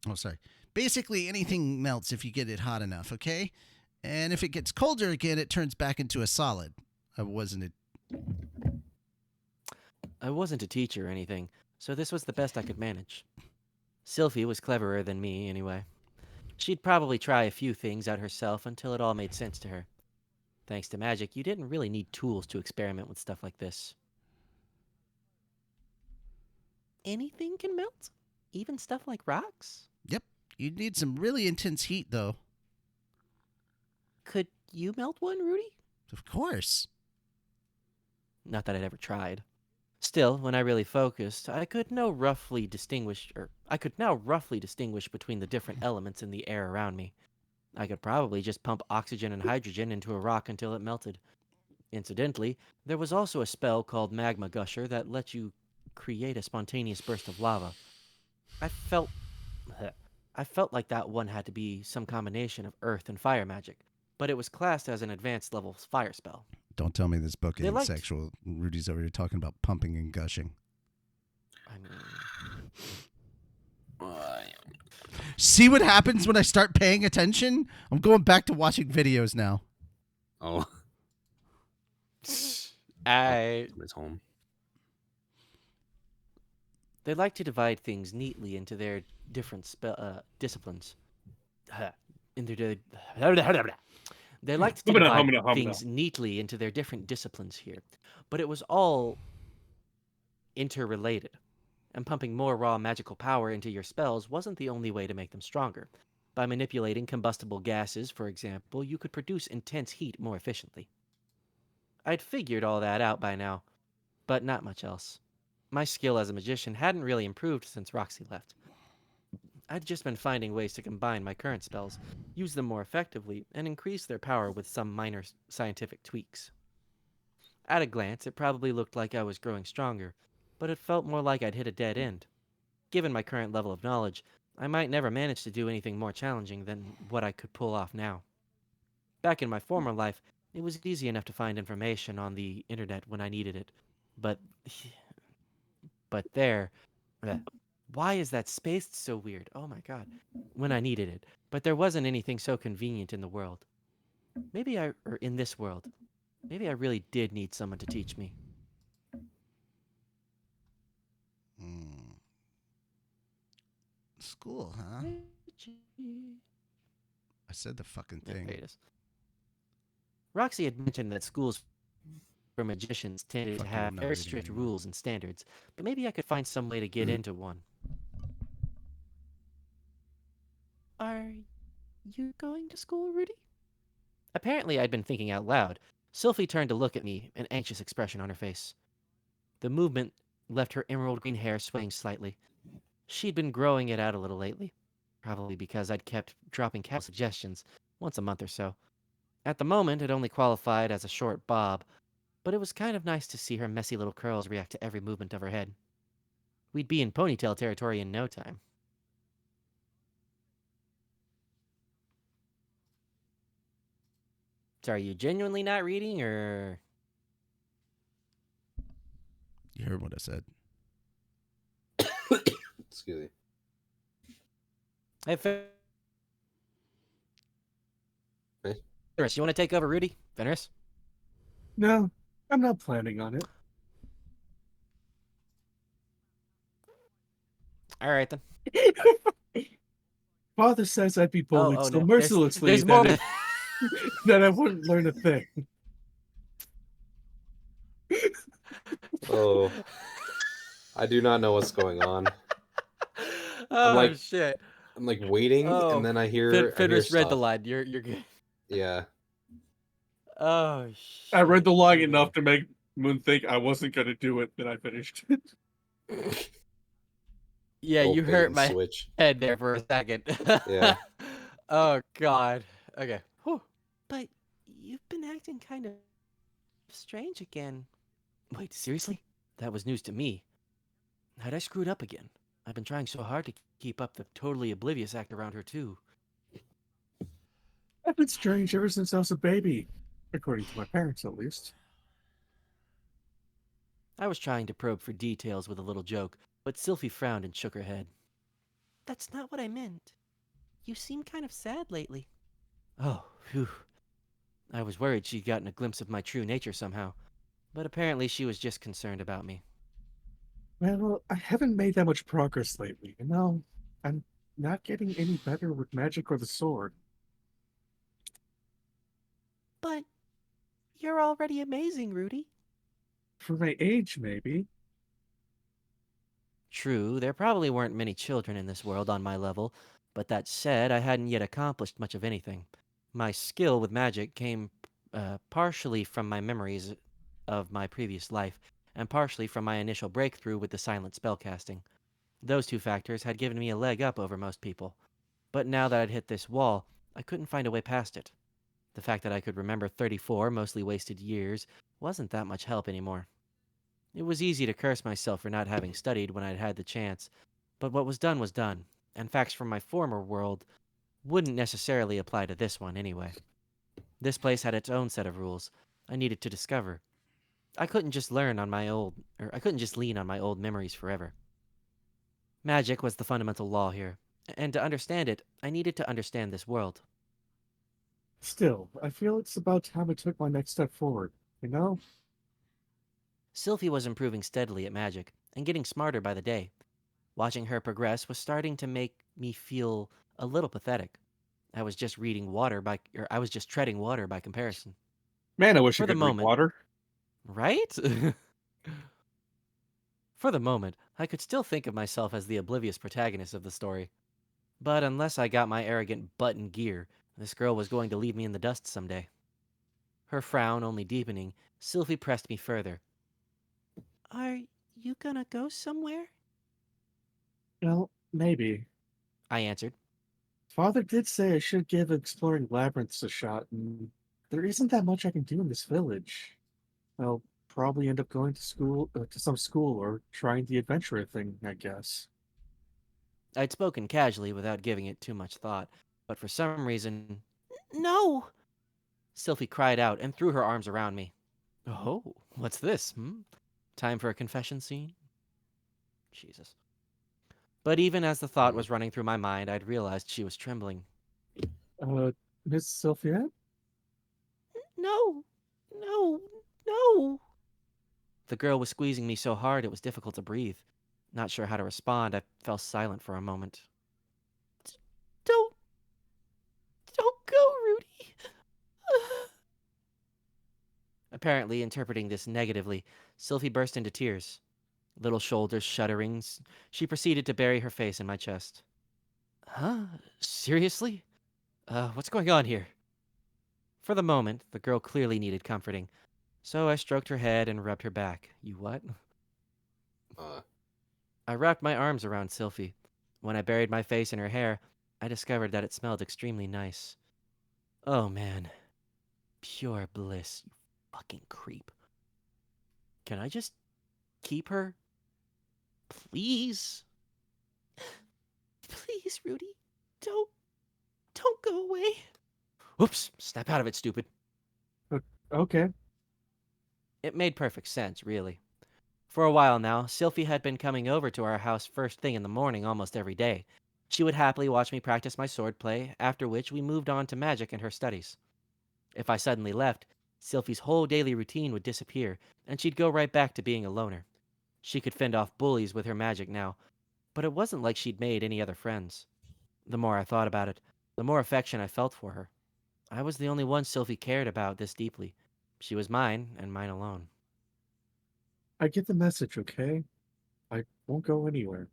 A: Oh, sorry. Basically anything melts if you get it hot enough, okay? And if it gets colder again, it turns back into a solid. Wasn't it?
C: I wasn't a teacher or anything, so this was the best I could manage. Sylphie was cleverer than me, anyway. She'd probably try a few things out herself until it all made sense to her. Thanks to magic, you didn't really need tools to experiment with stuff like this. Anything can melt? Even stuff like rocks?
A: Yep. You'd need some really intense heat, though.
C: Could you melt one, Rudy?
A: Of course.
C: Not that I'd ever tried. Still, when I really focused, I could now roughly distinguish between the different elements in the air around me. I could probably just pump oxygen and hydrogen into a rock until it melted. Incidentally, there was also a spell called Magma Gusher that let you create a spontaneous burst of lava. I felt like that one had to be some combination of earth and fire magic, but it was classed as an advanced level fire spell.
A: Don't tell me this book
C: They
A: ain't
C: liked-
A: sexual. Rudy's over here talking about pumping and gushing.
C: I mean,
A: See what happens when I start paying attention? I'm going back to watching videos now.
E: Oh,
C: It's
E: home.
C: They like to divide things neatly into their different disciplines. They like to divide things neatly into their different disciplines here, but it was all interrelated. And pumping more raw magical power into your spells wasn't the only way to make them stronger. By manipulating combustible gases, for example, you could produce intense heat more efficiently. I'd figured all that out by now, but not much else. My skill as a magician hadn't really improved since Roxy left. I'd just been finding ways to combine my current spells, use them more effectively, and increase their power with some minor scientific tweaks. At a glance, it probably looked like I was growing stronger, but it felt more like I'd hit a dead end. Given my current level of knowledge, I might never manage to do anything more challenging than what I could pull off now. Back in my former life, it was easy enough to find information on the internet when I needed it, but there, why is that spaced so weird? Oh my god. When I needed it, but there wasn't anything so convenient in the world. Or in this world. Maybe I really did need someone to teach me.
A: School, huh? I said the fucking
C: Yeah,
A: thing.
C: there it is. Roxy had mentioned that schools for magicians tended to
A: Fucking
C: have
A: not
C: very
A: reading
C: strict
A: anymore.
C: rules and standards, but maybe I could find some way to get into one. Are you going to school, Rudy? Apparently, I'd been thinking out loud. Sylphie turned to look at me, an anxious expression on her face. The movement left her emerald green hair swaying slightly. She'd been growing it out a little lately, probably because I'd kept dropping casual suggestions once a month or so. At the moment, it only qualified as a short bob, but it was kind of nice to see her messy little curls react to every movement of her head. We'd be in ponytail territory in no time. So are you genuinely not reading, or...
A: You heard what I said.
D: Excuse me.
C: Hey, Fenris, you want to take over, Rudy? Fenris?
B: No, I'm not planning on it.
C: All right, then.
B: Father says I'd be bullied so
C: no.
B: mercilessly
C: There's more.
B: that I wouldn't learn a thing.
D: Oh, I do not know what's going on.
C: Oh,
D: like-
C: shit.
D: I'm like waiting,
C: Oh,
D: and then I hear
C: Fenris read the
D: stuff.
C: line. You're good.
D: Yeah.
C: Oh, shit.
B: I read the line enough to make Moon think I wasn't going to do it, then I finished.
C: Yeah,
D: Oh,
C: you
D: bait
C: hurt
D: and
C: my
D: switch.
C: head there for a second.
D: Yeah.
C: Oh, God. Okay. Whew. But you've been acting kind of strange again. Wait, seriously? That was news to me. Had I screwed up again? I've been trying so hard to keep up the totally oblivious act around her, too.
B: I've been strange ever since I was a baby. According to my parents, at least.
C: I was trying to probe for details with a little joke, but Sylphie frowned and shook her head. That's not what I meant. You seem kind of sad lately. Oh, phew. I was worried she'd gotten a glimpse of my true nature somehow, but apparently she was just concerned about me.
B: Well, I haven't made that much progress lately, you know? I'm not getting any better with magic or the sword.
C: But you're already amazing, Rudy.
B: For my age, maybe.
C: True, there probably weren't many children in this world on my level, but that said, I hadn't yet accomplished much of anything. My skill with magic came partially from my memories of my previous life, and partially from my initial breakthrough with the silent spellcasting. Those two factors had given me a leg up over most people, but now that I'd hit this wall, I couldn't find a way past it. The fact that I could remember 34 mostly wasted years wasn't that much help anymore. It was easy to curse myself for not having studied when I'd had the chance, but what was done, and facts from my former world wouldn't necessarily apply to this one anyway. This place had its own set of rules I needed to discover. I couldn't just lean on my old memories forever. Magic was the fundamental law here, and to understand it, I needed to understand this world.
B: Still, I feel it's about time I took my next step forward, you know?
C: Sylphie was improving steadily at magic, and getting smarter by the day. Watching her progress was starting to make me feel a little pathetic. I was just treading water by comparison.
F: Man, I wish I
C: For the
F: could drink
C: moment,
F: water.
C: right? For the moment, I could still think of myself as the oblivious protagonist of the story. But unless I got my arrogant butt in gear, this girl was going to leave me in the dust someday. Her frown only deepening, Sylvie pressed me further. Are you gonna go somewhere?
B: Well, maybe.
C: I answered.
B: Father did say I should give exploring labyrinths a shot, and there isn't that much I can do in this village. I'll probably end up going to some school, or trying the adventurer thing, I guess.
C: I'd spoken casually without giving it too much thought, but for some reason. No! Sylvie cried out and threw her arms around me. Oh, what's this, Time for a confession scene? Jesus. But even as the thought was running through my mind, I'd realized she was trembling.
B: Uh, Miss Sophia?
C: No, no, no. The girl was squeezing me so hard it was difficult to breathe. Not sure how to respond, I fell silent for a moment. Don't, don't go, Rudy. Apparently interpreting this negatively, Sylvie burst into tears. Little shoulders shuddering, she proceeded to bury her face in my chest. Huh? Seriously? What's going on here? For the moment, the girl clearly needed comforting, so I stroked her head and rubbed her back. You what? I wrapped my arms around Sylvie. When I buried my face in her hair, I discovered that it smelled extremely nice. Oh man. Pure bliss, you fucking creep. Can I just keep her? Please? Please, Rudy. Don't go away. Whoops, snap out of it, stupid.
B: Okay.
C: It made perfect sense, really. For a while now, Sylvie had been coming over to our house first thing in the morning almost every day. She would happily watch me practice my swordplay, after which we moved on to magic and her studies. If I suddenly left, Sylvie's whole daily routine would disappear, and she'd go right back to being a loner. She could fend off bullies with her magic now, but it wasn't like she'd made any other friends. The more I thought about it, the more affection I felt for her. I was the only one Sylvie cared about this deeply. She was mine, and mine alone.
B: I get the message, okay? I won't go anywhere.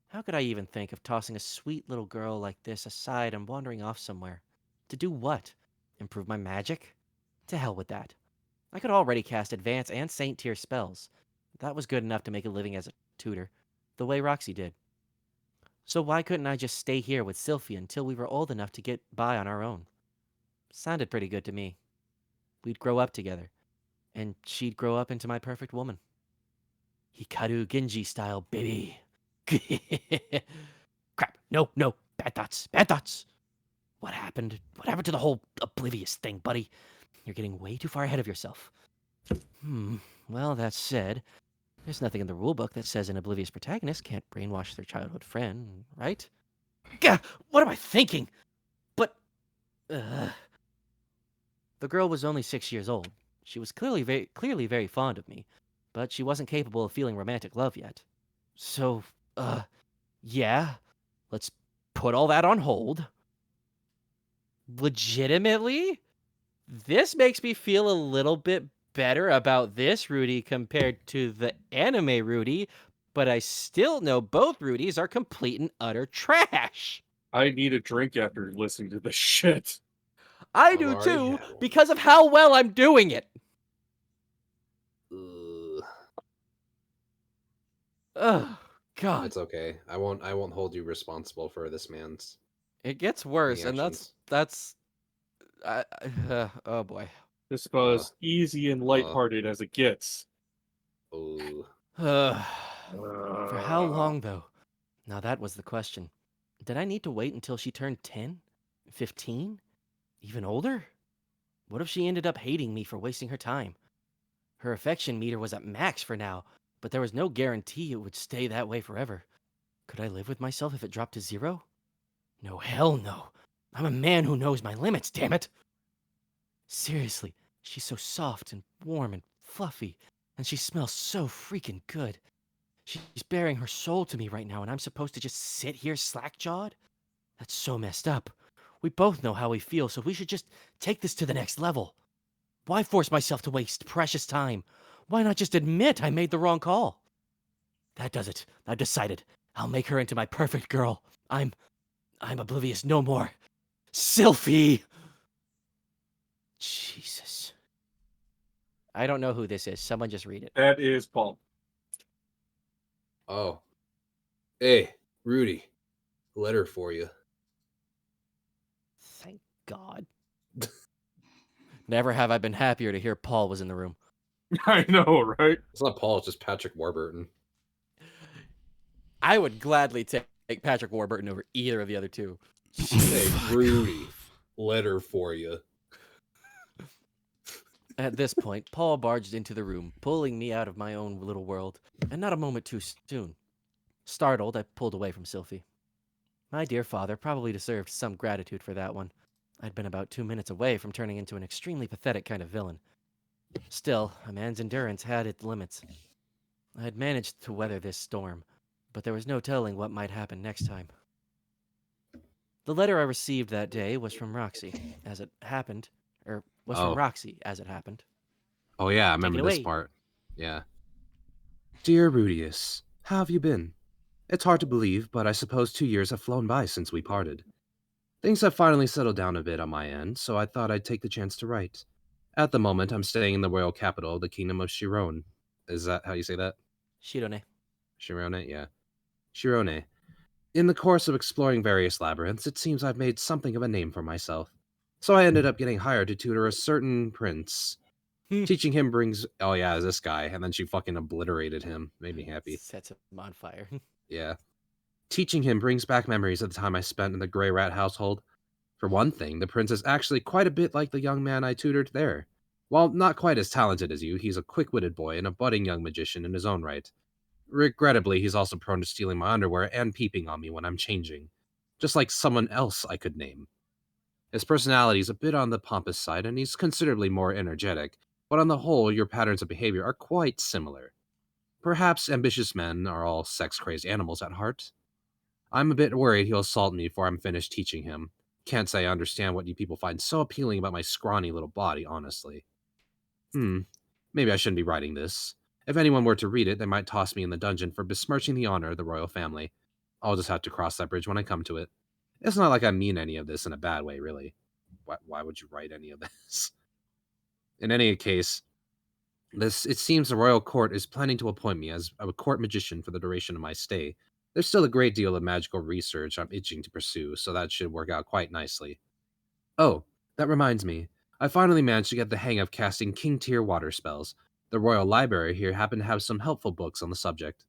C: How could I even think of tossing a sweet little girl like this aside and wandering off somewhere? To do what? Improve my magic? To hell with that. I could already cast advanced and saint tier spells. That was good enough to make a living as a tutor, the way Roxy did. So why couldn't I just stay here with Sylvie until we were old enough to get by on our own? Sounded pretty good to me. We'd grow up together, and she'd grow up into my perfect woman. Hikaru Genji style, baby. Crap. No, no. Bad thoughts. Bad thoughts. What happened? What happened to the whole oblivious thing, buddy? You're getting way too far ahead of yourself. Well, that said, there's nothing in the rulebook that says an oblivious protagonist can't brainwash their childhood friend, right? Gah! What am I thinking? But... The girl was only 6 years old. She was clearly very fond of me, but she wasn't capable of feeling romantic love yet. So, yeah, let's put all that on hold. Legitimately? This makes me feel a little bit better about this Rudy compared to the anime Rudy, but I still know both Rudys are complete and utter trash.
B: I need a drink after listening to this shit.
C: I
D: I've
C: do
D: already
C: too,
D: had one.
C: because of how well I'm doing it.
D: Ugh.
C: Oh, God.
D: It's okay. I won't hold you responsible for this man's
C: It gets worse,
D: any
C: and
D: actions.
C: oh boy.
B: This is about as easy and lighthearted as it gets.
D: Ooh.
C: For how long, though? Now that was the question. Did I need to wait until she turned 10? 15? Even older? What if she ended up hating me for wasting her time? Her affection meter was at max for now, but there was no guarantee it would stay that way forever. Could I live with myself if it dropped to 0? No, hell no. I'm a man who knows my limits, damn it! Seriously, she's so soft and warm and fluffy, and she smells so freaking good. She's bearing her soul to me right now, and I'm supposed to just sit here slack-jawed? That's so messed up. We both know how we feel, so we should just take this to the next level. Why force myself to waste precious time? Why not just admit I made the wrong call? That does it. I've decided. I'll make her into my perfect girl. I'm oblivious no more. Sylphie! Jesus. I don't know who this is. Someone just read it.
B: That is Paul.
D: Oh. Hey, Rudy. Letter for you.
C: Thank God. Never have I been happier to hear Paul was in the room.
B: I know, right?
D: It's not Paul, it's just Patrick Warburton.
C: I would gladly take Patrick Warburton over either of the other two.
D: Hey, Rudy. Letter for you.
C: At this point, Paul barged into the room, pulling me out of my own little world, and not a moment too soon. Startled, I pulled away from Sylphie. My dear father probably deserved some gratitude for that one. I'd been about 2 minutes away from turning into an extremely pathetic kind of villain. Still, a man's endurance had its limits. I had managed to weather this storm, but there was no telling what might happen next time. The letter I received that day was from Roxy, as it happened, from Roxy, as it happened.
E: Oh yeah, I
C: Take
E: remember
C: it
E: this
C: away.
E: part. Yeah. Dear Rudius, how have you been? It's hard to believe, but I suppose 2 years have flown by since we parted. Things have finally settled down a bit on my end, so I thought I'd take the chance to write. At the moment, I'm staying in the royal capital, the kingdom of Shirone. Is that how you say that?
C: Shirone.
E: Shirone, yeah. Shirone. In the course of exploring various labyrinths, it seems I've made something of a name for myself. So I ended up getting hired to tutor a certain prince. Teaching him brings... Oh yeah, this guy. And then she fucking obliterated him. Made me happy.
C: Sets him on fire.
E: Yeah. Teaching him brings back memories of the time I spent in the Grey Rat household. For one thing, the prince is actually quite a bit like the young man I tutored there. While not quite as talented as you, he's a quick-witted boy and a budding young magician in his own right. Regrettably, he's also prone to stealing my underwear and peeping on me when I'm changing. Just like someone else I could name. His personality's a bit on the pompous side, and he's considerably more energetic, but on the whole, your patterns of behavior are quite similar. Perhaps ambitious men are all sex-crazed animals at heart. I'm a bit worried he'll assault me before I'm finished teaching him. Can't say I understand what you people find so appealing about my scrawny little body, honestly. Maybe I shouldn't be writing this. If anyone were to read it, they might toss me in the dungeon for besmirching the honor of the royal family. I'll just have to cross that bridge when I come to it. It's not like I mean any of this in a bad way, really. Why would you write any of this? In any case, it seems the royal court is planning to appoint me as a court magician for the duration of my stay. There's still a great deal of magical research I'm itching to pursue, so that should work out quite nicely. Oh, that reminds me. I finally managed to get the hang of casting king-tier water spells. The Royal Library here happened to have some helpful books on the subject.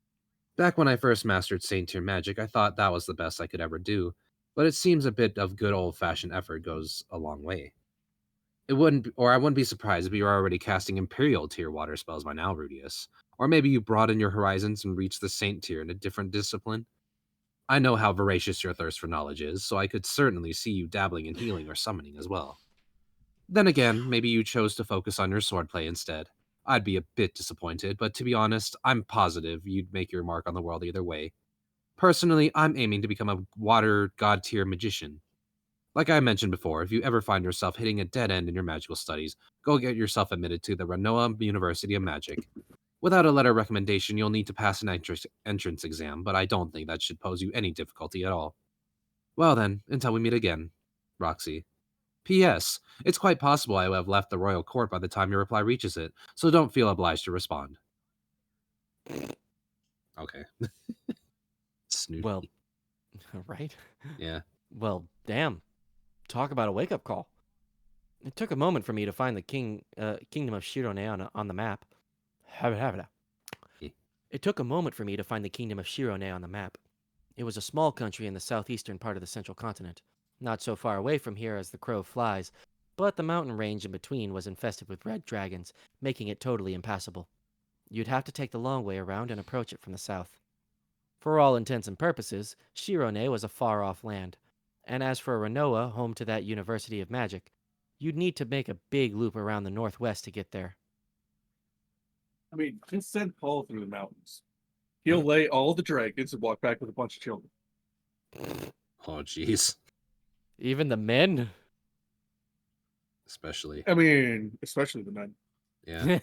E: Back when I first mastered Saint-tier magic, I thought that was the best I could ever do, but it seems a bit of good old-fashioned effort goes a long way. I wouldn't be surprised if you're already casting Imperial-tier water spells by now, Rudius. Or maybe you broaden your horizons and reach the Saint-tier in a different discipline. I know how voracious your thirst for knowledge is, so I could certainly see you dabbling in healing or summoning as well. Then again, maybe you chose to focus on your swordplay instead. I'd be a bit disappointed, but to be honest, I'm positive you'd make your mark on the world either way. Personally, I'm aiming to become a water god tier magician. Like I mentioned before, if you ever find yourself hitting a dead end in your magical studies, go get yourself admitted to the Renoa University of Magic. Without a letter of recommendation, you'll need to pass an entrance exam, but I don't think that should pose you any difficulty at all. Well then, until we meet again, Roxy. P.S. It's quite possible I will have left the royal court by the time your reply reaches it, so don't feel obliged to respond. Okay. Snooty.
C: Well, right?
E: Yeah.
C: Well, damn. Talk about a wake-up call. It took a moment for me to find the kingdom of Shirone on the map. It took a moment for me to find the kingdom of Shirone on the map. It was a small country in the southeastern part of the central continent, not so far away from here as the crow flies, but the mountain range in between was infested with red dragons, making it totally impassable. You'd have to take the long way around and approach it from the south. For all intents and purposes, Shirone was a far-off land, and as for Renoa, home to that University of Magic, you'd need to make a big loop around the northwest to get there.
B: I mean, just send Paul through the mountains. He'll lay all the dragons and walk back with a bunch of children.
E: Oh, jeez.
C: Even the men?
E: Especially.
B: I mean, especially the men.
E: Yeah.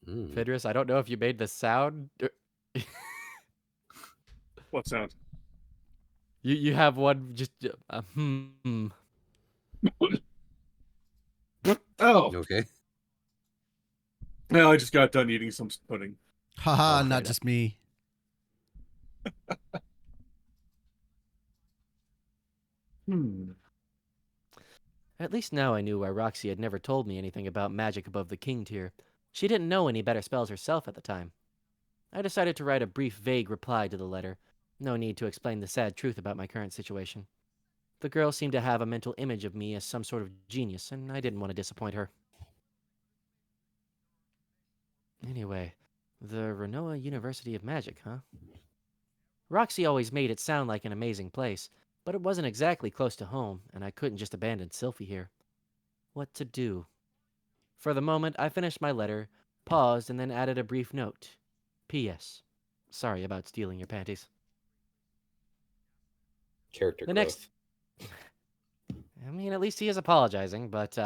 E: Mm.
C: Fidris, I don't know if you made the sound.
B: What sound?
C: You have one just
B: Oh,
E: Okay.
B: no, I just got done eating some pudding.
A: Haha,
C: Oh,
A: not
C: right.
A: just me.
C: At least now I knew why Roxy had never told me anything about magic above the king tier. She didn't know any better spells herself at the time. I decided to write a brief, vague reply to the letter. No need to explain the sad truth about my current situation. The girl seemed to have a mental image of me as some sort of genius, and I didn't want to disappoint her. Anyway, the Renoa University of Magic, huh? Roxy always made it sound like an amazing place, but it wasn't exactly close to home, and I couldn't just abandon Sylphie here. What to do? For the moment, I finished my letter, paused, and then added a brief note. P.S. Sorry about stealing your panties.
D: Character
C: The
D: growth.
C: next... I mean, at least he is apologizing, but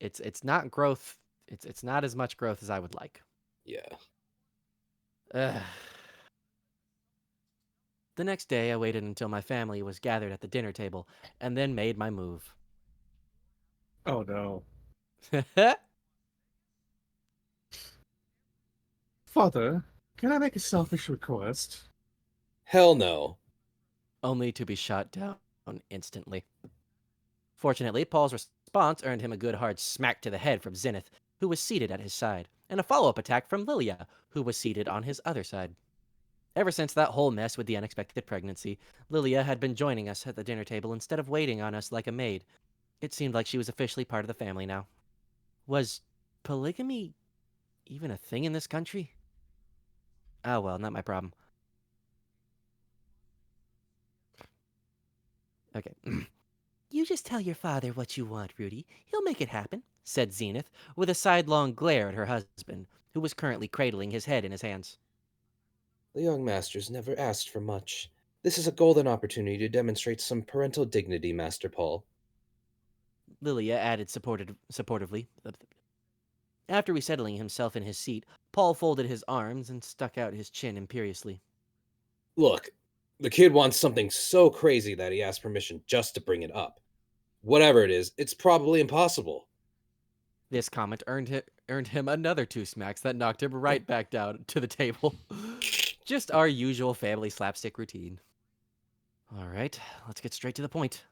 C: it's not growth. It's not as much growth as I would like.
D: Yeah.
C: Ugh. The next day, I waited until my family was gathered at the dinner table, and then made my move.
B: Oh no. Father, can I make a selfish request?
D: Hell no.
C: Only to be shot down instantly. Fortunately, Paul's response earned him a good hard smack to the head from Zenith, who was seated at his side, and a follow-up attack from Lilia, who was seated on his other side. Ever since that whole mess with the unexpected pregnancy, Lilia had been joining us at the dinner table instead of waiting on us like a maid. It seemed like she was officially part of the family now. Was polygamy even a thing in this country? Oh well, not my problem. Okay. You just tell your father what you want, Rudy. He'll make it happen, said Zenith, with a sidelong glare at her husband, who was currently cradling his head in his hands.
D: The young masters never asked for much. This is a golden opportunity to demonstrate some parental dignity, Master Paul.
C: Lilia added supportively. After resettling himself in his seat, Paul folded his arms and stuck out his chin imperiously.
D: Look, the kid wants something so crazy that he asked permission just to bring it up. Whatever it is, it's probably impossible.
C: This comment earned him another 2 smacks that knocked him right back down to the table. Just our usual family slapstick routine. All right, let's get straight to the point.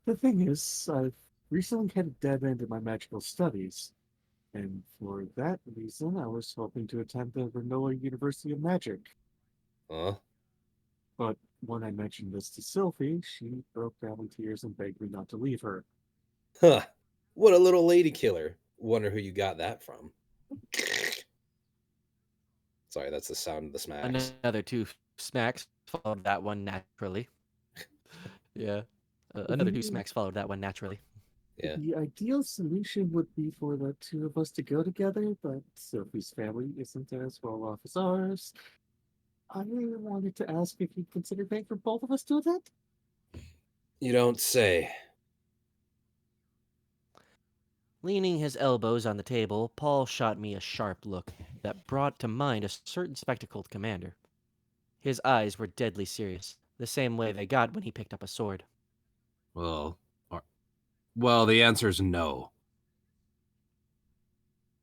B: The thing is, I've recently had a dead end in my magical studies, and for that reason, I was hoping to attend the Renoa University of Magic.
D: Huh?
B: But when I mentioned this to Sylphie, she broke down in tears and begged me not to leave her.
D: Huh. What a little lady killer. Wonder who you got that from. Sorry, that's the sound of the smacks.
C: Another 2 smacks followed that one naturally. Yeah. Another 2 smacks followed that one naturally.
D: Yeah.
B: The ideal solution would be for the two of us to go together, but Sophie's family isn't as well off as ours. I wanted to ask if you'd consider paying for both of us to attend?
D: You don't say.
C: Leaning his elbows on the table, Paul shot me a sharp look that brought to mind a certain spectacled commander. His eyes were deadly serious, the same way they got when he picked up a sword.
E: Well, well, the answer is no.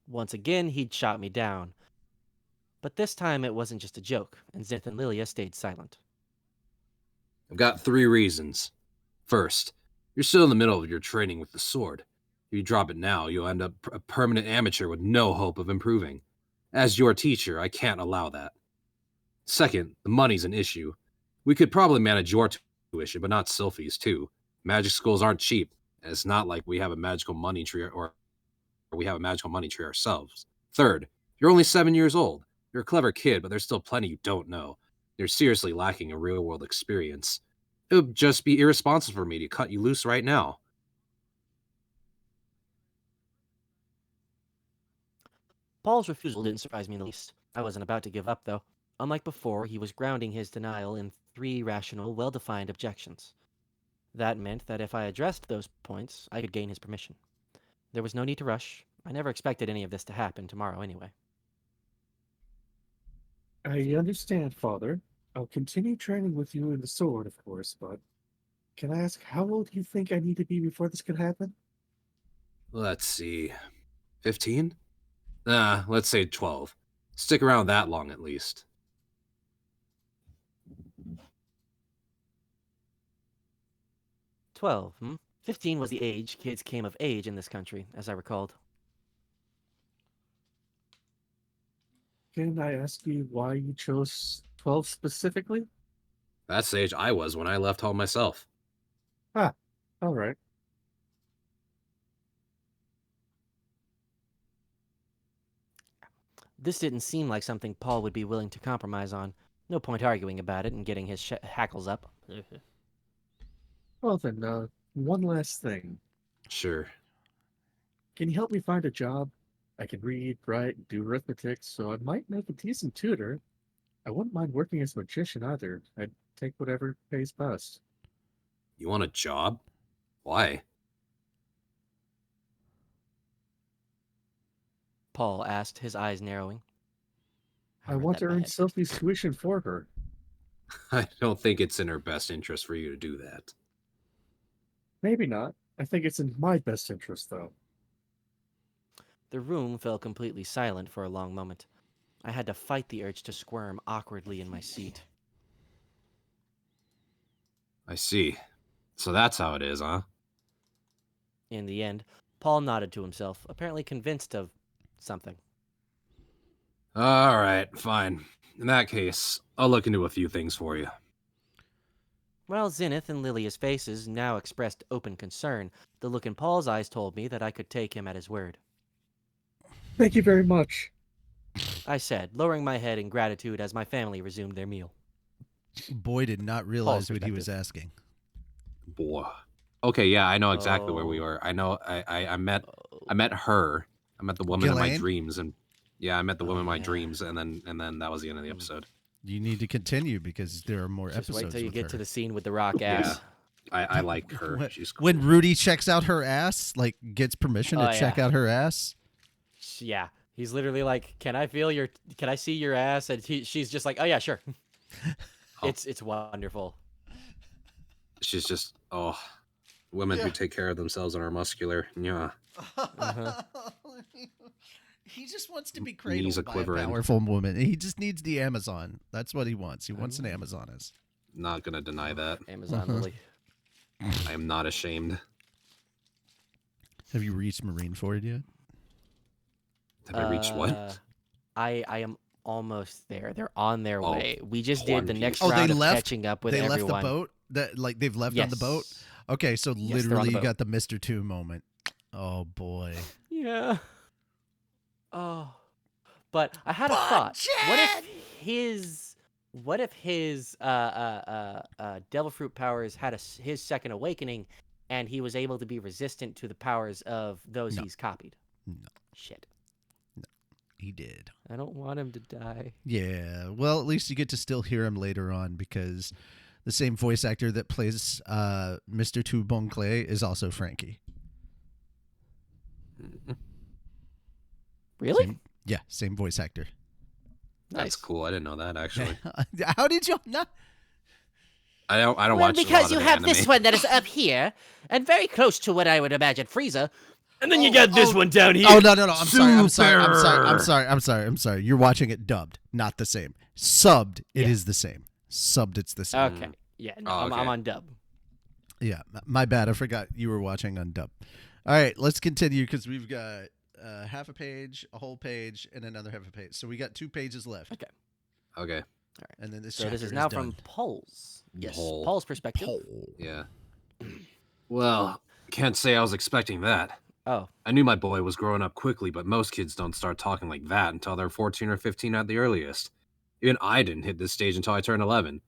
C: Once again, he'd shot me down. But this time it wasn't just a joke, and Zith and Lilia stayed silent.
E: I've got 3 reasons. First, you're still in the middle of your training with the sword. If you drop it now, you'll end up a permanent amateur with no hope of improving. As your teacher, I can't allow that. Second, the money's an issue. We could probably manage your tuition, but not Sylphie's too. Magic schools aren't cheap, and it's not like we have a magical money tree or we have a magical money tree ourselves. Third, you're only 7 years old. You're a clever kid, but there's still plenty you don't know. You're seriously lacking a real-world experience. It would just be irresponsible for me to cut you loose right now.
C: Paul's refusal didn't surprise me in the least. I wasn't about to give up, though. Unlike before, he was grounding his denial in 3 rational, well-defined objections. That meant that if I addressed those points, I could gain his permission. There was no need to rush. I never expected any of this to happen tomorrow anyway.
B: I understand, Father. I'll continue training with you in the sword, of course, but can I ask how old do you think I need to be before this could happen?
E: Let's see. 15? Let's say 12. Stick around that long at least.
C: 12, 15 was the age kids came of age in this country, as I recalled.
B: Can I ask you why you chose 12 specifically?
E: That's the age I was when I left home myself.
B: Ah, all right.
C: This didn't seem like something Paul would be willing to compromise on. No point arguing about it and getting his hackles up.
B: Well then, one last thing.
E: Sure.
B: Can you help me find a job? I can read, write, and do arithmetic, so I might make a decent tutor. I wouldn't mind working as a magician either. I'd take whatever pays best.
E: You want a job? Why?
C: Paul asked, his eyes narrowing.
B: I
C: read
B: want
C: that
B: to
C: in my
B: earn
C: head.
B: Sophie's tuition for her.
E: I don't think it's in her best interest for you to do that.
B: Maybe not. I think it's in my best interest, though.
C: The room fell completely silent for a long moment. I had to fight the urge to squirm awkwardly in my seat.
E: I see. So that's how it is, huh?
C: In the end, Paul nodded to himself, apparently convinced of something.
E: All right, fine. In that case, I'll look into a few things for you.
C: While Zenith and Lilia's faces now expressed open concern, the look in Paul's eyes told me that I could take him at his word.
B: Thank you very much.
C: I said, lowering my head in gratitude as my family resumed their meal.
A: Boy did not realize what he was asking.
E: Boy. Okay, yeah, I know exactly where we
C: Oh.
E: were. I know I met her. I met the woman in my
A: Ghislaine?
E: dreams, and yeah, I met the woman in my
C: yeah.
E: dreams, and then that was the end of the episode.
A: You need to continue because there are more
C: Just
A: episodes
C: wait till you
A: with
C: get
A: her.
C: to the scene with the rock ass.
E: I like her.
A: When,
E: She's cool.
A: when Rudy checks out her ass, like gets permission to
C: Oh,
A: check
C: yeah.
A: out her ass.
C: Yeah, he's literally like, "Can I see your ass?" And she's just like, "Oh yeah, sure."
E: Oh.
C: It's wonderful.
E: She's just women who take care of themselves and are muscular. Yeah.
A: He just wants to be
E: Knees
A: cradled
E: a
A: by a
E: quivering.
A: powerful woman. He just needs the Amazon. That's what he wants. He wants an Amazoness.
E: Not gonna deny that.
C: Amazon Lily.
E: I am not ashamed.
A: Have you reached Marineford yet?
E: Have I reached what?
C: I am almost there. They're on their
E: Oh,
C: way. We just
E: One
C: did the
E: Piece.
C: next
A: Oh, they
C: round of
A: left?
C: catching up with
A: They
C: everyone.
A: left the boat? They've left on the boat?
C: Yes.
A: Okay, so
C: Yes, they're on
A: literally
C: the
A: you
C: boat.
A: got the Mr. 2 moment. Oh boy.
C: Yeah. Oh. But I had a thought. What if his devil fruit powers had his second awakening, and he was able to be resistant to the powers of those
A: No.
C: he's copied?
A: No,
C: Shit.
A: he did.
C: I don't want him to die.
A: Yeah. Well, at least you get to still hear him later on because the same voice actor that plays Mr. Tuboncle is also Frankie.
C: Really?
A: Same voice actor.
C: Nice.
E: That's cool. I didn't know that actually.
A: How did you not?
E: I don't
C: Well,
E: watch a
C: because
E: lot
C: you
E: of
C: have
E: anime.
C: this one that is up here, and very close to what I would imagine Frieza. And then
A: Oh,
C: you got this one down here.
A: Oh no! I'm sorry. You're watching it dubbed, not the same. Subbed, it is the same. Subbed, it's the same.
C: Okay. Yeah, no,
E: Oh, okay.
C: I'm on dub.
A: Yeah, my bad. I forgot you were watching on dub. All right, let's continue because we've got half a page, a whole page, and another half a page. So we got 2 pages left.
C: Okay.
E: Okay.
A: And then this.
C: So this
A: chapter
C: is now
A: done.
C: from Paul's. Yes,
E: Paul.
C: Paul's perspective.
E: Yeah. Well, can't say I was expecting that.
C: Oh,
E: I knew my boy was growing up quickly, but most kids don't start talking like that until they're 14 or 15 at the earliest. Even I didn't hit this stage until I turned 11,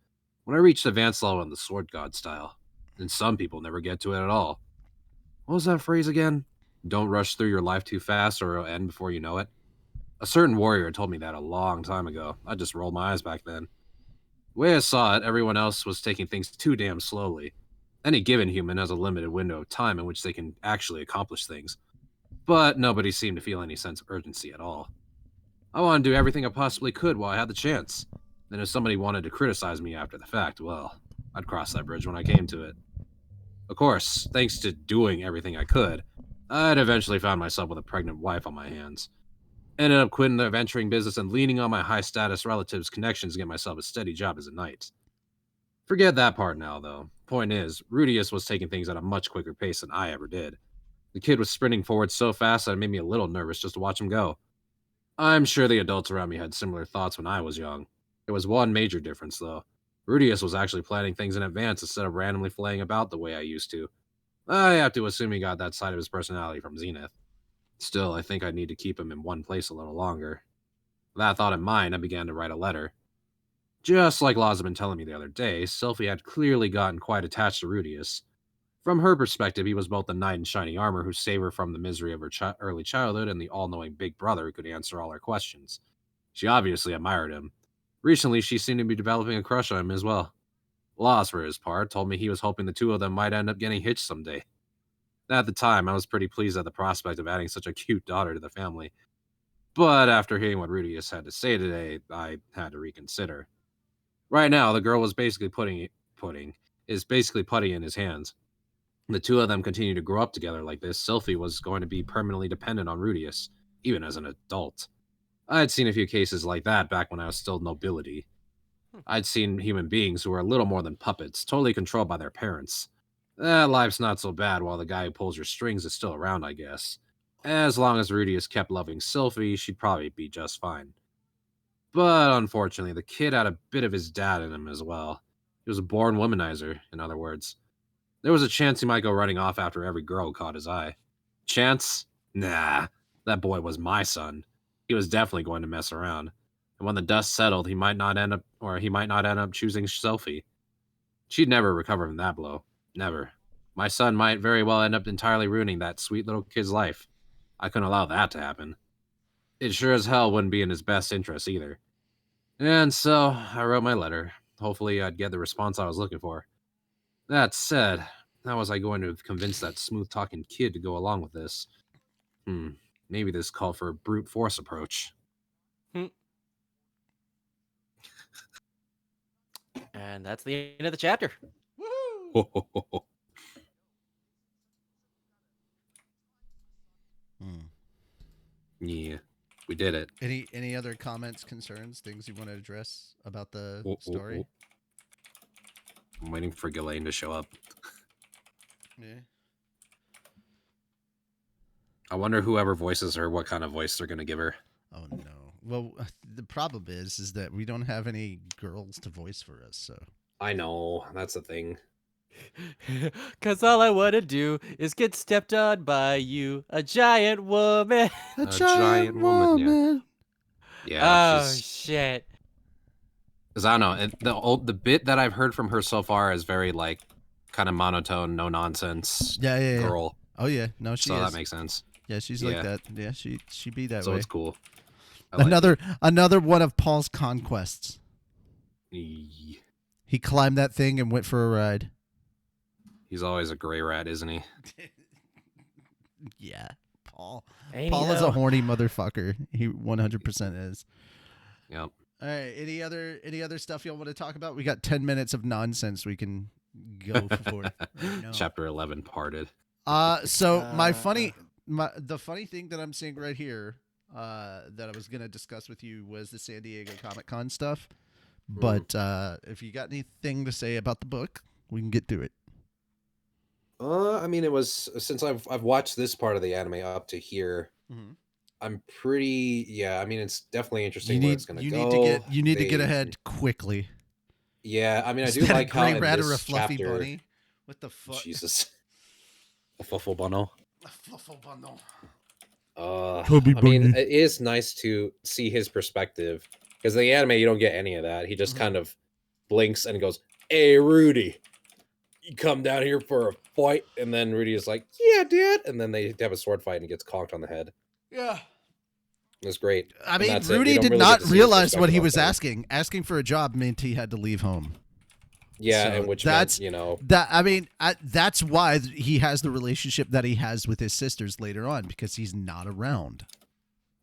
E: when I reached advanced level in the sword god style. And some people never get to it at all. What was that phrase again? Don't rush through your life too fast or it'll end before you know it. A certain warrior told me that a long time ago. I just rolled my eyes back then. The way I saw it, everyone else was taking things too damn slowly. Any given human has a limited window of time in which they can actually accomplish things. But nobody seemed to feel any sense of urgency at all. I wanted to do everything I possibly could while I had the chance. Then if somebody wanted to criticize me after the fact, well, I'd cross that bridge when I came to it. Of course, thanks to doing everything I could, I'd eventually found myself with a pregnant wife on my hands. Ended up quitting the adventuring business and leaning on my high-status relatives' connections to get myself a steady job as a knight. Forget that part now, though. Point is, Rudius was taking things at a much quicker pace than I ever did. The kid was sprinting forward so fast that it made me a little nervous just to watch him go. I'm sure the adults around me had similar thoughts when I was young. There was one major difference, though. Rudius was actually planning things in advance instead of randomly flaying about the way I used to. I have to assume he got that side of his personality from Zenith. Still, I think I need to keep him in one place a little longer. With that thought in mind, I began to write a letter. Just like Laws had been telling me the other day, Sylphie had clearly gotten quite attached to Rudius. From her perspective, he was both the knight in shining armor who saved her from the misery of her early childhood and the all-knowing big brother who could answer all her questions. She obviously admired him. Recently, she seemed to be developing a crush on him as well. Laws, for his part, told me he was hoping the two of them might end up getting hitched someday. At the time, I was pretty pleased at the prospect of adding such a cute daughter to the family. But after hearing what Rudius had to say today, I had to reconsider. Right now, the girl was basically putting putty in his hands. The two of them continue to grow up together like this. Sylphie was going to be permanently dependent on Rudius, even as an adult. I had seen a few cases like that back when I was still nobility. I'd seen human beings who were a little more than puppets, totally controlled by their parents. Life's not so bad while the guy who pulls your strings is still around, I guess. As long as Rudius kept loving Sylphie, she'd probably be just fine. But unfortunately, the kid had a bit of his dad in him as well. He was a born womanizer, in other words. There was a chance he might go running off after every girl caught his eye. Chance? Nah, that boy was my son. He was definitely going to mess around. And when the dust settled, he might not end up choosing Sylphie. She'd never recover from that blow. Never. My son might very well end up entirely ruining that sweet little kid's life. I couldn't allow that to happen. It sure as hell wouldn't be in his best interest either. And so, I wrote my letter. Hopefully I'd get the response I was looking for. That said, how was I going to convince that smooth-talking kid to go along with this? Maybe this called for a brute force approach.
C: and that's the end of the chapter.
E: Yeah, we did it.
A: Any other comments, concerns, things you want to address about the story?
E: I'm waiting for Ghislaine to show up.
A: Yeah.
E: I wonder whoever voices her, what kind of voice they're going to give her.
A: Oh no. Well, the problem is that we don't have any girls to voice for us. So
E: I know, that's the thing.
C: Cause all I wanna do is get stepped on by you, a giant woman.
A: a giant woman.
E: Yeah,
C: Oh shit.
E: because I don't know. The bit that I've heard from her so far is very like kind of monotone, no nonsense
A: Yeah.
E: girl.
A: Oh yeah, no, she
E: So
A: is.
E: that makes sense.
A: Yeah, she's like
E: Yeah.
A: that. Yeah, she be that
E: So
A: way.
E: it's cool. I like
A: Another one of Paul's conquests.
E: it.
A: He climbed that thing and went for a ride.
E: He's always a gray rat, isn't he?
A: Yeah, Paul.
C: Ain't
A: Paul
C: he,
A: is a
C: though?
A: horny motherfucker. He 100% is.
E: Yep.
A: All right. Any other stuff y'all want to talk about? We got 10 minutes of nonsense we can go for. Right now.
E: Chapter 11 parted.
A: So
C: Uh,
A: the funny thing that I'm seeing right here, that I was gonna discuss with you was the San Diego Comic-Con stuff. But if you got anything to say about the book, we can get to it.
D: I mean, it was since I've watched this part of the anime up to here. I'm pretty. Yeah, I mean, it's definitely interesting where it's gonna go.
A: You need to get ahead quickly.
D: Yeah, I mean, I
A: Is
D: do
A: that
D: like
A: a
D: how
A: gray
D: in
A: rat
D: this
A: or a fluffy
D: chapter,
A: bunny? What the fuck?
D: Jesus, a fuffle bunno.
A: A fluffle bundle.
D: I mean, it is nice to see his perspective because the anime you don't get any of that. He just kind of blinks and goes, "Hey, Rudy, you come down here for a fight," and then Rudy is like, "Yeah, Dad," and then they have a sword fight and he gets conked on the head.
A: Yeah.
D: It was great.
A: I
D: And
A: mean,
D: that's it. We
A: Rudy
D: don't
A: did
D: really get
A: not
D: to see his
A: realize what he
D: perspective
A: was
D: on things.
A: asking. Asking for a job meant he had to leave home.
D: Yeah,
A: So
D: and which
A: that's
D: meant, you know,
A: that's why he has the relationship that he has with his sisters later on, because he's not around.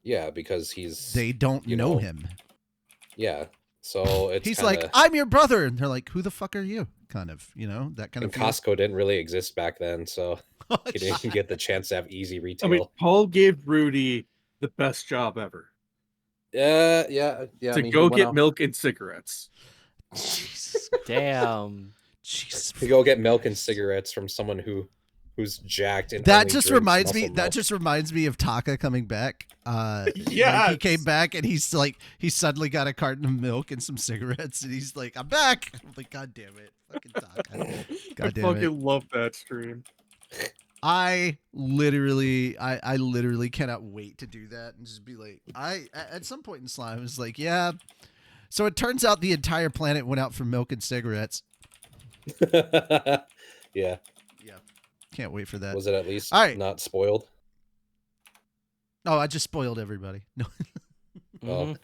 D: yeah, because he's
A: They don't
D: you
A: know
D: know,
A: him.
D: Yeah, so it's
A: He's
D: kinda,
A: like, I'm your brother, and they're like, who the fuck are you? Kind of, that kind
D: and
A: of feel.
D: Costco didn't really exist back then, so he didn't get the chance to have easy
B: I
D: retail.
B: mean, Paul gave Rudy the best job ever
D: Yeah. I
B: to
D: mean, he
B: go
D: went
B: get
D: out-
B: milk and cigarettes.
A: Jesus.
C: Damn.
A: Jesus.
D: to go get milk and cigarettes from someone who's jacked and
A: That
D: only
A: just
D: drinks
A: reminds me.
D: muscle
A: That
D: milk.
A: just reminds me of Taka coming back. Like he
B: Yes!
A: came back and he's like, he suddenly got a carton of milk and some cigarettes, and he's like, "I'm back." I'm like, God damn it, fucking Taka.
B: I
A: God damn it.
B: fucking love that stream.
A: I literally cannot wait to do that and just be like, at some point in Slime was like, yeah. So it turns out the entire planet went out for milk and cigarettes.
D: Yeah.
A: Yeah, can't wait for that.
D: Was it at least
A: All right.
D: not spoiled?
A: Oh, I just spoiled everybody. No,
C: Mhm.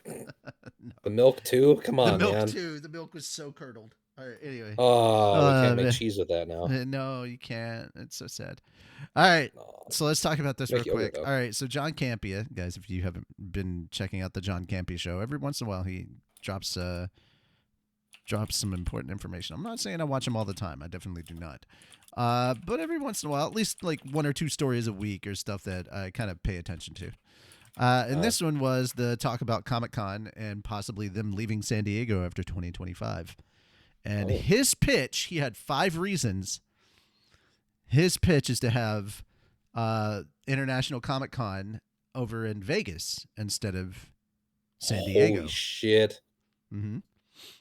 D: The milk too? Come on,
A: the milk
D: man.
A: too. The milk was so curdled. All right. Anyway.
D: Oh, we can't
A: man.
D: make cheese with that now.
A: No, you can't. It's so sad. All right.
D: Aw.
A: So let's talk about this real
D: Make yogurt,
A: quick.
D: though.
A: All right. So John Campea, guys, if you haven't been checking out the John Campea show, every once in a while he drops some important information. I'm not saying I watch him all the time. I definitely do not. But every once in a while, at least like 1 or 2 stories a week or stuff that I kind of pay attention to. And this one was the talk about Comic-Con and possibly them leaving San Diego after 2025. And his pitch, he had 5 reasons. His pitch is to have International Comic-Con over in Vegas instead of San Diego.
D: Holy shit.
A: Mm-hmm.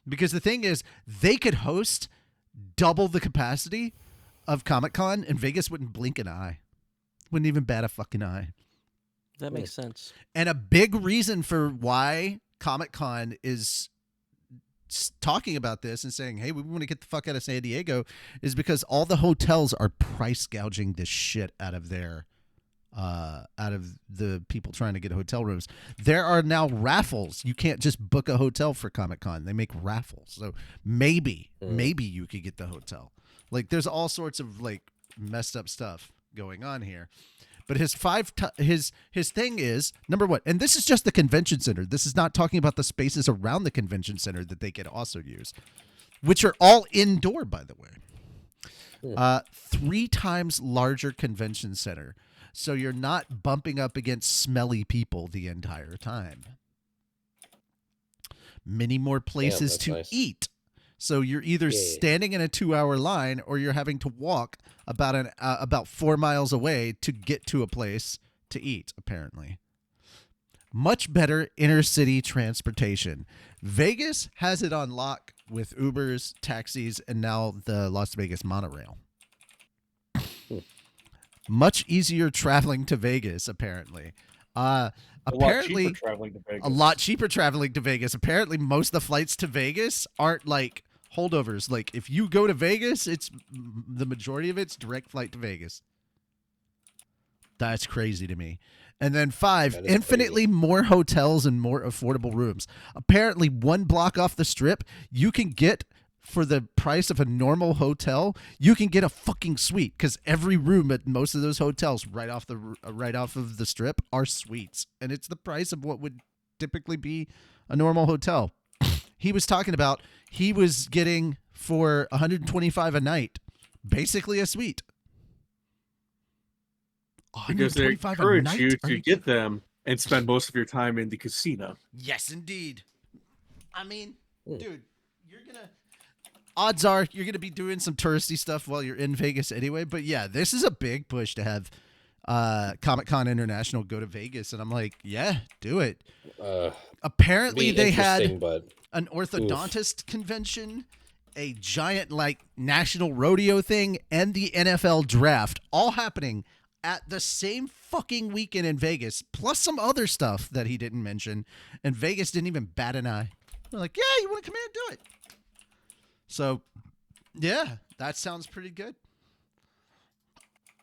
A: Because the thing is, they could host double the capacity of Comic-Con, and Vegas wouldn't blink an eye. Wouldn't even bat a fucking eye.
C: That makes sense.
A: And a big reason for why Comic-Con is talking about this and saying, hey, we want to get the fuck out of San Diego is because all the hotels are price gouging this shit out of their out of the people trying to get hotel rooms. There are now raffles. You can't just book a hotel for Comic-Con. They make raffles. So maybe you could get the hotel. Like there's all sorts of like messed up stuff going on here. But his thing is, number one, and this is just the convention center. This is not talking about the spaces around the convention center that they could also use, which are all indoor, by the way. 3 times larger convention center. So you're not bumping up against smelly people the entire time. Many more places
D: that's
A: to
D: nice.
A: eat. So you're either standing in a 2-hour line or you're having to walk about 4 miles away to get to a place to eat, apparently. Much better inner city transportation. Vegas has it on lock with Ubers, taxis, and now the Las Vegas monorail. Much easier traveling to Vegas, apparently.
F: A lot cheaper
A: Apparently,
F: traveling to Vegas.
A: a lot cheaper traveling to Vegas. Apparently, most of the flights to Vegas aren't like holdovers. Like if you go to Vegas, it's the majority of it's direct flight to Vegas. That's crazy to me. And then 5,
D: That is
A: infinitely more hotels and more affordable rooms. Apparently, one block off the strip, you can get for the price of a normal hotel, you can get a fucking suite because every room at most of those hotels right off of the strip are suites, and it's the price of what would typically be a normal hotel. He was talking about he was getting for $125 a night, basically a suite.
B: Because they
A: $125 a
B: encourage
A: night?
B: you
A: Are
B: to get them and spend most of your time in the casino.
A: Yes, indeed. I mean, dude, you're gonna. Odds are you're gonna be doing some touristy stuff while you're in Vegas anyway. But yeah, this is a big push to have Comic-Con International go to Vegas, and I'm like, yeah, do it. Apparently,
D: Be
A: they had
D: interesting, but
A: an orthodontist convention, a giant like national rodeo thing, and the NFL draft all happening at the same fucking weekend in Vegas, plus some other stuff that he didn't mention, and Vegas didn't even bat an eye. They're like, yeah, you want to come here and do it. So, yeah, that sounds pretty good.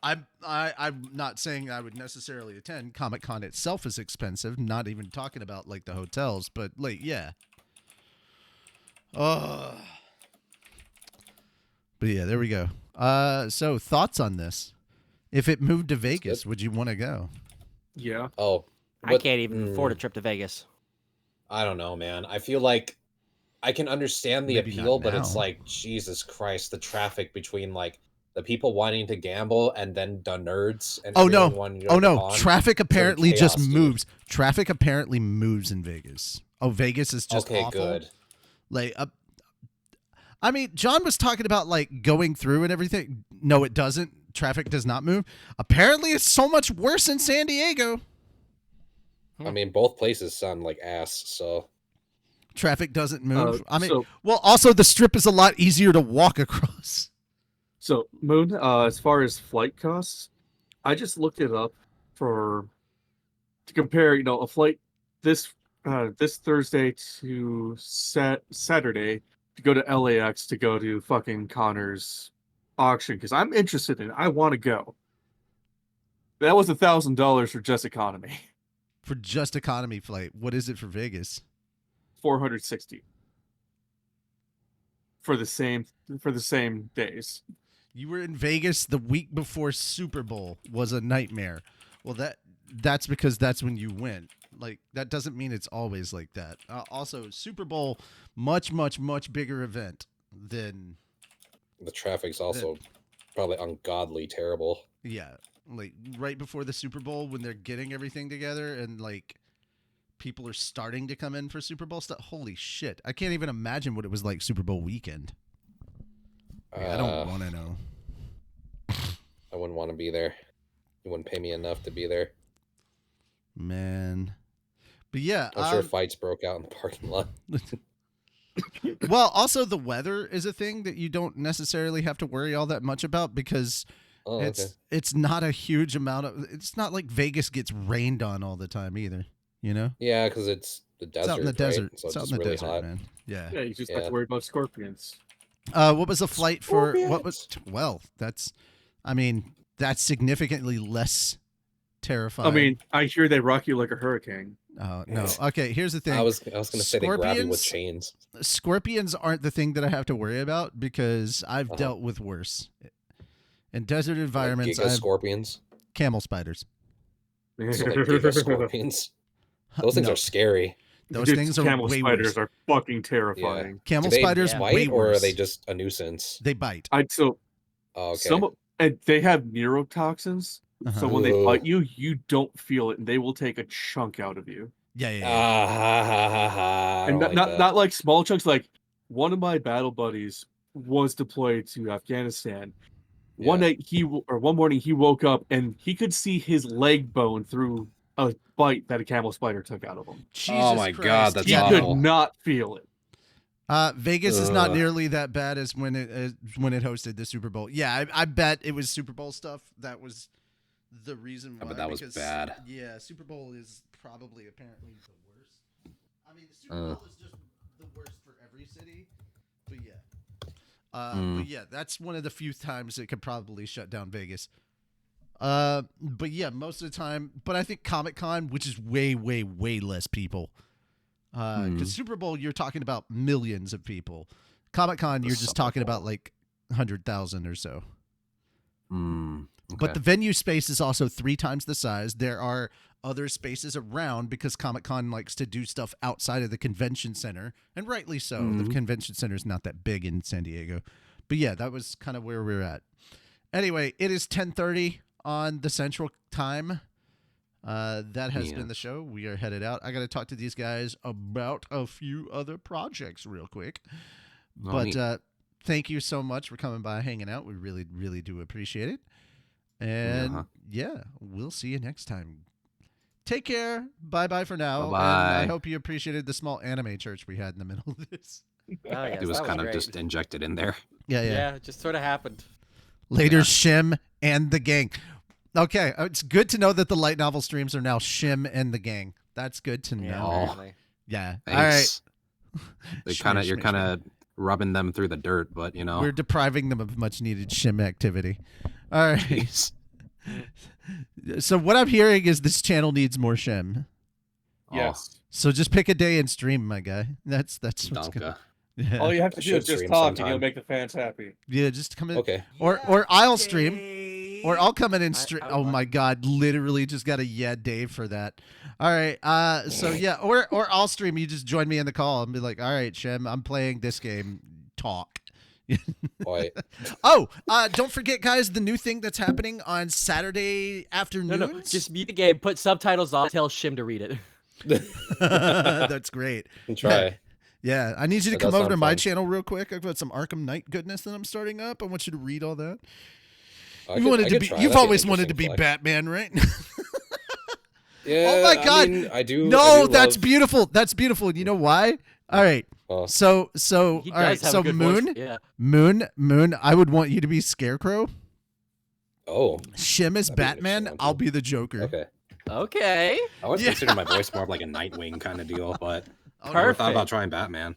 A: I'm not saying I would necessarily attend. Comic-Con itself is expensive, not even talking about like the hotels, but like, yeah. But yeah, there we go. So thoughts on this? If it moved to Vegas,
D: good.
A: would you want to go?
B: Yeah.
D: oh,
C: I
D: but-
C: can't even afford a trip to Vegas.
D: I don't know, man. I feel like I can understand the
A: Maybe
D: appeal,
A: not
D: but it's
A: now.
D: like Jesus Christ, the traffic between like the people wanting to gamble and then the nerds and
A: Oh
D: everyone
A: no!
D: wanting to go
A: Oh
D: to the
A: no!
D: con.
A: Traffic apparently just
D: chaos, dude.
A: moves. Traffic apparently moves in Vegas. Oh, Vegas is just
D: Okay,
A: awful.
D: good.
A: Like, I mean, John was talking about like going through and everything. No, it doesn't. Traffic does not move. Apparently, it's so much worse in San Diego.
D: I mean, both places sound like ass, so
A: Traffic doesn't move. I mean,
B: so-
A: well, also the strip is a lot easier to walk across.
B: So, Moon, as far as flight costs, I just looked it up to compare, a flight this Thursday to Saturday to go to LAX to go to fucking Connor's auction because I'm interested in it. I want to go. That was $1,000 for just economy.
A: For just economy flight. What is it for Vegas?
B: 460 for the same days.
A: You were in Vegas the week before Super Bowl was a nightmare. Well, that's because that's when you went. Like, that doesn't mean it's always like that. Also, Super Bowl, much, much, much bigger event than,
D: the traffic's also probably ungodly terrible.
A: yeah, like right before the Super Bowl when they're getting everything together and like people are starting to come in for Super Bowl stuff. Holy shit. I can't even imagine what it was like Super Bowl weekend. Like, I don't want to know.
D: I wouldn't want to be there. You wouldn't pay me enough to be there.
A: Man. But yeah.
D: I'm sure fights broke out in the parking lot.
A: Well, also the weather is a thing that you don't necessarily have to worry all that much about because
D: Oh, okay.
A: it's not a huge amount of. It's not like Vegas gets rained on all the time either. You know,
D: Yeah, because it's the desert.
A: it's out in the
D: right?
A: desert.
D: So
A: It's out
D: it's
A: in the
D: really
A: desert,
D: hot.
A: man. Yeah.
B: Yeah, you just have
D: Yeah.
B: to worry about scorpions.
A: What was the flight for? What was?
D: Scorpions.
A: Well, that's significantly less terrifying.
B: I mean, I hear they rock you like a hurricane.
A: No. Okay, here's the thing.
D: I was gonna say they grab you with
A: Scorpions-
D: chains.
A: Scorpions aren't the thing that I have to worry about because I've
D: Uh-huh.
A: dealt with worse. In desert
D: Like
A: environments, I
D: Giga
A: have
D: scorpions.
A: camel spiders.
D: So like Giga scorpions. Those things
A: No,
D: are scary.
A: those
B: Dude,
A: things are
B: camel
A: way
B: spiders
A: worse.
B: are fucking terrifying.
A: Camel
D: Do they
A: spiders
C: Yeah.
A: way
D: bite or
A: worse.
D: are they just a nuisance?
A: They bite.
B: So
D: Oh, okay.
B: and they have neurotoxins.
A: Uh-huh.
B: So when they
D: Ooh.
B: bite you, you don't feel it, and they will take a chunk out of you.
A: Yeah, yeah, yeah.
D: Ah, ha, ha, ha, ha. I
B: And
D: don't
B: not
D: like
B: not like small chunks. Like one of my battle buddies was deployed to Afghanistan. One
D: Yeah.
B: night one morning he woke up and he could see his leg bone through a bite that a camel spider took out of him.
A: Jesus
E: my
A: Christ.
E: God, that's
B: He
A: Yeah,
B: could
E: awful.
B: not feel it.
A: Vegas is not
D: Ugh.
A: nearly that bad as when it hosted the Super Bowl. Yeah, I bet it was Super Bowl stuff that was the reason why.
E: but that was
A: because,
E: bad.
A: Yeah, Super Bowl is probably apparently the worst. I mean, the Super Bowl is just the worst for every city. But yeah. But yeah, that's one of the few times it could probably shut down Vegas. But yeah, most of the time. But I think Comic-Con, which is way, way, way less people. Because Super Bowl, you're talking about millions of people. Comic-Con, you're just talking about like 100,000 or so.
E: Okay.
A: But the venue space is also 3 times the size. There are other spaces around because Comic-Con likes to do stuff outside of the convention center, and rightly so. The convention center is not that big in San Diego. But yeah, that was kind of where we're at. Anyway, it is 10:30 on the Central Time. That has been the show. We are headed out. I got to talk to these guys about a few other projects real quick. But thank you so much for coming by, hanging out. We really, really do appreciate it. And yeah, we'll see you next time. Take care. Bye-bye for now.
E: Bye-bye.
A: And I hope you appreciated the small anime church we had in the middle of this.
C: Oh, yes,
E: it was
C: that
E: kind of
C: great.
E: just injected in there.
A: Yeah.
C: Yeah, it just sort of happened.
A: Later, Shim and the gang. Okay, it's good to know that the light novel streams are now Shim and the gang. That's good to know.
C: Yeah,
E: Oh.
C: apparently.
A: Yeah.
E: Thanks.
A: All right.
E: You're kind of rubbing them through the dirt, but you know.
A: We're depriving them of much needed Shim activity. All right.
E: Jeez.
A: So what I'm hearing is this channel needs more Shim.
F: Yes.
A: So just pick a day and stream, my guy. That's what's good.
E: Donka.
A: Yeah.
F: All you have to
D: I
F: do is
D: should
F: just
D: stream
F: talk, and
D: sometime.
F: you'll make the fans happy.
A: Yeah, just come in.
D: Okay.
A: Or I'll stream. Or I'll come in and stream.
C: I
A: Oh
C: would
A: my God! Literally, just got a Dave for that. All right. So yeah, or I'll stream. You just join me in the call and be like, all right, Shem, I'm playing this game. Talk.
D: Boy.
A: Oh, don't forget, guys, the new thing that's happening on Saturday afternoons.
C: No, just mute the game, put subtitles on, tell Shim to read it.
A: That's great.
D: Try.
A: Yeah, I need you to
D: That
A: come
D: does
A: over to
D: sound
A: my
D: fun.
A: channel real quick. I've got some Arkham Knight goodness that I'm starting up. I want you to read all that.
D: I
A: You
D: could-
A: wanted
D: I
A: to
D: could
A: be.
D: try.
A: You've
D: That'd be
A: always
D: an
A: wanted to be
D: interesting flex.
A: Batman, right?
D: Yeah.
A: Oh my God.
D: I mean, I do.
A: No,
D: I do
A: that's
D: love-
A: beautiful. That's beautiful. You know why? All right.
D: Oh.
A: So
C: He
A: all right.
C: does have
A: So
C: a good voice.
A: Moon,
C: Yeah.
A: Moon. I would want you to be Scarecrow.
D: Oh.
A: Shim is
D: That'd be an
A: Batman.
D: interesting one,
A: I'll
D: too.
A: be the Joker.
D: Okay.
C: Okay.
E: I was
A: Yeah.
E: considering my voice more of like a Nightwing kind of deal, but
A: Oh,
E: I never thought
C: Perfect.
E: about trying Batman.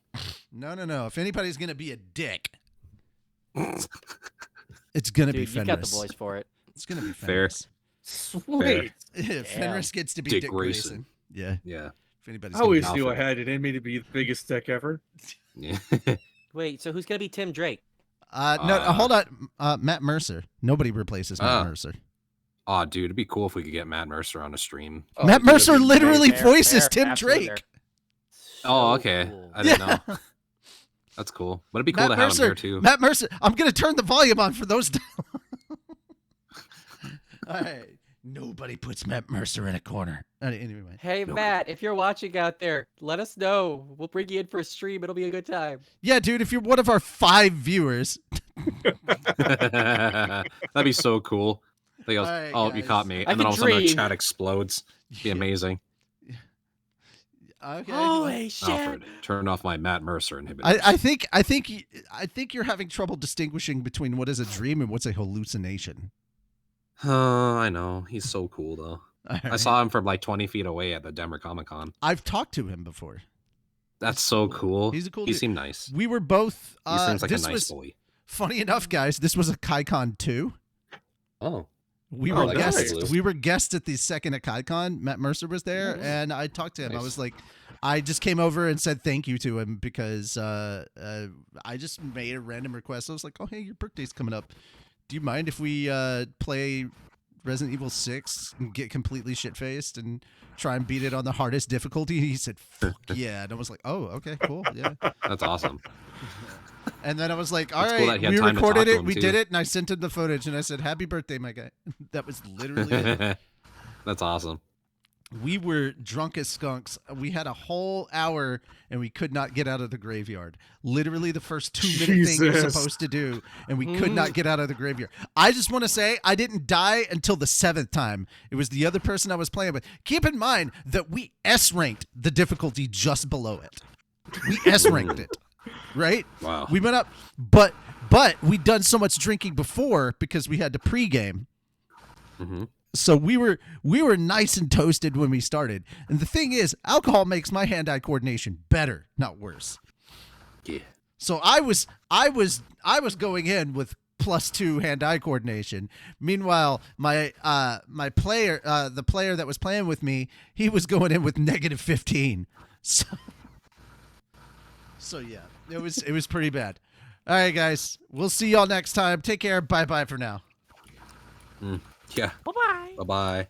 A: No. If anybody's gonna be a dick, it's gonna be
C: Dude,
A: Fenris.
C: you got the voice for it.
A: It's gonna be
E: Fair.
A: Fenris.
F: Sweet.
A: Fenris gets to be
E: Dick
A: Dick
E: Grayson.
A: Grayson. Yeah.
E: Yeah.
A: If anybody's
F: I
A: gonna
F: always
A: be-
F: knew I
E: Alfred.
F: had it in me to be the biggest dick ever.
E: Yeah.
C: Wait, so who's gonna be Tim Drake?
A: No, hold on. Matt Mercer. Nobody replaces Matt Mercer.
E: Oh, dude, it'd be cool if we could get Matt Mercer on a stream.
D: Oh,
A: Matt
D: dude, that'd
A: Mercer
D: be
A: literally
C: Fair,
A: voices
C: fair,
A: Tim
C: absolutely
A: Drake.
E: Oh,
C: So
E: okay.
C: cool.
E: I didn't know. That's cool. But it'd be cool
A: Matt
E: to have
A: Mercer.
E: him here too.
A: Matt Mercer. I'm gonna turn the volume on for those. All right. Nobody puts Matt Mercer in a corner. Anyway.
C: Hey Matt, if you're watching out there, let us know. We'll bring you in for a stream. It'll be a good time.
A: Yeah, dude. If you're one of our 5 viewers,
E: That'd be so cool. He goes,
A: All right,
E: "Oh, you
A: guys.
E: caught me,"
C: I
E: and then
C: can
E: all of a sudden the
C: dream.
E: chat explodes. It'd be amazing.
A: okay.
C: Holy shit!
E: Alfred, turn off my Matt Mercer inhibitor.
A: I think you're having trouble distinguishing between what is a dream and what's a hallucination.
E: I know. He's so cool though.
A: All
E: I
A: right.
E: saw him from like 20 feet away at the Denver Comic Con.
A: I've talked to him before.
E: That's so cool.
A: He's a cool
E: He
A: dude.
E: seemed nice.
A: We were both.
E: He seems like a
A: this
E: nice
A: was
E: boy.
A: funny enough, guys. This was a KaiCon 2.
D: Oh.
A: We
D: Oh,
A: were
D: that's
A: guests.
D: nice.
A: We were guests at the second at KaiCon. Matt Mercer was there, and I talked to him. I
D: Nice.
A: was like, I just came over and said thank you to him because I just made a random request. I was like, oh hey, your birthday's coming up. Do you mind if we play Resident Evil 6 and get completely shit faced and try and beat it on the hardest difficulty? He said, fuck yeah, and I was like, oh okay, cool, yeah.
E: That's awesome.
A: And then I was like, all
E: It's cool
A: right,
E: that he had
A: we
E: time to
A: recorded
E: talk to
A: it,
E: him,
A: we
E: too.
A: did it, and I sent him the footage, and I said, happy birthday, my guy. That was literally it.
E: That's awesome.
A: We were drunk as skunks. We had a whole hour, and we could not get out of the graveyard. Literally the first 2-minute thing you're
F: Jesus.
A: supposed to do, and we could not get out of the graveyard. I just want to say I didn't die until the 7th time. It was the other person I was playing with. Keep in mind that we S-ranked the difficulty just below it. We S-ranked it. Right?
E: Wow.
A: We went up, but we'd done so much drinking before because we had to pregame.
E: hmm
A: So we were nice and toasted when we started. And the thing is, alcohol makes my hand-eye coordination better, not worse.
E: Yeah.
A: So I was going in with +2 hand-eye coordination. Meanwhile, my player, the player that was playing with me, he was going in with -15. So yeah, it was pretty bad. All right, guys, we'll see y'all next time. Take care. Bye for now.
E: Yeah.
C: Bye-bye.
E: Bye bye.